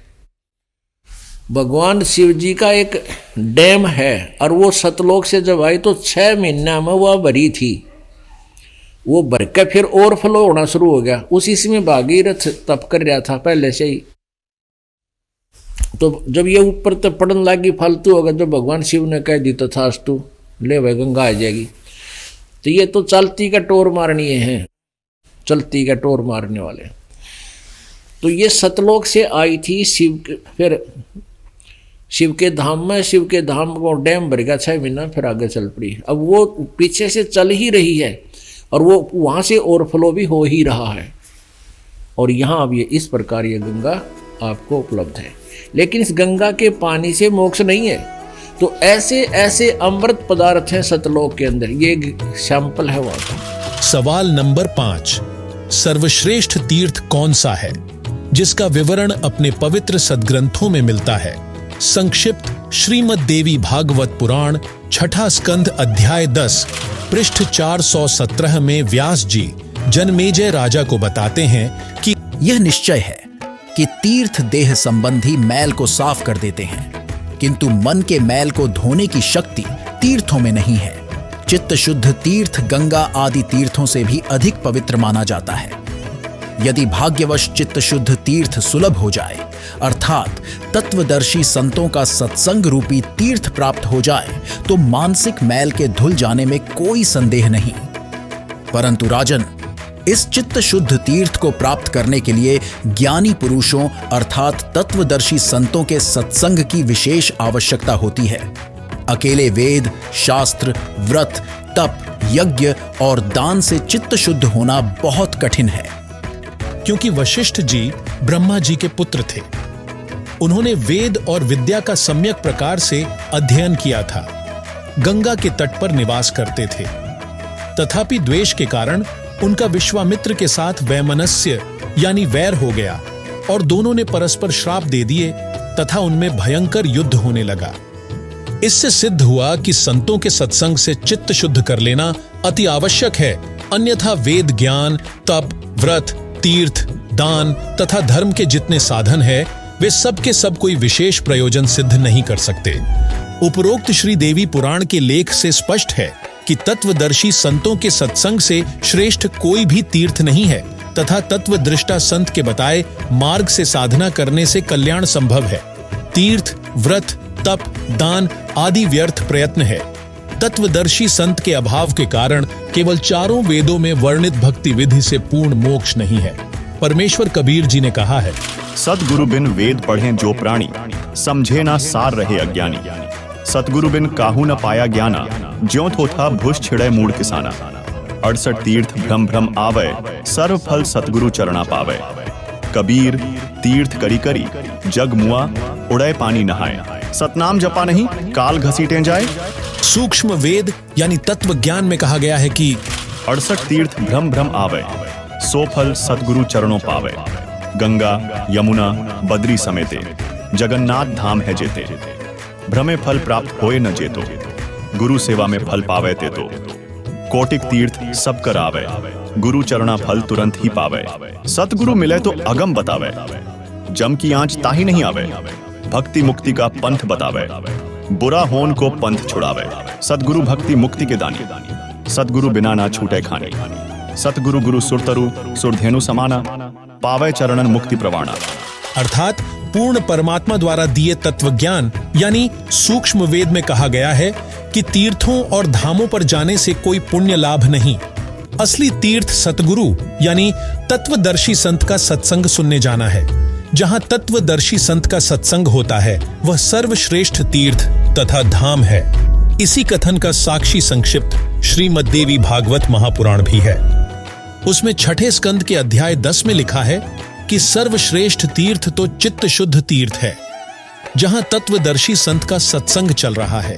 A: भगवान शिव जी का एक डैम है, और वो सतलोक से जब आई तो 6 महीना में वह भरी थी, वो भर के फिर ओवरफ्लो होना शुरू हो गया। उसी में भागीरथ तप कर रहा था पहले से ही, तो जब ये ऊपर तक पड़न लगी फालतू होगा, जब भगवान शिव ने कह दी तथास्तु, ले भाई गंगा आ जाएगी। तो ये तो चलती का टोर मारनी है, चलती का टोर मारने वाले। तो ये सतलोक से आई थी फिर शिव के धाम में, शिव के धाम को डैम भर गया 6 महीना, फिर आगे चल पड़ी। अब वो पीछे से चल ही रही है, और वो वहाँ से ओवरफ्लो भी हो ही रहा है। और यहाँ अब ये इस प्रकार ये गंगा आपको उपलब्ध है। लेकिन इस गंगा के पानी से मोक्ष नहीं है, तो ऐसे ऐसे अमृत पदार्थ हैं सतलोक के अंदर, ये सैंपल है वहाँ का।
C: सवाल नंबर 5, सर्वश्रेष्ठ तीर्थ कौन सा है जिसका विवरण अपने पवित्र सद्ग्रंथों में मिलता है? संक्षिप्त श्रीमद् देवी भागवत पुराण 6ठा स्कंध अध्याय 10 पृष्ठ 417 में व्यास जी जनमेजय राजा को बताते हैं कि
E: यह निश्चय है कि तीर्थ देह संबंधी मैल को साफ कर देते हैं, किंतु मन के मैल को धोने की शक्ति तीर्थों में नहीं है। चित्त शुद्ध तीर्थ गंगा आदि तीर्थों से भी अधिक पवित्र माना जाता है। यदि भाग्यवश चित्त शुद्ध तीर्थ सुलभ हो जाए, अर्थात तत्वदर्शी संतों का सत्संग रूपी तीर्थ प्राप्त हो जाए, तो मानसिक मैल के धुल जाने में कोई संदेह नहीं। परंतु राजन, इस चित्त शुद्ध तीर्थ को प्राप्त करने के लिए ज्ञानी पुरुषों अर्थात तत्वदर्शी संतों के सत्संग की विशेष आवश्यकता होती है। अकेले वेद, शास्त्र, व्रत, तप, यज्ञ और दान से चित्त शुद्ध होना बहुत कठिन है।
C: क्योंकि वशिष्ठ जी ब्रह्मा जी के पुत्र थे। उन्होंने वेद और विद्या का सम्यक प्रकार से अध्ययन किया था। गंगा के तट पर निवास करते थे। तथापि द्वेष के कारण उनका विश्वामित्र के साथ वैमनस्य यानी वैर हो गया और दोनों ने परस्पर श्राप दे दिए तथा उनमें भयंकर युद्ध होने लगा। इससे सिद्ध हुआ कि संतों के सत्संग से चित्त शुद्ध कर लेना अति आवश्यक है, अन्यथा वेद ज्ञान, तप, व्रत, तीर्थ, दान तथा धर्म के जितने साधन है वे सब के सब कोई विशेष प्रयोजन सिद्ध नहीं कर सकते। उपरोक्त श्री देवी पुराण के लेख से स्पष्ट है कि तत्वदर्शी संतों के सत्संग से श्रेष्ठ कोई भी तीर्थ नहीं है तथा तत्वदृष्टा संत के बताए मार्ग से साधना करने से कल्याण संभव है। तीर्थ, व्रत, तप, दान आदि व्यर्थ प्रयत्न है। तत्वदर्शी संत के अभाव के कारण केवल चारों वेदों में वर्णित भक्ति विधि से पूर्ण मोक्ष नहीं है। परमेश्वर कबीर जी ने कहा है,
F: सतगुरु बिन वेद पढ़ें जो प्राणी, समझे ना सार रहे अज्ञानी। सतगुरु बिन काहू न पाया ज्ञाना, ज्यों थोथा भुष छिड़े मूढ़ किसाना। 68 तीर्थ भ्रम भ्रम आवे, सर्व फल सतगुरु चरणा पावे। कबीर तीर्थ करी करी, जग मुआ उड़े पानी नहाए। सतनाम जपा नहीं, काल घसीटें जाए।
C: सूक्ष्म वेद यानी तत्व ज्ञान में कहा गया है कि
F: 68 तीर्थ भ्रम भ्रम आवे, सो फल सतगुरु चरणों पावे। गंगा यमुना बद्री समेते, जगन्नाथ धाम है जेते। भ्रमे फल प्राप्त होए न जेतो, गुरु सेवा में फल पावे ते तो। कोटिक तीर्थ सब कर आवे, गुरु चरणा फल तुरंत ही पावे। सतगुरु मिले तो अगम बतावे, जम की आंच ताही नहीं आवे। भक्ति मुक्ति का पंथ बतावे, बुरा होन को पंथ छुड़ावे। सतगुरु भक्ति मुक्ति के दानी, सतगुरु बिना ना छूटे खानी। सतगुरु गुरु सुरतरु सुरधेनु समाना, पावे चरणन मुक्ति प्रवाणा।
C: अर्थात पूर्ण परमात्मा द्वारा दिए तत्व ज्ञान यानी सूक्ष्म वेद में कहा गया है कि तीर्थों और धामों पर जाने से कोई पुण्य लाभ नहीं। असली तीर्थ सतगुरु यानी तत्वदर्शी संत का सत्संग सुनने जाना है। जहां तत्वदर्शी संत का सत्संग होता है वह सर्वश्रेष्ठ तीर्थ तथा धाम है। इसी कथन का साक्षी संक्षिप्त श्रीमद् देवी भागवत महापुराण भी है। उसमें 6ठे स्कंद के अध्याय 10 में लिखा है कि सर्वश्रेष्ठ तीर्थ तो चित्त शुद्ध तीर्थ है, जहां तत्वदर्शी संत का सत्संग चल रहा है।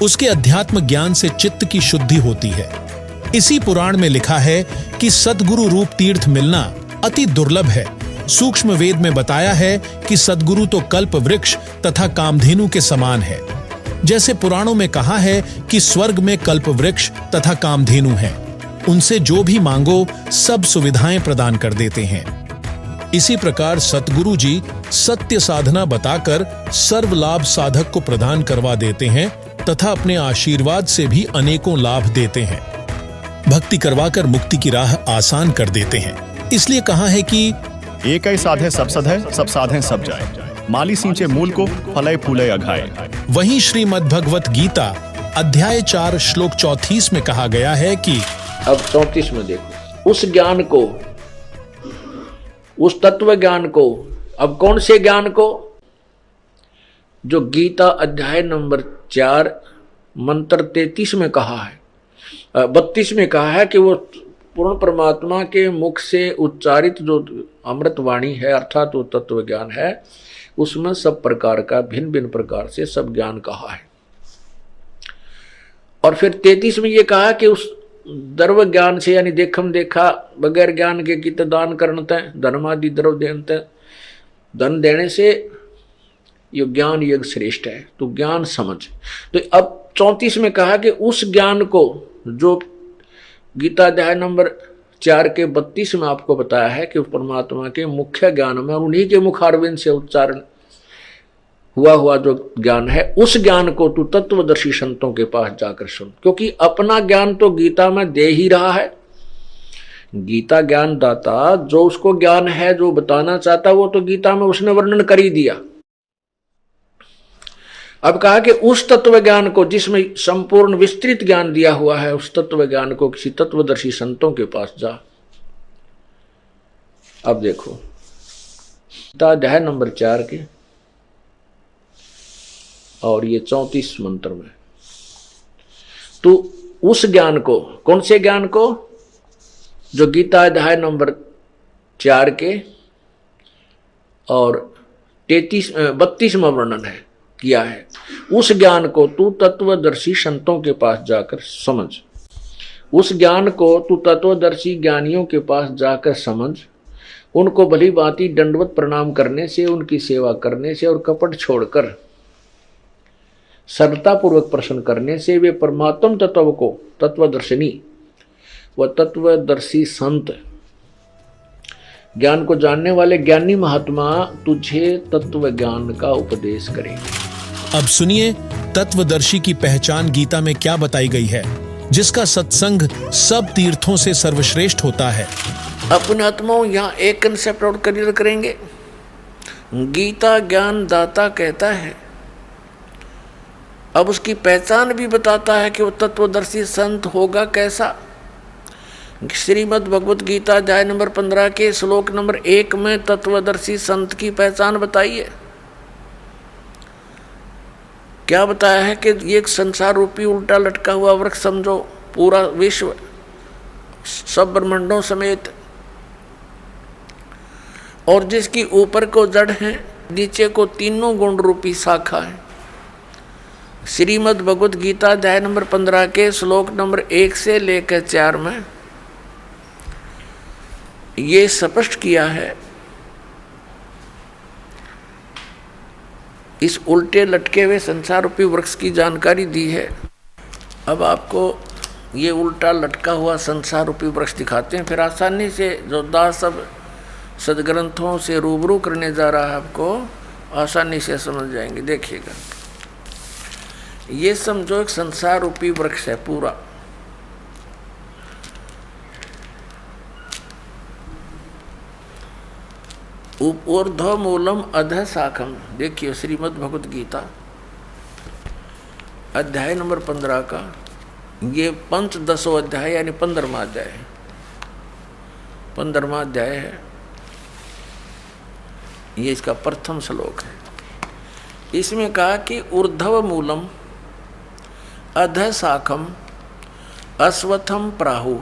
C: उसके अध्यात्म ज्ञान से चित्त की शुद्धि होती है। इसी पुराण में लिखा है कि सद्गुरु रूप तीर्थ मिलना अति दुर्लभ है। सूक्ष्म वेद में बताया है कि सद्गुरु तो कल्प वृक्ष तथा कामधेनु के समान है। जैसे पुराणों में कहा है कि स्वर्ग में कल्प वृक्ष तथा कामधेनु है, उनसे जो भी मांगो सब सुविधाएं प्रदान कर देते हैं। इसी प्रकार सतगुरु जी सत्य साधना बताकर सर्व लाभ साधक को प्रदान करवा देते हैं तथा अपने आशीर्वाद से भी अनेकों लाभ देते हैं। भक्ति करवाकर मुक्ति की राह आसान कर देते हैं। इसलिए कहा है कि
F: एक ही साधे सब सधे, सब साधे सब जाए। माली सींचे मूल को, फले फूले अघाए।
C: वहीं श्रीमद् भगवत गीता अध्याय 4 श्लोक 34 में कहा गया है कि
A: अब 34 में देखो, उस ज्ञान को, उस तत्व ज्ञान को, अब कौन से ज्ञान को, जो गीता अध्याय नंबर 4 मंत्र 33 में कहा है, 32 में कहा है कि वो पूर्ण परमात्मा के मुख से उच्चारित जो अमृत वाणी है अर्थात वो तत्व ज्ञान है, उसमें सब प्रकार का भिन्न भिन्न प्रकार से सब ज्ञान कहा है। और फिर 33 में ये कहा कि उस द्रव्य ज्ञान से यानी देखम देखा बगैर ज्ञान के कित दान करते धर्मादि द्रव्य देते, धन देने से ये ज्ञान यज्ञ श्रेष्ठ है। तो ज्ञान समझ। तो अब 34 में कहा कि उस ज्ञान को जो गीता अध्याय नंबर 4 के 32 में आपको बताया है कि परमात्मा के मुख्य ज्ञान में और उन्हीं के मुखारविंद से उच्चारण हुआ हुआ जो ज्ञान है, उस ज्ञान को तू तत्वदर्शी संतों के पास जाकर सुन, क्योंकि अपना ज्ञान तो गीता में दे ही रहा है। गीता ज्ञान दाता जो उसको ज्ञान है जो बताना चाहता वो तो गीता में उसने वर्णन कर ही दिया। अब कहा कि उस तत्व ज्ञान को जिसमें संपूर्ण विस्तृत ज्ञान दिया हुआ है, उस तत्व ज्ञान को किसी तत्वदर्शी संतों के पास जा। अब देखो अध्याय नंबर 4 के और ये 34 मंत्र में तो उस ज्ञान को, कौन से ज्ञान को, जो गीता अध्याय नंबर 4 के और 32वां वर्णन है किया है, उस ज्ञान को तू तत्वदर्शी संतों के पास जाकर समझ। उस ज्ञान को तू तत्वदर्शी ज्ञानियों के पास जाकर समझ। उनको भली भांति दंडवत प्रणाम करने से, उनकी सेवा करने से और कपट छोड़कर सरलतापूर्वक प्रश्न करने से वे परमात्म तत्व को, तत्वदर्शिनी व तत्वदर्शी संत, ज्ञान को जानने वाले ज्ञानी महात्मा तुझे तत्व ज्ञान का उपदेश करेंगे।
C: अब सुनिए तत्वदर्शी की पहचान गीता में क्या बताई गई है, जिसका सत्संग सब तीर्थों से सर्वश्रेष्ठ होता है।
A: अपने आत्माओं यहाँ एक कंसेप्ट और क्लियर करेंगे। गीता ज्ञान दाता कहता है, अब उसकी पहचान भी बताता है कि वो तत्वदर्शी संत होगा कैसा। श्रीमद् भगवत गीता अध्याय नंबर 15 के श्लोक नंबर 1 में तत्वदर्शी संत की पहचान बताई है। क्या बताया है कि ये एक संसार रूपी उल्टा लटका हुआ वृक्ष समझो, पूरा विश्व सब ब्रह्मांडों समेत, और जिसकी ऊपर को जड़ है, नीचे को तीनों गुण रूपी शाखा है। श्रीमद् भगवत गीता अध्याय नंबर 15 के श्लोक नंबर 1 से लेकर 4 में ये स्पष्ट किया है। इस उल्टे लटके हुए संसार रूपी वृक्ष की जानकारी दी है। अब आपको ये उल्टा लटका हुआ संसार रूपी वृक्ष दिखाते हैं, फिर आसानी से जो दास सब सदग्रंथों से रूबरू करने जा रहा है आपको आसानी से समझ जाएंगे। देखिएगा, ये समझो एक संसार रूपी वृक्ष है पूरा। ऊर्ध्व मूलम अधः शाखम। देखिए श्रीमद् भगवत गीता अध्याय नंबर 15 का ये पंचदशो अध्याय यानी 15वां अध्याय है। 15वां अध्याय है, ये इसका प्रथम श्लोक है। इसमें कहा कि ऊर्ध्व मूलम अधः शाखम अश्वत्थम प्राहु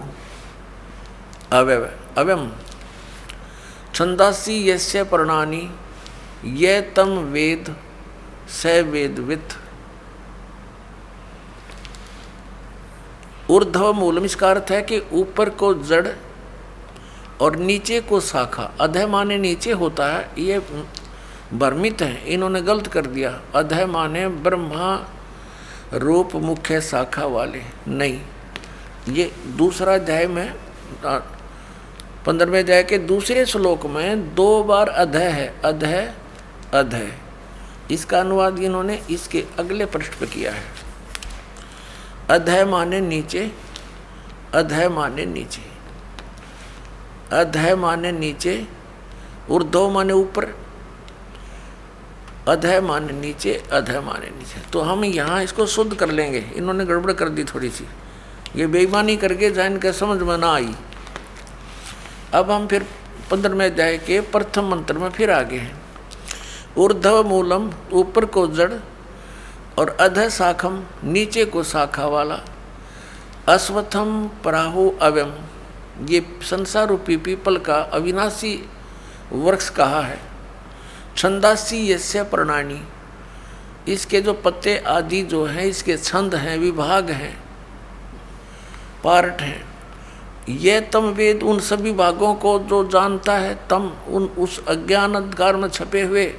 A: अव्यम छंदासी यस्य पर्णानि ये तम वेद स वेदवित्। ऊर्ध्व मूलम इसका अर्थ है कि ऊपर को जड़ और नीचे को शाखा। अधः माने नीचे होता है, ये भ्रमित है, इन्होंने गलत कर दिया। अधः माने ब्रह्मा रूप मुख्य शाखा वाले, नहीं। ये दूसरा अध्याय में 15वें अध्याय के दूसरे श्लोक में 2 बार अधः है, अधः अधः। इसका अनुवाद इन्होंने इसके अगले पृष्ठ पर किया है। अधः माने नीचे, अधः माने नीचे, अधः माने नीचे, ऊर्ध्व माने ऊपर, अधः माने नीचे, अधः माने नीचे। तो हम यहाँ इसको शुद्ध कर लेंगे, इन्होंने गड़बड़ कर दी थोड़ी सी, ये बेईमानी करके जान के समझ में ना आई। अब हम फिर 15वें अध्याय के प्रथम मंत्र में फिर आगे हैं। ऊर्ध्व मूलम ऊपर को जड़ और अधः शाखम नीचे को शाखा वाला, अश्वत्थम प्राहु अव्यम ये संसार रूपी पीपल का अविनाशी वृक्ष कहा है। छंदासी यस्य पर्णानि इसके जो पत्ते आदि जो हैं, इसके छंद हैं, विभाग हैं, पार्ट हैं। ये तम वेद उन सभी भागों को जो जानता है, तम उन उस अज्ञान अंधकार में छपे हुए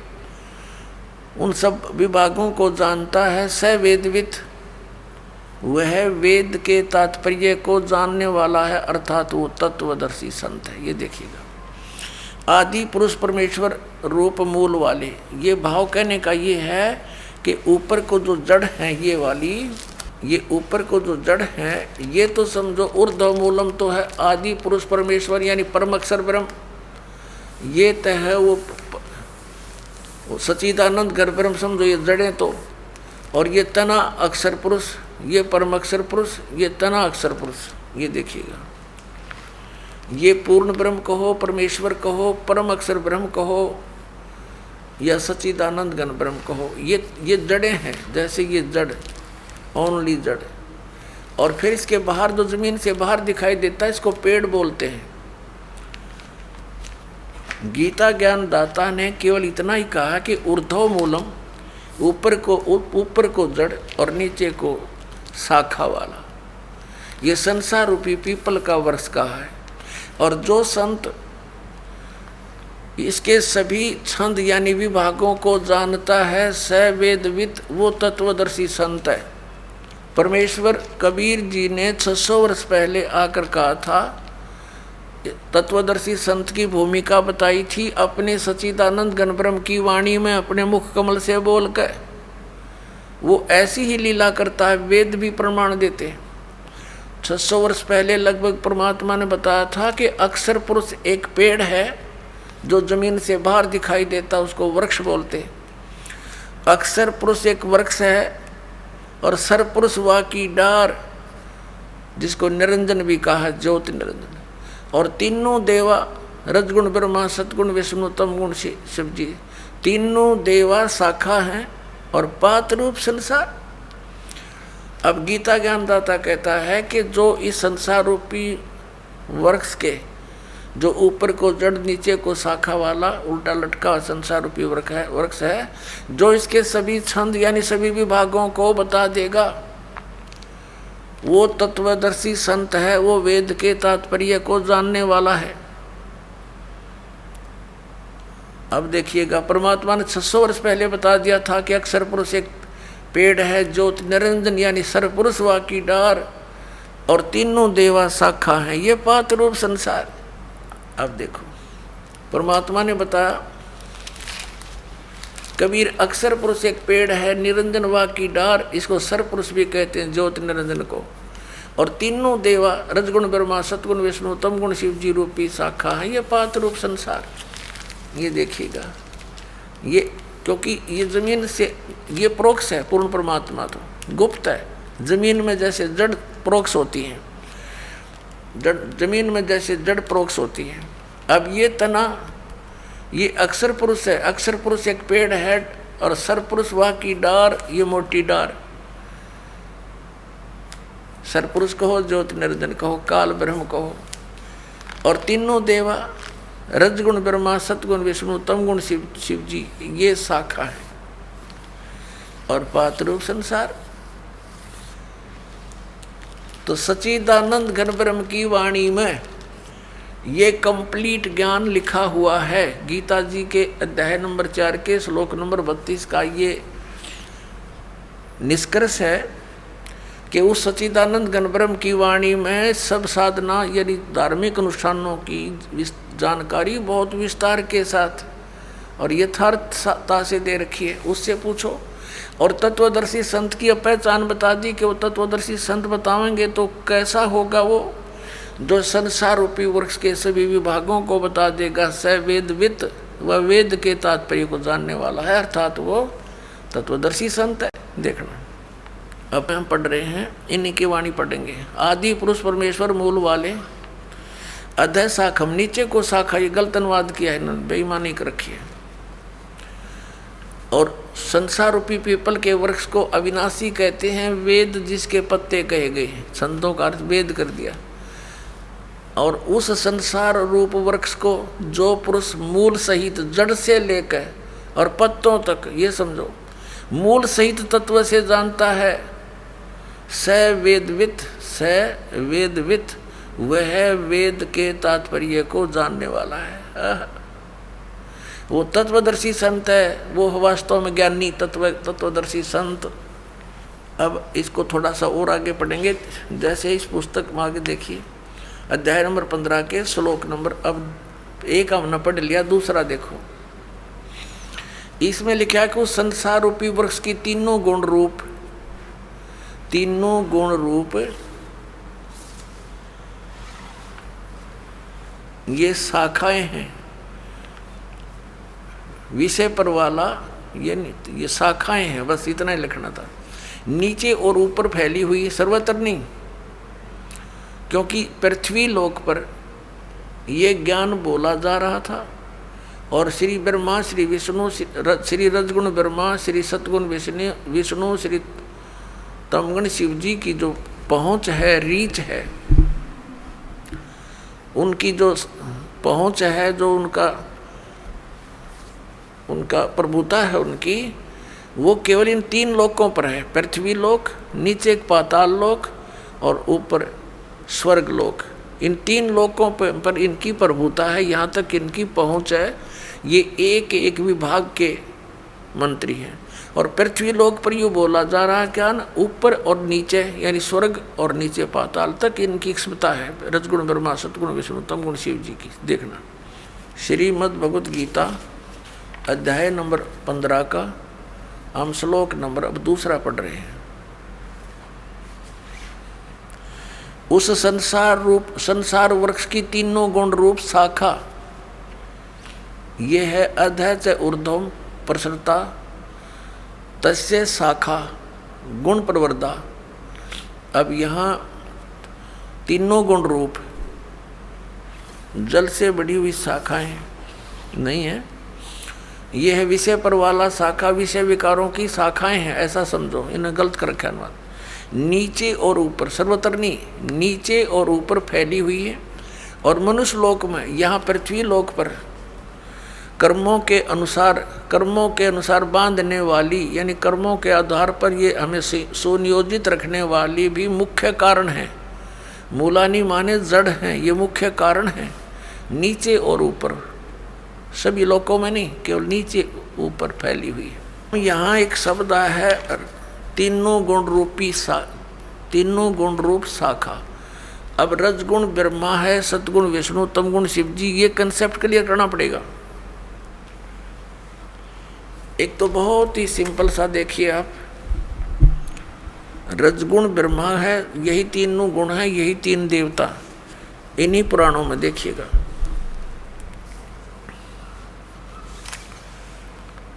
A: उन सब विभागों को जानता है। स वेदवित् वह वेद के तात्पर्य को जानने वाला है, अर्थात वो तत्वदर्शी संत है। ये देखिएगा, आदि पुरुष परमेश्वर रूप मूल वाले। ये भाव कहने का ये है कि ऊपर को जो जड़ है ये वाली, ये ऊपर को जो जड़ है ये तो समझो ऊर्ध्व मूलम तो है आदि पुरुष परमेश्वर यानी परम अक्षर ब्रह्म, ये तो है वो सच्चिदानंद घर ब्रह्म समझो, ये जड़ें तो। और ये तना अक्षर पुरुष, ये परम अक्षर पुरुष, ये तना अक्षर पुरुष। ये देखिएगा, ये पूर्ण ब्रह्म कहो, परमेश्वर कहो, परम अक्षर ब्रह्म कहो या सच्चिदानंद घन ब्रह्म कहो, ये जड़ें हैं। जैसे ये जड़, ओनली जड़। और फिर इसके बाहर जो जमीन से बाहर दिखाई देता है इसको पेड़ बोलते हैं। गीता ज्ञान दाता ने केवल इतना ही कहा कि ऊर्ध्व मूलम, ऊपर को जड़ और नीचे को शाखा वाला। ये संसार रूपी पीपल का वृक्ष का है। और जो संत इसके सभी छंद यानी विभागों को जानता है, स वेदविद, वो तत्वदर्शी संत है। परमेश्वर कबीर जी ने 600 वर्ष पहले आकर कहा था, तत्वदर्शी संत की भूमिका बताई थी अपने सच्चिदानंद घन ब्रह्म की वाणी में, अपने मुख कमल से बोलकर। वो ऐसी ही लीला करता है, वेद भी प्रमाण देते हैं। 600 वर्ष पहले लगभग परमात्मा ने बताया था कि अक्षर पुरुष एक पेड़ है जो जमीन से बाहर दिखाई देता, उसको वृक्ष बोलते। अक्षर पुरुष एक वृक्ष है और सरपुरुष वा की डार, जिसको निरंजन भी कहा, ज्योति निरंजन। और तीनों देवा, रजगुण ब्रह्मा, सतगुण विष्णु, तम गुण शिव जी, तीनों देवा शाखा हैं और पात रूप संसार। अब गीता ज्ञानदाता कहता है कि जो इस संसार रूपी वृक्ष के, जो ऊपर को जड़ नीचे को शाखा वाला उल्टा लटका संसार रूपी वृक्ष है, जो इसके सभी छंद यानी सभी विभागों को बता देगा, वो तत्वदर्शी संत है, वो वेद के तात्पर्य को जानने वाला है। अब देखिएगा, परमात्मा ने 600 वर्ष पहले बता दिया था कि अक्षर पुरुष एक पेड़ है, ज्योति निरंजन यानी सरपुरुष वा की डार, और तीनों देवा शाखा है, ये पात रूप संसार। अब देखो, परमात्मा ने बताया कबीर अक्षर पुरुष एक पेड़ है, निरंजन वा की डार, इसको सरपुरुष भी कहते हैं ज्योति निरंजन को। और तीनों देवा, रजगुण ब्रह्मा, सतगुण विष्णु, तमगुण शिव जी रूपी शाखा है, ये पात रूप संसार। ये देखिएगा, ये क्योंकि ये जमीन से ये प्रोक्ष है, पूर्ण परमात्मा तो गुप्त है। जमीन में जैसे जड़ प्रोक्ष होती हैं, जमीन में जैसे जड़ प्रोक्ष होती है। अब ये तना, ये अक्षर पुरुष है। अक्षर पुरुष एक पेड़ है और सरपुरुष वह की डार, ये मोटी डार। सरपुरुष कहो, ज्योति निरंजन कहो, काल ब्रह्म कहो। और तीनों देवा, रजगुण ब्रह्मा, सतगुण विष्णु, तमगुण शिव जी, ये शाखा है। और पातरूप संसार। तो सच्चिदानंद घन ब्रह्म की वाणी में ये कंप्लीट ज्ञान लिखा हुआ है। गीता जी के अध्याय नंबर 4 के श्लोक नंबर 32 का ये निष्कर्ष है कि उस सच्चिदानंद घन ब्रह्म की वाणी में सब साधना यानी धार्मिक अनुष्ठानों की जानकारी बहुत विस्तार के साथ और यथार्थता से दे रखी है। उससे पूछो। और तत्वदर्शी संत की पहचान बता दी कि वो तत्वदर्शी संत बतावेंगे तो कैसा होगा वो, जो संसार रूपी वृक्ष के सभी विभागों को बता देगा। स वेदवित, वह वेद के तात्पर्य को जानने वाला है, अर्थात वो तत्वदर्शी संत है। देखना, अब हम पढ़ रहे हैं, इन्हीं की वाणी पढ़ेंगे। आदि पुरुष परमेश्वर मूल वाले, अधः शाखम, नीचे को शाखा, ये गलत अनुवाद किया है, बेईमानी कर रखी है। और संसार रूपी पीपल के वृक्ष को अविनाशी कहते हैं। वेद जिसके पत्ते कहे गए हैं, संतों का अर्थ वेद कर दिया। और उस संसार रूप वृक्ष को जो पुरुष मूल सहित जड़ से लेकर और पत्तों तक, ये समझो, मूल सहित तत्व से जानता है, स वेदवित, वह वेद के तात्पर्य को जानने वाला है। वो तत्वदर्शी संत है, वो वास्तव में ज्ञानी तत्वदर्शी संत। अब इसको थोड़ा सा और आगे पढ़ेंगे। जैसे इस पुस्तक में आगे देखिए, अध्याय नंबर 15 के श्लोक नंबर अब एक हमने पढ़ लिया, दूसरा देखो। इसमें लिखा है कि उस संसार रूपी वृक्ष की तीनों गुण रूप ये शाखाएं हैं। विषय पर वाला ये शाखाएं हैं, बस इतना ही लिखना था। नीचे और ऊपर फैली हुई, सर्वत्र नहीं, क्योंकि पृथ्वी लोक पर ये ज्ञान बोला जा रहा था और श्री ब्रह्मा, श्री विष्णु, श्री रजगुण ब्रह्मा, श्री सतगुण विष्णु, श्री तमगुण शिव जी की जो पहुंच है, रीच है, उनकी जो पहुंच है, जो उनका प्रभुता है उनकी, वो केवल इन तीन लोकों पर है। पृथ्वी लोक, नीचे एक पाताल लोक और ऊपर स्वर्ग लोक। इन तीन लोकों पर इनकी प्रभुता है, यहाँ तक इनकी पहुँच है। ये एक एक विभाग के मंत्री हैं। और पृथ्वी लोक पर यूँ बोला जा रहा है क्या ना, ऊपर और नीचे यानी स्वर्ग और नीचे पाताल तक इनकी क्षमता है। रजगुण ब्रह्मा, सतगुण विष्णु, तमगुण शिव जी की। देखना श्रीमद् भगवत गीता अध्याय नंबर 15 का हम श्लोक नंबर अब दूसरा पढ़ रहे हैं। उस संसार वृक्ष की तीनों गुण रूप शाखा, ये है अधः च ऊर्ध्वम प्रसरता तस्य शाखा गुण प्रवर्धा। अब यहाँ तीनों गुण रूप जल से बढ़ी हुई शाखाएं नहीं है, यह है विषय पर वाला शाखा, विषय विकारों की शाखाएं हैं, ऐसा समझो। इन्हें गलत कर रखा अनुवाद। नीचे और ऊपर, सर्वत्र नहीं, नीचे और ऊपर फैली हुई है। और मनुष्य लोक में, यहाँ पृथ्वी लोक पर कर्मों के अनुसार बांधने वाली, यानी कर्मों के आधार पर ये हमें सुनियोजित रखने वाली भी मुख्य कारण है। मूलानी माने जड़ हैं, ये मुख्य कारण है। नीचे और ऊपर, सभी लोकों में नहीं, केवल नीचे ऊपर फैली हुई है। यहाँ एक शब्द है तीनों गुण रूप शाखा। अब रजगुण ब्रह्मा है, सतगुण विष्णु, तमगुण शिव जी, ये कंसेप्ट क्लियर करना पड़ेगा। एक तो बहुत ही सिंपल सा देखिए आप, रजगुण ब्रह्मा है, यही तीनों गुण है, यही तीन देवता, इन्हीं पुराणों में देखिएगा।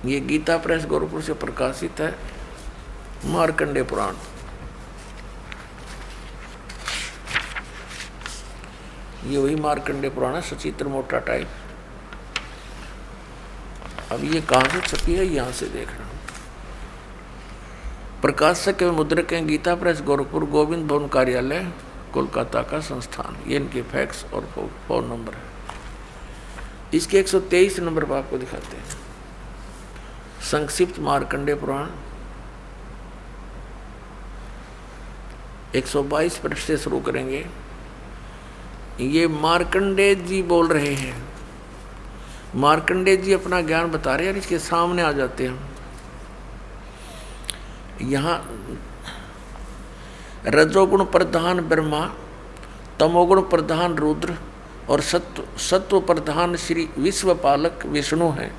A: ये गीता प्रेस गोरखपुर से प्रकाशित है, मार्कंडेय पुराण। ये वही मार्कंडेय पुराण है, सचित्र मोटा टाइप। अब ये कहाँ से छपी है, यहाँ से देखना। प्रकाशक एवं मुद्रक हैं गीता प्रेस गोरखपुर, गोविंद भवन कार्यालय, कोलकाता का संस्थान। ये इनके फैक्स और फोन नंबर है। इसके 123 नंबर पर आपको दिखाते हैं। संक्षिप्त मार्कंडेय पुराण 122 पृष्ठ से शुरू करेंगे। ये मार्कंडेय जी बोल रहे हैं। मार्कंडेय जी अपना ज्ञान बता रहे हैं, इसके सामने आ जाते हैं। यहाँ रजोगुण प्रधान ब्रह्मा, तमोगुण प्रधान रुद्र और सत्व प्रधान श्री विश्वपालक विष्णु हैं।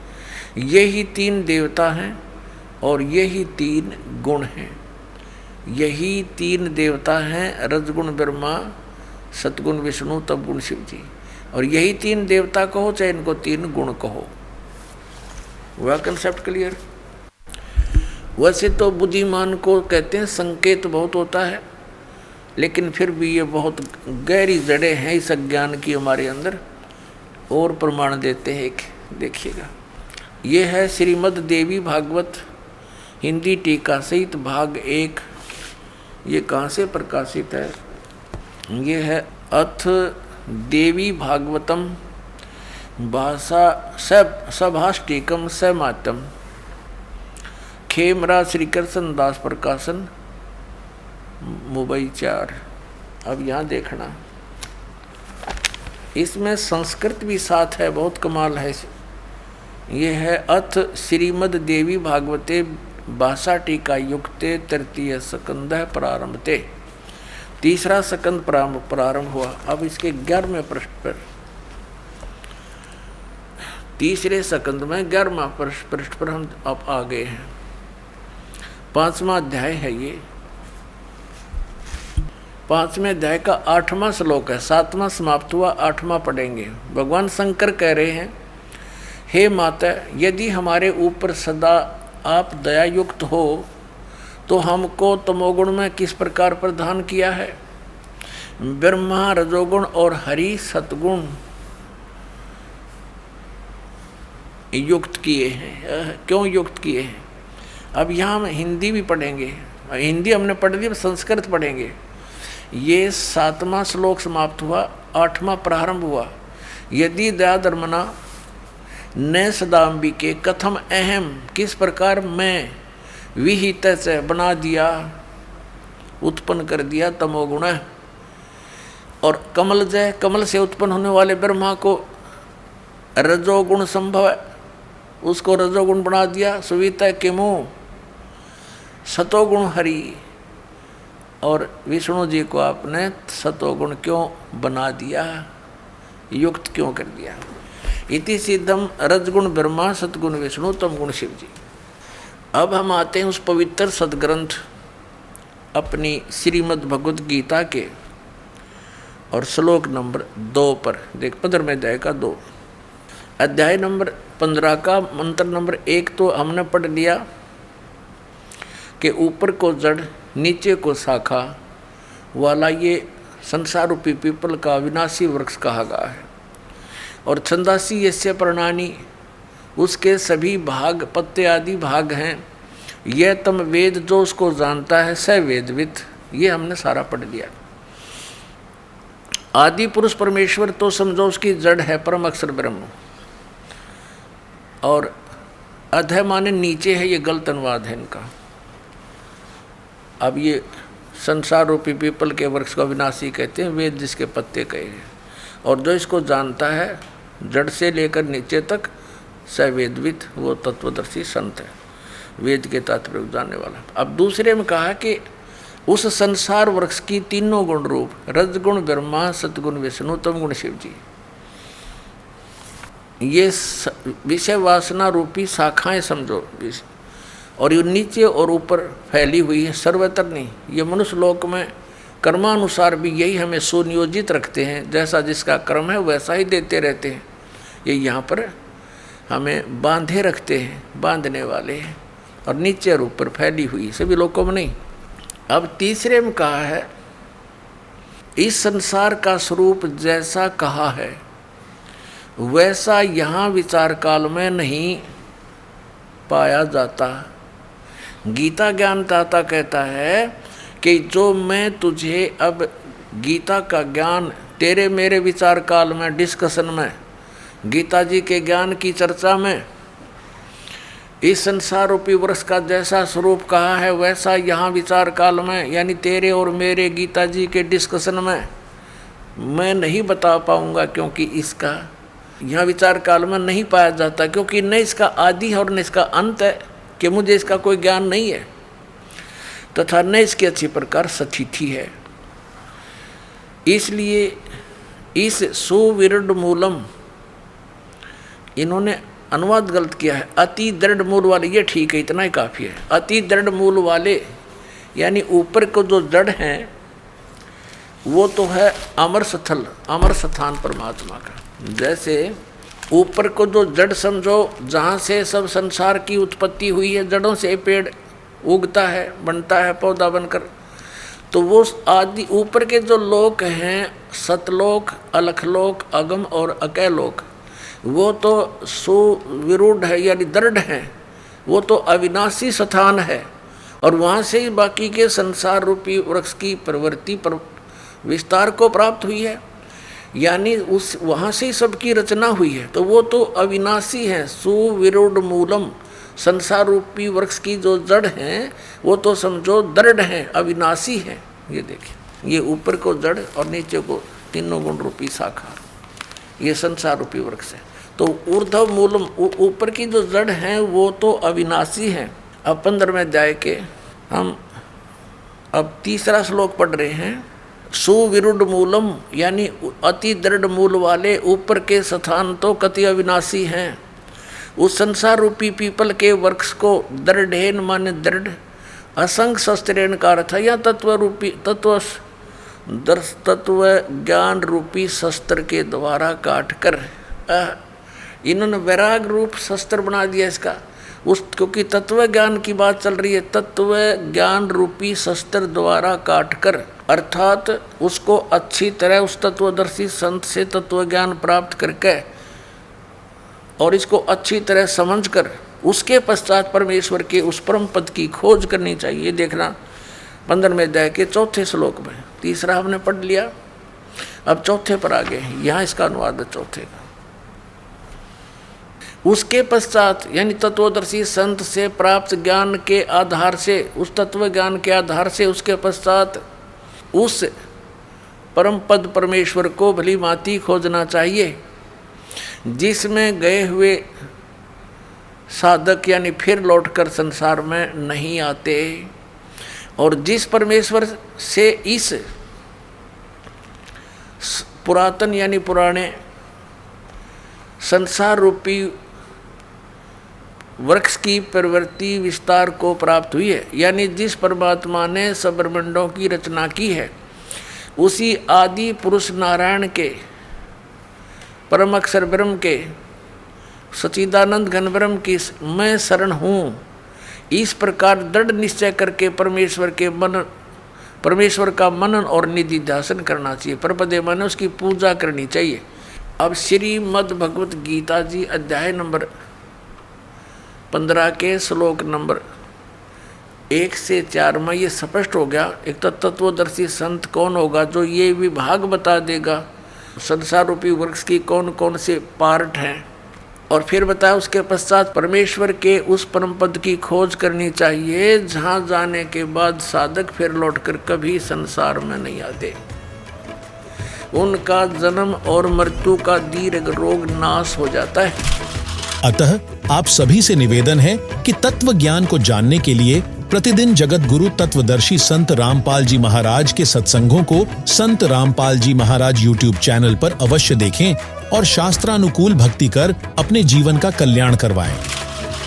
A: यही तीन देवता हैं और यही तीन गुण हैं। यही तीन देवता हैं, रजगुण ब्रह्मा, सतगुण विष्णु, तमगुण शिव जी। और यही तीन देवता कहो चाहे इनको तीन गुण कहो। वह कंसेप्ट क्लियर। वैसे तो बुद्धिमान को कहते हैं संकेत बहुत होता है, लेकिन फिर भी ये बहुत गहरी जड़ें हैं इस अज्ञान की हमारे अंदर, और प्रमाण देते हैं। एक देखिएगा, ये है श्रीमद् देवी भागवत हिंदी टीका सहित भाग 1। ये कहाँ से प्रकाशित है? ये है अथ देवी भागवतम भाषा सभाष्टिकम समातम, खेमरा श्री कृष्ण दास प्रकाशन, मुंबई 4। अब यहाँ देखना, इसमें संस्कृत भी साथ है, बहुत कमाल है। ये है अथ श्रीमद् देवी भागवते भाषा टीका युक्ते तृतीय स्कंध प्रारंभते। तीसरा स्कंद प्रारंभ हुआ। अब इसके 11वें पृष्ठ पर तीसरे सकंद में 11वां पृष्ठ पर हम अब आ गए हैं। 5वां अध्याय है ये। 5वें अध्याय का 8वां श्लोक है। 7वां समाप्त हुआ, 8वां पढ़ेंगे। भगवान शंकर कह रहे हैं, हे माता, यदि हमारे ऊपर सदा आप दया युक्त हो तो हमको तमोगुण में किस प्रकार प्रदान किया है। ब्रह्मा रजोगुण और हरि सतगुण युक्त किए हैं। क्यों युक्त किए हैं? अब यहाँ हम हिंदी भी पढ़ेंगे। हिंदी हमने पढ़ ली, संस्कृत पढ़ेंगे। ये 7वां श्लोक समाप्त हुआ, 8वां प्रारंभ हुआ। यदि दया धर्मना न सदाम्बिके कथम अहम, किस प्रकार मैं विहित से बना दिया, उत्पन्न कर दिया तमोगुण। और कमल जय, कमल से उत्पन्न होने वाले ब्रह्मा को रजोगुण संभव है, उसको रजोगुण बना दिया। सुविता किमु सतोगुण हरि, और विष्णु जी को आपने सतोगुण क्यों बना दिया, युक्त क्यों कर दिया। इति सिद्धम रजगुण ब्रह्मा सतगुण विष्णु तमगुण शिव जी। अब हम आते हैं उस पवित्र सदग्रंथ अपनी श्रीमद् भगवद गीता के और श्लोक नंबर 2 पर देख। 15वें अध्याय का 2, अध्याय नंबर 15 का मंत्र नंबर 1 तो हमने पढ़ लिया कि ऊपर को जड़ नीचे को शाखा वाला ये संसार रूपी पीपल का विनाशी वृक्ष कहा गया है। और छंदासी यस्य प्रणानी, उसके सभी भाग पत्ते आदि भाग हैं। यह तम वेद, जो उसको जानता है स वेदविद। ये हमने सारा पढ़ लिया। आदि पुरुष परमेश्वर तो समझो उसकी जड़ है परम अक्षर ब्रह्म, और अधः माने नीचे है, ये गलत अनुवाद है इनका। अब ये संसार रूपी पीपल के वृक्ष को विनाशी कहते हैं, वेद जिसके पत्ते कहे हैं। और जो इसको जानता है जड़ से लेकर नीचे तक स वेदविद, वो तत्वदर्शी संत है, वेद के तात्पर्य जानने वाला। अब दूसरे में कहा कि उस संसार वृक्ष की तीनों गुण रूप रजगुण ब्रह्मा सतगुण विष्णु तमगुण शिव जी, ये विषय वासना रूपी शाखाएं समझो। और ये नीचे और ऊपर फैली हुई है, सर्वत्र नहीं। ये मनुष्य लोक में कर्मानुसार भी यही हमें सुनियोजित रखते हैं, जैसा जिसका कर्म है वैसा ही देते रहते हैं। ये यहाँ पर हमें बांधे रखते हैं, बांधने वाले हैं, और नीचे और ऊपर फैली हुई सभी लोगों में नहीं। अब तीसरे में कहा है, इस संसार का स्वरूप जैसा कहा है वैसा यहाँ विचार काल में नहीं पाया जाता। गीता ज्ञानदाता कहता है कि जो मैं तुझे अब गीता का ज्ञान तेरे मेरे विचार काल में डिस्कशन में, गीता जी के ज्ञान की चर्चा में, इस संसार रूपी वृक्ष का जैसा स्वरूप कहा है वैसा यहाँ विचार काल में, यानी तेरे और मेरे गीता जी के डिस्कशन में मैं नहीं बता पाऊँगा, क्योंकि इसका यहाँ विचार काल में नहीं पाया जाता, क्योंकि न इसका आदि है और न इसका अंत है, कि मुझे इसका कोई ज्ञान नहीं है, तथा न इसकी अच्छी प्रकार सतिथि है। इसलिए इस सुविरुद्ध मूलम, इन्होंने अनुवाद गलत किया है, अति दृढ़ मूल वाले, ये ठीक है, इतना ही काफ़ी है। अति दृढ़ मूल वाले यानी ऊपर को जो जड़ हैं वो तो है अमर स्थल, अमर स्थान परमात्मा का। जैसे ऊपर को जो जड़ समझो, जहाँ से सब संसार की उत्पत्ति हुई है, जड़ों से पेड़ उगता है, बनता है पौधा बनकर, तो वो आदि ऊपर के जो लोक हैं, सतलोक, अलखलोक, अगम और अकैलोक, वो तो सुविरूढ़ है यानी दृढ़ है, वो तो अविनाशी स्थान है। और वहाँ से ही बाकी के संसार रूपी वृक्ष की प्रवृत्ति पर विस्तार को प्राप्त हुई है, यानी उस वहाँ से ही सबकी रचना हुई है। तो वो तो अविनाशी है, सुविरूढ़ मूलम, संसार रूपी वृक्ष की जो जड़ हैं वो तो समझो दृढ़ हैं, अविनाशी हैं। ये देखिए, ये ऊपर को जड़ और नीचे को तीनों गुण रूपी शाखा, ये संसार रूपी वृक्ष है। तो ऊर्ध्व मूलम, ऊपर की जो जड़ हैं वो तो अविनाशी हैं। अब 15वें अध्याय के हम अब तीसरा श्लोक पढ़ रहे हैं। सुविरुद्ध मूलम यानी अति दृढ़ मूल वाले ऊपर के स्थान तो कति अविनाशी हैं, उस संसार रूपी पीपल के वृक्ष को दृढ़ेन माने दृढ़, असंग शस्त्रेण का अर्थ है, या तत्व ज्ञान रूपी शस्त्र के द्वारा काट कर इन्होंने वैराग रूप शस्त्र बना दिया इसका। उस क्योंकि तत्व ज्ञान की बात चल रही है, तत्व ज्ञान रूपी शस्त्र द्वारा काट कर, अर्थात उसको अच्छी तरह उस तत्वदर्शी संत से तत्व ज्ञान प्राप्त करके और इसको अच्छी तरह समझ कर उसके पश्चात परमेश्वर के उस परम पद की खोज करनी चाहिए। देखना 15वें अध्याय के 4थे श्लोक में, तीसरा हमने पढ़ लिया, अब 4थे पर आ गए। यहाँ इसका अनुवाद है 4थे का। उसके पश्चात यानी तत्वदर्शी संत से प्राप्त ज्ञान के आधार से, उस तत्व ज्ञान के आधार से उसके पश्चात उस परम पद परमेश्वर को भली भांति खोजना चाहिए, जिसमें गए हुए साधक यानी फिर लौटकर संसार में नहीं आते, और जिस परमेश्वर से इस पुरातन यानी पुराने संसार रूपी वृक्ष की प्रवृत्ति विस्तार को प्राप्त हुई है, यानी जिस परमात्मा ने सब ब्रह्मांडों की रचना की है, उसी आदि पुरुष नारायण के परम अक्षर ब्रह्म के सच्चिदानंद घन ब्रह्म की मैं शरण हूँ, इस प्रकार दृढ़ निश्चय करके परमेश्वर का मनन और निधि ध्यान करना चाहिए। परपदे माने उसकी पूजा करनी चाहिए। अब श्रीमद् भगवत गीता जी अध्याय नंबर 15 के श्लोक नंबर 1 से 4 में ये स्पष्ट हो गया। एक तो तत्वदर्शी संत कौन होगा जो ये विभाग बता देगा संसार रूपी वृक्ष की कौन कौन से पार्ट हैं, और फिर बताया उसके पश्चात परमेश्वर के उस परम पद की खोज करनी चाहिए, जहाँ जाने के बाद साधक फिर लौटकर कभी संसार में नहीं आते। उनका जन्म और मृत्यु का दीर्घ रोग नाश हो जाता है।
C: अतः आप सभी से निवेदन है कि तत्व ज्ञान को जानने के लिए प्रतिदिन जगत गुरु तत्वदर्शी संत रामपाल जी महाराज के सत्संगों को संत रामपाल जी महाराज यूट्यूब चैनल पर अवश्य देखें और शास्त्रानुकूल भक्ति कर अपने जीवन का कल्याण करवाएं।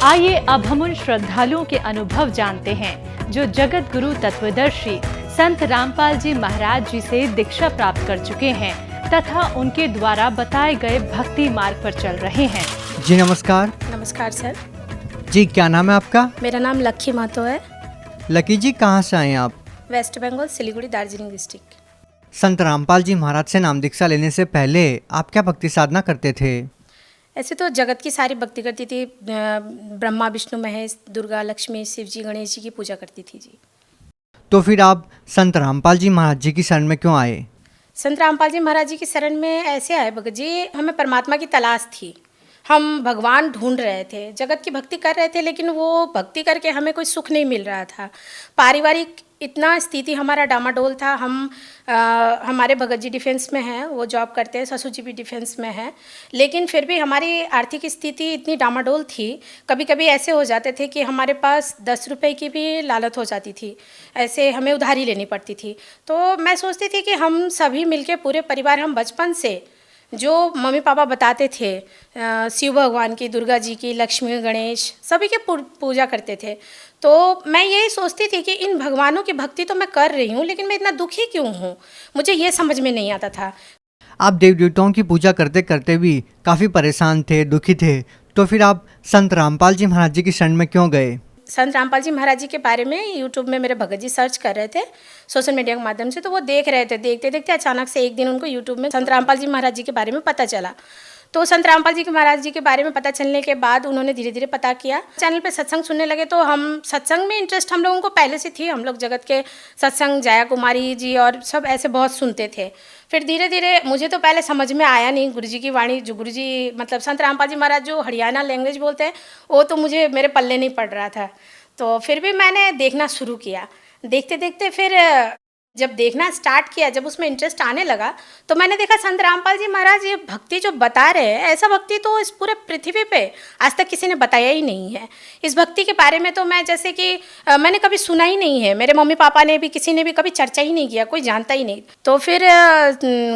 G: आइए अब हम उन श्रद्धालुओं के अनुभव जानते हैं जो जगत गुरु तत्वदर्शी संत रामपाल जी महाराज जी से दीक्षा प्राप्त कर चुके हैं तथा उनके द्वारा बताए गए भक्ति मार्ग पर चल रहे हैं।
H: जी नमस्कार।
I: नमस्कार सर।
H: जी क्या नाम है आपका?
I: मेरा नाम लक्की महतो है।
H: लकी जी कहाँ से आए हैं आप?
I: वेस्ट बंगाल, सिलीगुड़ी, दार्जिलिंग डिस्ट्रिक्ट।
H: संत रामपाल जी महाराज से नाम दीक्षा लेने से पहले आप क्या भक्ति साधना करते थे?
I: ऐसे तो जगत की सारी भक्ति करती थी, ब्रह्मा विष्णु महेश, दुर्गा लक्ष्मी शिव जी गणेश जी की पूजा करती थी जी।
H: तो फिर आप संत रामपाल जी महाराज जी की शरण में क्यों आए?
I: संत रामपाल जी महाराज जी की शरण में ऐसे आए भगत जी, हमें परमात्मा की तलाश थी, हम भगवान ढूंढ रहे थे, जगत की भक्ति कर रहे थे, लेकिन वो भक्ति करके हमें कोई सुख नहीं मिल रहा था। पारिवारिक इतना स्थिति हमारा डामाडोल था। हमारे भगत जी डिफेंस में हैं, वो जॉब करते हैं, ससुर जी भी डिफेंस में हैं, लेकिन फिर भी हमारी आर्थिक स्थिति इतनी डामाडोल थी। कभी कभी ऐसे हो जाते थे कि हमारे पास 10 रुपए की भी लालच हो जाती थी, ऐसे हमें उधारी लेनी पड़ती थी। तो मैं सोचती थी कि हम सभी मिलके पूरे परिवार, हम बचपन से जो मम्मी पापा बताते थे शिव भगवान की, दुर्गा जी की, लक्ष्मी गणेश सभी के पूजा करते थे। तो मैं यही सोचती थी कि इन भगवानों की भक्ति तो मैं कर रही हूँ, लेकिन मैं इतना दुखी क्यों हूँ, मुझे ये समझ में नहीं आता था।
H: आप देव देवताओं की पूजा करते करते भी काफ़ी परेशान थे, दुखी थे, तो फिर आप संत रामपाल जी महाराज जी की शरण में क्यों गए?
I: संत रामपाल जी महाराज जी के बारे में यूट्यूब में मेरे भगत जी सर्च कर रहे थे सोशल मीडिया के माध्यम से, तो वो देख रहे थे। देखते देखते अचानक से एक दिन उनको यूट्यूब में संत रामपाल जी महाराज जी के बारे में पता चला। तो संत रामपाल जी के महाराज जी के बारे में पता चलने के बाद उन्होंने धीरे धीरे पता किया, चैनल पे सत्संग सुनने लगे। तो हम सत्संग में इंटरेस्ट हम लोगों को पहले से थी, हम लोग जगत के सत्संग जया कुमारी जी और सब ऐसे बहुत सुनते थे। फिर धीरे धीरे मुझे तो पहले समझ में आया नहीं गुरु जी की वाणी, जो गुरु जी मतलब संत रामपाल जी महाराज जो हरियाणा लैंग्वेज बोलते हैं वो तो मुझे मेरे पल्ले नहीं पड़ रहा था। तो फिर भी मैंने देखना शुरू किया, देखते देखते फिर जब देखना स्टार्ट किया, जब उसमें इंटरेस्ट आने लगा, तो मैंने देखा संत रामपाल जी महाराज ये भक्ति जो बता रहे हैं, ऐसा भक्ति तो इस पूरे पृथ्वी पे आज तक किसी ने बताया ही नहीं है। इस भक्ति के बारे में तो मैं जैसे कि मैंने कभी सुना ही नहीं है, मेरे मम्मी पापा ने भी, किसी ने भी कभी चर्चा ही नहीं किया, कोई जानता ही नहीं। तो फिर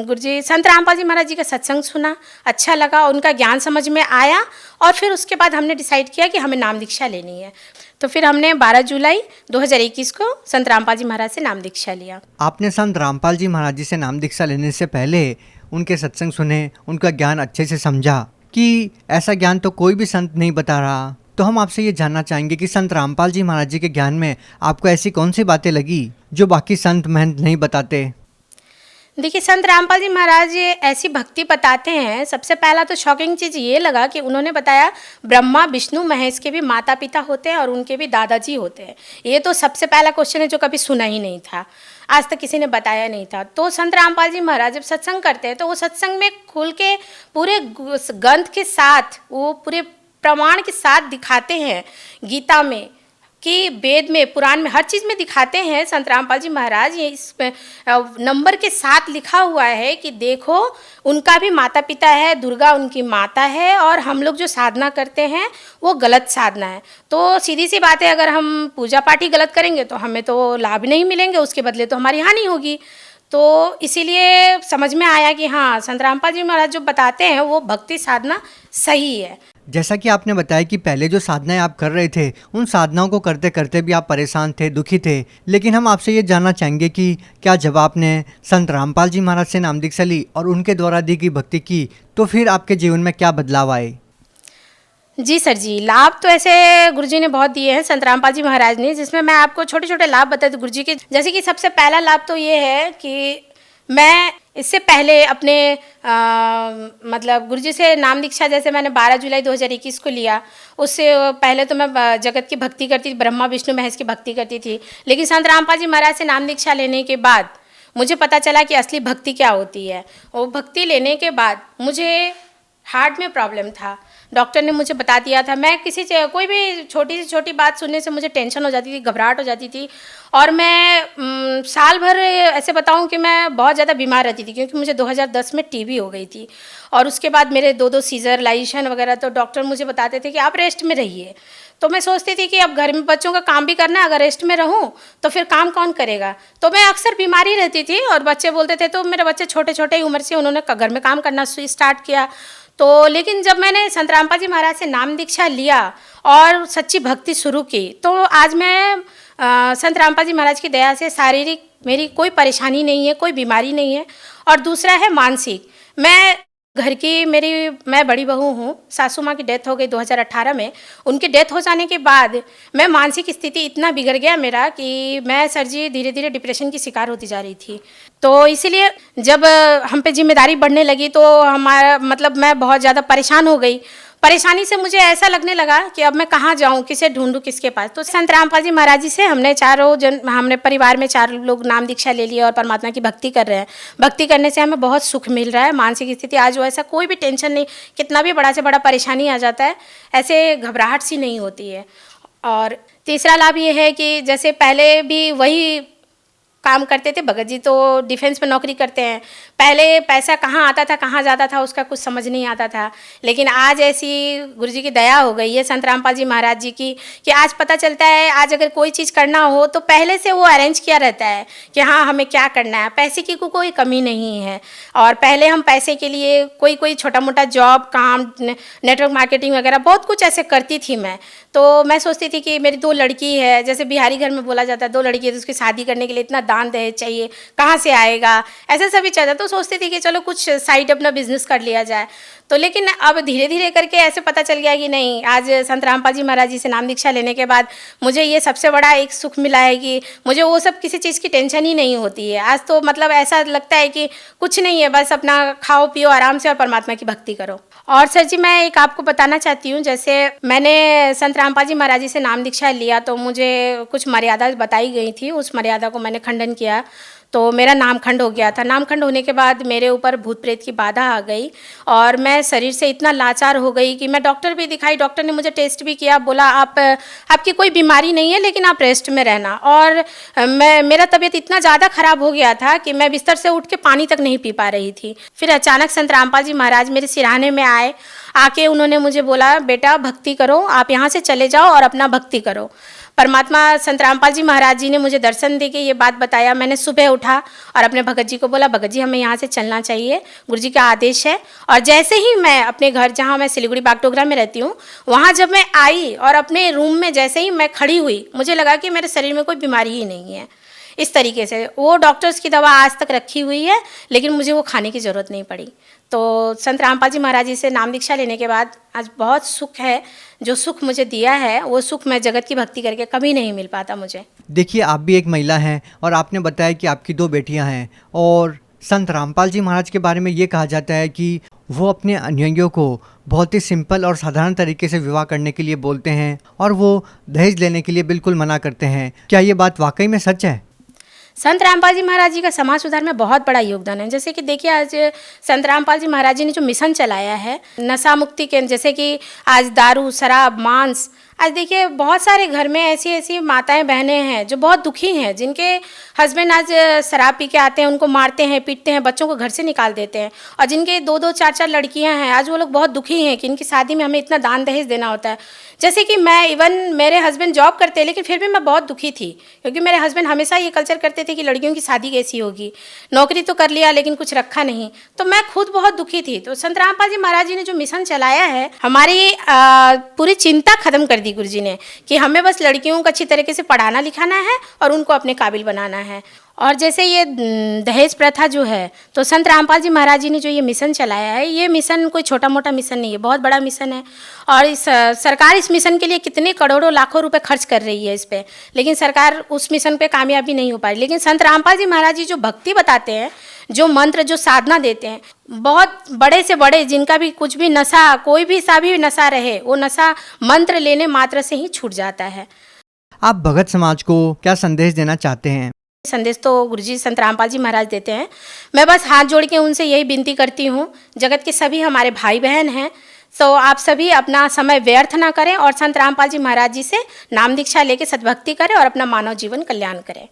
I: गुरुजी संत रामपाल जी महाराज जी का सत्संग सुना, अच्छा लगा, उनका ज्ञान समझ में आया, और फिर उसके बाद हमने डिसाइड किया कि हमें नाम दीक्षा लेनी है। तो फिर हमने 12 जुलाई 2021 को संत रामपाल जी महाराज से नाम दीक्षा लिया।
H: आपने संत रामपाल जी महाराज जी से नाम दीक्षा लेने से पहले उनके सत्संग सुने, उनका ज्ञान अच्छे से समझा कि ऐसा ज्ञान तो कोई भी संत नहीं बता रहा। तो हम आपसे ये जानना चाहेंगे कि संत रामपाल जी महाराज जी के ज्ञान में आपको ऐसी कौन सी बातें लगी जो बाकी संत महंत नहीं बताते?
I: देखिए, संत रामपाल जी महाराज ऐसी भक्ति बताते हैं। सबसे पहला तो शॉकिंग चीज़ ये लगा कि उन्होंने बताया ब्रह्मा विष्णु महेश के भी माता पिता होते हैं और उनके भी दादाजी होते हैं। ये तो सबसे पहला क्वेश्चन है जो कभी सुना ही नहीं था, आज तक किसी ने बताया नहीं था। तो संत रामपाल जी महाराज जब सत्संग करते हैं तो वो सत्संग में खुल के पूरे ग्रंथ के साथ, वो पूरे प्रमाण के साथ दिखाते हैं, गीता में कि वेद में, पुराण में, हर चीज़ में दिखाते हैं संत रामपाल जी महाराज। ये इस नंबर के साथ लिखा हुआ है कि देखो उनका भी माता पिता है, दुर्गा उनकी माता है, और हम लोग जो साधना करते हैं वो गलत साधना है। तो सीधी सी बात है, अगर हम पूजा पाठ ही गलत करेंगे तो हमें तो लाभ नहीं मिलेंगे, उसके बदले तो हमारी हानि होगी। तो इसीलिए समझ में आया कि हाँ, संत रामपाल जी महाराज जो बताते हैं वो भक्ति साधना सही है।
H: जैसा कि आपने बताया कि पहले जो साधनाएं आप कर रहे थे, उन साधनाओं को करते करते भी आप परेशान थे, दुखी थे, लेकिन हम आपसे ये जानना चाहेंगे कि क्या जब आपने संत रामपाल जी महाराज से नाम दीक्षा ली और उनके द्वारा दी गई भक्ति की, तो फिर आपके जीवन में क्या बदलाव आए?
I: जी सर जी, लाभ तो ऐसे गुरुजी ने बहुत दिए हैं, संत रामपाल जी महाराज ने, जिसमें मैं आपको छोटे छोटे लाभ बताती हूँ गुरुजी के। जैसे कि सबसे पहला लाभ तो ये है कि मैं इससे पहले अपने मतलब गुरुजी से नाम दीक्षा, जैसे मैंने 12 जुलाई 2021 को लिया, उससे पहले तो मैं जगत की भक्ति करती थी, ब्रह्मा विष्णु महेश की भक्ति करती थी। लेकिन संत रामपाल जी महाराज से नाम दीक्षा लेने के बाद मुझे पता चला कि असली भक्ति क्या होती है। वो भक्ति लेने के बाद मुझे हार्ट में प्रॉब्लम था, डॉक्टर ने मुझे बता दिया था। मैं कोई भी छोटी से छोटी बात सुनने से मुझे टेंशन हो जाती थी, घबराहट हो जाती थी, और मैं साल भर ऐसे बताऊं कि मैं बहुत ज़्यादा बीमार रहती थी, क्योंकि मुझे 2010 में टीबी हो गई थी, और उसके बाद मेरे 2 सीजरलाइजेशन वगैरह। तो डॉक्टर मुझे बताते थे कि आप रेस्ट में रहिए। तो मैं सोचती थी कि अब घर में बच्चों का काम भी करना है, अगर रेस्ट में रहूं तो फिर काम कौन करेगा। तो मैं अक्सर बीमारी रहती थी, और बच्चे बोलते थे, तो मेरे बच्चे छोटे छोटे उम्र से उन्होंने घर में काम करना स्टार्ट किया। तो लेकिन जब मैंने संत रामपाल जी महाराज से नाम दीक्षा लिया और सच्ची भक्ति शुरू की, तो आज मैं संत रामपाल जी महाराज की दया से शारीरिक मेरी कोई परेशानी नहीं है, कोई बीमारी नहीं है। और दूसरा है मानसिक, मैं घर की मैं बड़ी बहू हूँ। सासू माँ की डेथ हो गई 2018 में। उनकी डेथ हो जाने के बाद मैं मानसिक स्थिति इतना बिगड़ गया मेरा कि मैं सर जी धीरे धीरे डिप्रेशन की शिकार होती जा रही थी। तो इसीलिए जब हम पे जिम्मेदारी बढ़ने लगी तो हमारा मतलब मैं बहुत ज़्यादा परेशान हो गई। परेशानी से मुझे ऐसा लगने लगा कि अब मैं कहाँ जाऊँ, किसे ढूंढूँ, किसके पास। तो संत रामपाल जी महाराज जी से हमने परिवार में 4 लोग नाम दीक्षा ले लिया और परमात्मा की भक्ति कर रहे हैं। भक्ति करने से हमें बहुत सुख मिल रहा है। मानसिक स्थिति आज ऐसा कोई भी टेंशन नहीं, कितना भी बड़ा से बड़ा परेशानी आ जाता है, ऐसे घबराहट सी नहीं होती है। और तीसरा लाभ ये है कि जैसे पहले भी वही काम करते थे, भगत जी तो डिफेंस में नौकरी करते हैं। पहले पैसा कहाँ आता था, कहाँ जाता था, उसका कुछ समझ नहीं आता था। लेकिन आज ऐसी गुरुजी की दया हो गई है संत रामपाल जी महाराज जी की कि आज पता चलता है, आज अगर कोई चीज़ करना हो तो पहले से वो अरेंज किया रहता है कि हाँ हमें क्या करना है। पैसे की कोई कमी नहीं है। और पहले हम पैसे के लिए कोई छोटा मोटा जॉब, काम, नेटवर्क मार्केटिंग वगैरह बहुत कुछ ऐसे करती थी मैं। तो मैं सोचती थी कि मेरी 2 लड़की है, जैसे बिहारी घर में बोला जाता है 2 लड़की है तो उसकी शादी करने के लिए इतना दान दहेज चाहिए, कहाँ से आएगा, ऐसा सभी चलता। तो सोचती थी कि चलो कुछ साइड अपना बिजनेस कर लिया जाए। तो लेकिन अब धीरे धीरे करके ऐसे पता चल गया कि नहीं, आज संत रामपाल जी महाराज जी से नाम दीक्षा लेने के बाद मुझे ये सबसे बड़ा एक सुख मिला है कि मुझे वो सब किसी चीज़ की टेंशन ही नहीं होती है। आज तो मतलब ऐसा लगता है कि कुछ नहीं है, बस अपना खाओ पियो आराम से और परमात्मा की भक्ति करो। और सर जी मैं एक आपको बताना चाहती हूँ, जैसे मैंने संत रामपाल जी महाराज जी से नाम दीक्षा लिया तो मुझे कुछ मर्यादा बताई गई थी, उस मर्यादा को मैंने खंडन किया। तो मेरा नामखंड हो गया था। नामखंड होने के बाद मेरे ऊपर भूत प्रेत की बाधा आ गई और मैं शरीर से इतना लाचार हो गई कि मैं डॉक्टर भी दिखाई, डॉक्टर ने मुझे टेस्ट भी किया, बोला आपकी कोई बीमारी नहीं है लेकिन आप रेस्ट में रहना। और मेरा तबीयत इतना ज़्यादा ख़राब हो गया था कि मैं बिस्तर से उठ के पानी तक नहीं पी पा रही थी। फिर अचानक संत रामपाल जी महाराज मेरे सिरहाने में आए, आके उन्होंने मुझे बोला, बेटा भक्ति करो, आप यहाँ से चले जाओ और अपना भक्ति करो। परमात्मा संत रामपाल जी महाराज जी ने मुझे दर्शन दे के ये बात बताया। मैंने सुबह उठा और अपने भगत जी को बोला, भगत जी हमें यहाँ से चलना चाहिए, गुरु जी का आदेश है। और जैसे ही मैं अपने घर, जहाँ मैं सिलीगुड़ी बागडोगरा में रहती हूँ, वहाँ जब मैं आई और अपने रूम में जैसे ही मैं खड़ी हुई, मुझे लगा कि मेरे शरीर में कोई बीमारी ही नहीं है। इस तरीके से वो डॉक्टर्स की दवा आज तक रखी हुई है लेकिन मुझे वो खाने की ज़रूरत नहीं पड़ी। तो संत रामपाल जी महाराज जी से नाम दीक्षा लेने के बाद आज बहुत सुख है। जो सुख मुझे दिया है वो सुख मैं जगत की भक्ति करके कभी नहीं मिल पाता मुझे।
H: देखिए, आप भी एक महिला हैं और आपने बताया कि आपकी 2 बेटियां हैं और संत रामपाल जी महाराज के बारे में ये कहा जाता है कि वो अपने अनुयायियों को बहुत ही सिंपल और साधारण तरीके से विवाह करने के लिए बोलते हैं और वो दहेज लेने के लिए बिल्कुल मना करते हैं। क्या ये बात वाकई में सच है?
I: संत रामपाल जी महाराज जी का समाज सुधार में बहुत बड़ा योगदान है। जैसे कि देखिए, आज संत रामपाल जी महाराज जी ने जो मिशन चलाया है नशा मुक्ति के, जैसे कि आज दारू, शराब, मांस, आज देखिए बहुत सारे घर में ऐसी ऐसी माताएं बहनें हैं जो बहुत दुखी हैं, जिनके हस्बैंड आज शराब पी के आते हैं, उनको मारते हैं, पीटते हैं, बच्चों को घर से निकाल देते हैं। और जिनके 2-2, 4-4 लड़कियां हैं, आज वो लोग बहुत दुखी हैं कि इनकी शादी में हमें इतना दान दहेज देना होता है। जैसे कि मैं, इवन मेरे हस्बैंड जॉब करते हैं लेकिन फिर भी मैं बहुत दुखी थी, क्योंकि मेरे हस्बैंड हमेशा ये कल्चर करते थे कि लड़कियों की शादी कैसी होगी, नौकरी तो कर लिया लेकिन कुछ रखा नहीं। तो मैं खुद बहुत दुखी थी। तो संत रामपाल जी महाराज जी ने जो मिशन चलाया है, हमारी पूरी चिंता खत्म कर दी गुरु जी ने कि हमें बस लड़कियों को अच्छी तरीके से पढ़ाना लिखाना है और उनको अपने काबिल बनाना है। और जैसे ये दहेज प्रथा जो है, तो संत रामपाल जी महाराज जी ने जो ये मिशन चलाया है, ये मिशन कोई छोटा मोटा मिशन नहीं है, बहुत बड़ा मिशन है। और इस सरकार इस मिशन के लिए कितने करोड़ों लाखों रुपए खर्च कर रही है इस पे, लेकिन सरकार उस मिशन पे कामयाबी नहीं हो पा रही। लेकिन संत रामपाल जी महाराज जी जो भक्ति बताते हैं, जो मंत्र, जो साधना देते हैं, बहुत बड़े से बड़े, जिनका भी कुछ भी नशा, कोई भी सा भी नशा रहे, वो नशा मंत्र लेने मात्र से ही छूट जाता है।
H: आप भगत समाज को क्या संदेश देना चाहते हैं?
I: संदेश तो गुरुजी संत रामपाल जी महाराज देते हैं। मैं बस हाथ जोड़ के उनसे यही विनती करती हूँ, जगत के सभी हमारे भाई बहन हैं, तो आप सभी अपना समय व्यर्थ ना करें और संत रामपाल जी महाराज जी से नाम दीक्षा लेके सद्भक्ति करें और अपना मानव जीवन कल्याण करें।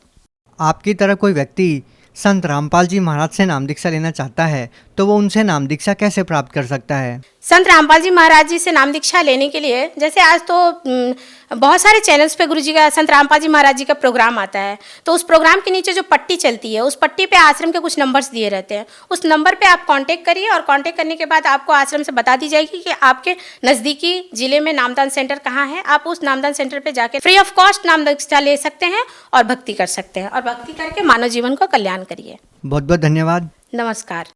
H: आपकी तरह कोई व्यक्ति संत रामपाल जी महाराज से नाम दीक्षा लेना चाहता है तो वो उनसे नाम दीक्षा कैसे प्राप्त कर सकता है?
I: संत रामपाल जी महाराज जी से नाम दीक्षा लेने के लिए, जैसे आज तो बहुत सारे चैनल्स पे गुरुजी का, संत रामपाल जी महाराज जी का प्रोग्राम आता है, तो उस प्रोग्राम के नीचे जो पट्टी चलती है, उस पट्टी पे आश्रम के कुछ नंबर्स दिए रहते हैं। उस नंबर पे आप कांटेक्ट करिए और कांटेक्ट करने के बाद आपको आश्रम से बता दी जाएगी कि आपके नज़दीकी जिले में नामदान सेंटर कहाँ है। आप उस नामदान सेंटर पर जाकर फ्री ऑफ कॉस्ट नाम दीक्षा ले सकते हैं और भक्ति कर सकते हैं, और भक्ति करके मानव जीवन को कल्याण करिए।
H: बहुत बहुत धन्यवाद।
I: नमस्कार।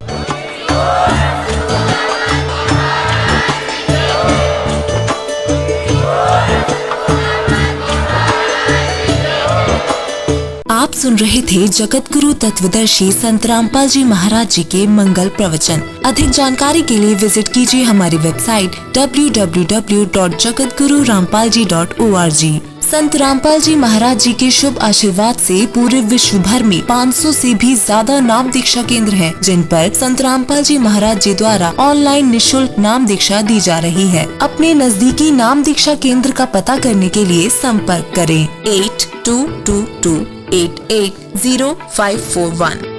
J: आप सुन रहे थे जगत गुरु तत्वदर्शी संत रामपाल जी महाराज जी के मंगल प्रवचन। अधिक जानकारी के लिए विजिट कीजिए हमारी वेबसाइट www.jagatgururampalji.org। संत रामपाल जी महाराज जी के शुभ आशीर्वाद से पूरे विश्व भर में 500 से भी ज्यादा नाम दीक्षा केंद्र हैं, जिन पर संत रामपाल जी महाराज जी द्वारा ऑनलाइन निशुल्क नाम दीक्षा दी जा रही है। अपने नजदीकी नाम दीक्षा केंद्र का पता करने के लिए संपर्क करें 8222880541।